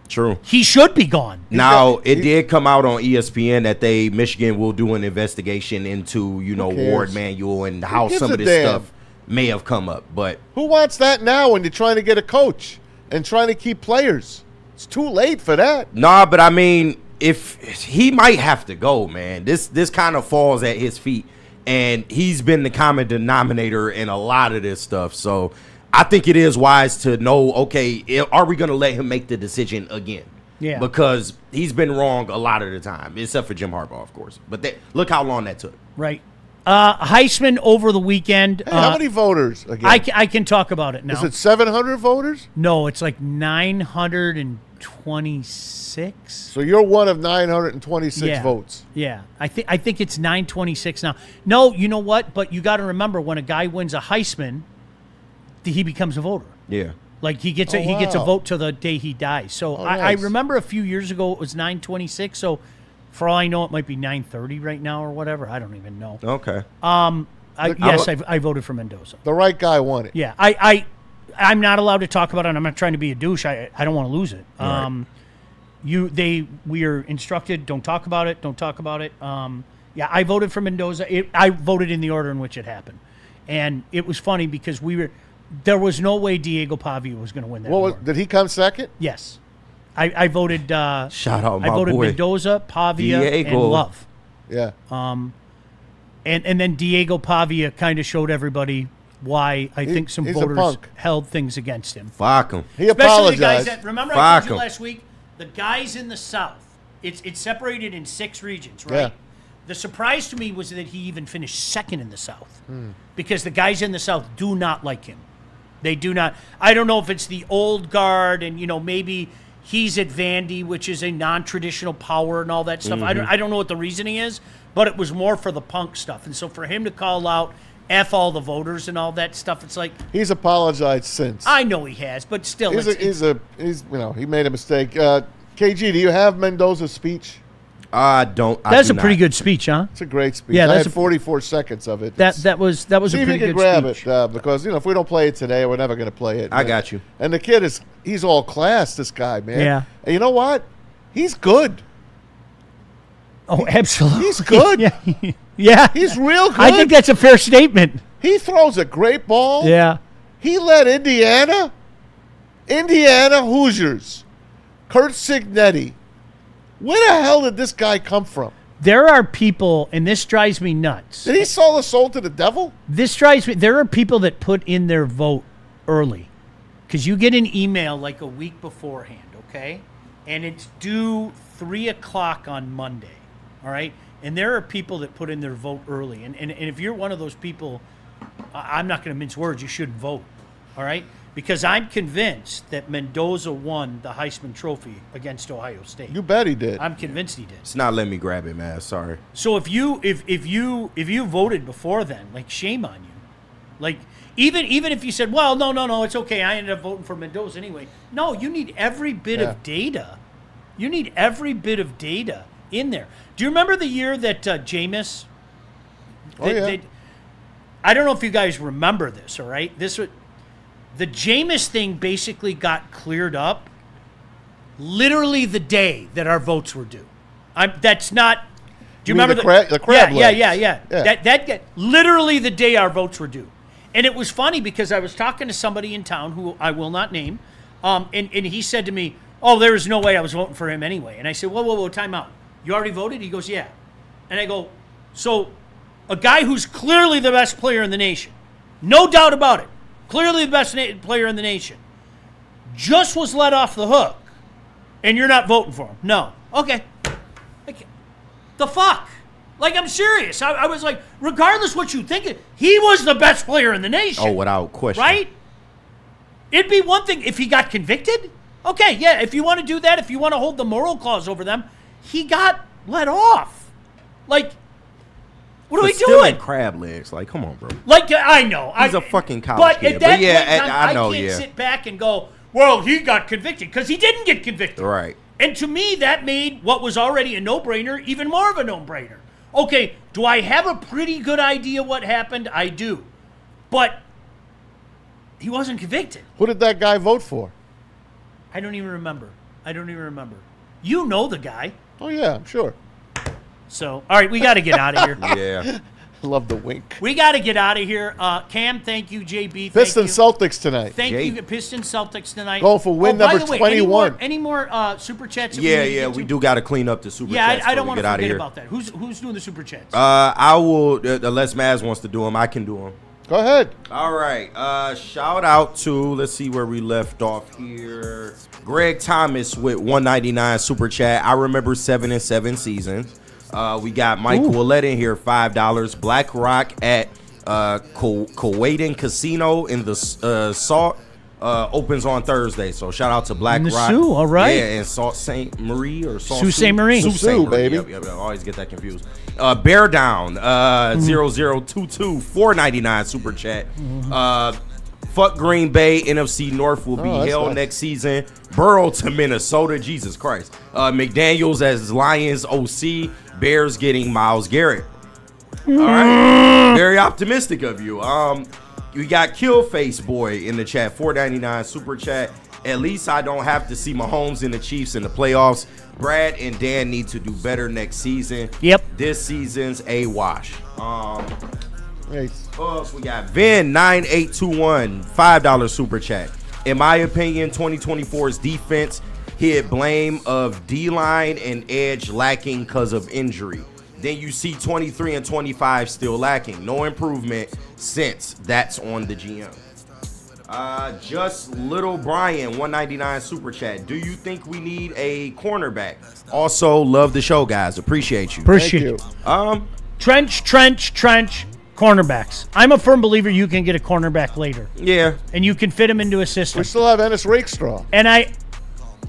True. he should be gone. Now, it did come out on ESPN that Michigan will do an investigation into, cares? Ward Manuel and how gives some a of this damn? stuff may have come up. But Who wants that now when you're trying to get a coach and trying to keep players? It's too late for that. nah, but I mean, if he might have to go, man. This kind of falls at his feet. And he's been the common denominator in a lot of this stuff. So I think it is wise to know, okay, are we going to let him make the decision again? Yeah. Because he's been wrong a lot of the time, except for Jim Harbaugh, of course. But look how long that took. Right. Heisman over the weekend. Hey, how many voters again? I can talk about it now. Is it 700 voters? No, it's like 926. So you're one of 926 Yeah. votes. Yeah, I think it's 926 now. No, you know what? But you got to remember, when a guy wins a Heisman, he becomes a voter. Yeah. Like he gets a wow. vote till the day he dies. So I nice. remember a few years ago it was 926. So for all I know, it might be 930 right now or whatever. I don't even know. Okay. Yes, I voted for Mendoza. The right guy won it. Yeah, I'm not allowed to talk about it. I'm not trying to be a douche. I don't want to lose it. Right. We are instructed, don't talk about it. Don't talk about it. Yeah, I voted for Mendoza. I voted in the order in which it happened, and it was funny because there was no way Diego Pavia was going to win that. Did he come second? Yes, I voted. Shout out my I voted boy. Mendoza, Pavia, Diego. and Love. Yeah. And then Diego Pavia kind of showed everybody why I think some he's a voters punk. held things against him. Fuck him. He Especially the guys apologized. that, remember I Fuck told you 'em. last week, the guys in the South, it's separated in 6 regions, right? Yeah. The surprise to me was that he even finished second in the South because the guys in the South do not like him. They do not. I don't know if it's the old guard and, maybe he's at Vandy, which is a non-traditional power and all that stuff. I don't know what the reasoning is, but it was more for the punk stuff. And so for him to call out F all the voters and all that stuff, it's like, He's apologized since. I know he has, but still. He made a mistake. KG, do you have Mendoza's speech? I don't. That's do a pretty not. good speech, huh? It's a great speech. Yeah, I that's had 44 seconds of it. That was See a if pretty you can good grab speech. it, because if we don't play it today, we're never going to play it. I got you. And the kid he's all class, this guy, man. Yeah. And you know what? He's good. Oh, absolutely. He's good. Yeah. He's real good. I think that's a fair statement. He throws a great ball. Yeah. He led Indiana Hoosiers, Kurt Signetti. Where the hell did this guy come from? There are people, and this drives me nuts. Did he sell his soul to the devil? This drives me. There are people that put in their vote early because you get an email like a week beforehand, okay? And it's due 3 o'clock on Monday, all right? And there are people that put in their vote early. And if you're one of those people, I'm not going to mince words, you shouldn't vote. All right? Because I'm convinced that Mendoza won the Heisman Trophy against Ohio State. You bet he did. I'm convinced he did. It's not letting me grab it, man. Sorry. So if you voted before then, like, shame on you. Like, even if you said, well, no, it's okay, I ended up voting for Mendoza anyway. No, you need every bit of data. You need every bit of data in there. Do you remember the year that Jameis? I don't know if you guys remember this, all right? The Jameis thing basically got cleared up literally the day that our votes were due. That's not. Do you remember the crab legs? Yeah. That literally the day our votes were due, and it was funny because I was talking to somebody in town who I will not name, and he said to me, "Oh, there is no way I was voting for him anyway." And I said, "Whoa, time out. You already voted?" He goes, "Yeah," and I go, "So, a guy who's clearly the best player in the nation, no doubt about it." Clearly the best player in the nation, just was let off the hook, and you're not voting for him. No. Okay. The fuck? Like, I'm serious. I was like, regardless what you think, he was the best player in the nation. Oh, without question. Right? It'd be one thing if he got convicted. Okay, yeah, if you want to do that, if you want to hold the moral clause over them, he got let off. Like, what are we doing? Crab legs. Like, come on, bro. Like, I know. He's a fucking college kid. At that point in time, I know, I can't sit back and go, well, he got convicted, because he didn't get convicted. Right. And to me, that made what was already a no-brainer even more of a no-brainer. Okay, do I have a pretty good idea what happened? I do. But he wasn't convicted. Who did that guy vote for? I don't even remember. You know the guy. Oh, yeah, I'm sure. So, all right, we got to get out of here. Yeah. Love the wink. We got to get out of here. Cam, thank you. JB, Pistons Celtics tonight. Thank you. Pistons Celtics tonight. Going for win number 21. Any more super chats? We do got to clean up the super chats. I don't want to forget about that. Who's doing the super chats? I will, unless Maz wants to do them, I can do them. Go ahead. All right. Shout out to, let's see where we left off here. Greg Thomas with $1.99 super chat. I remember 7 and 7 seasons. We got Michael Willett in here, $5. Black Rock at Kuwaitan Casino in the Salt opens on Thursday. So shout out to Black Rock. Sioux, all right. Yeah, and Sault Ste. Marie or Sault Sault Ste. Marie. Sioux, baby. Yep, I always get that confused. Bear Down 0022 $4.99 super chat. Fuck Green Bay. NFC North will be held next season. Burrow to Minnesota. Jesus Christ. McDaniels as Lions OC. Bears getting Myles Garrett. All right. Very optimistic of you. We got Killface Boy in the chat. $4.99 super chat. At least I don't have to see Mahomes and the Chiefs in the playoffs. Brad and Dan need to do better next season. Yep. This season's a wash. Nice. We got Vin 9821 $5 super chat. In my opinion, 2024's defense hit blame of D-line and edge lacking because of injury. Then you see 23 and 25 still lacking. No improvement since that's on the GM. Just Little Brian, $1.99 super chat. Do you think we need a cornerback? Also, love the show, guys. Appreciate you. Appreciate you. Trench, cornerbacks. I'm a firm believer you can get a cornerback later. Yeah. And you can fit him into a system. We still have Ennis Rakestraw. And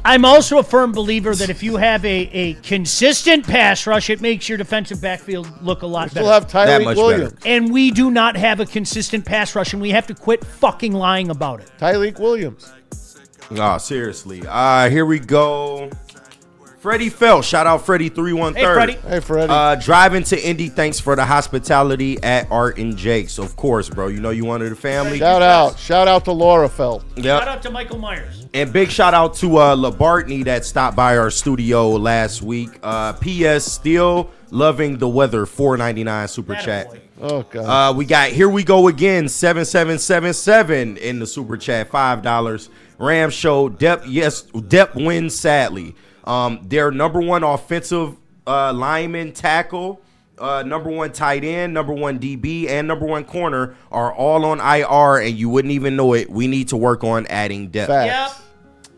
I'm also a firm believer that if you have a consistent pass rush, it makes your defensive backfield look a lot better. We still have Tyreek Williams. And we do not have a consistent pass rush, and we have to quit fucking lying about it. Tyreek Williams. Oh, seriously. Here we go. Freddie Felt. Shout out Freddie 313. Hey, Freddie. Hey, Freddie. Driving to Indy. Thanks for the hospitality at Art and Jake's. Of course, bro. You know you one of the family. Shout out to Laura Felt. Yep. Shout out to Michael Myers. And big shout out to LaBartney that stopped by our studio last week. P.S. Still loving the weather. $4.99 super chat. Oh, God. We got Here We Go Again. 7777 in the super chat. $5. Ram Show. Dep wins sadly. Their number one offensive lineman tackle, number one tight end, number one DB, and number one corner are all on IR, and you wouldn't even know it. We need to work on adding depth. Facts. Yep.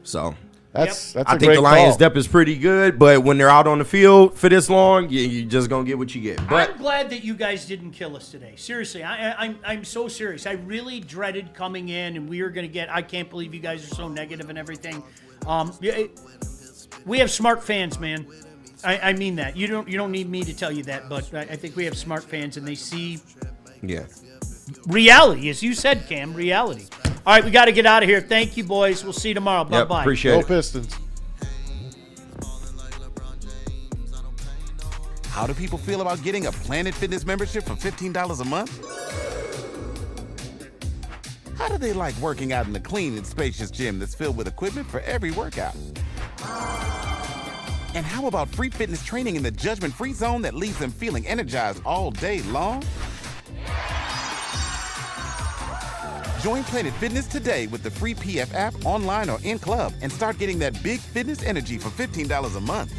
So That's I a think great the Lions' call. depth is pretty good, but when they're out on the field for this long, you're just gonna get what you get. But I'm glad that you guys didn't kill us today. Seriously, I'm so serious. I really dreaded coming in, and we were going to get. I can't believe you guys are so negative and everything. We have smart fans, man. I mean that. You don't need me to tell you that, but I think we have smart fans, and they see reality, as you said, Cam. Reality. All right, we got to get out of here. Thank you, boys. We'll see you tomorrow. Bye-bye. Appreciate it. Go Pistons. How do people feel about getting a Planet Fitness membership for $15 a month? How do they like working out in a clean and spacious gym that's filled with equipment for every workout? And how about free fitness training in the judgment-free zone that leaves them feeling energized all day long? Join Planet Fitness today with the free PF app online or in club and start getting that big fitness energy for $15 a month.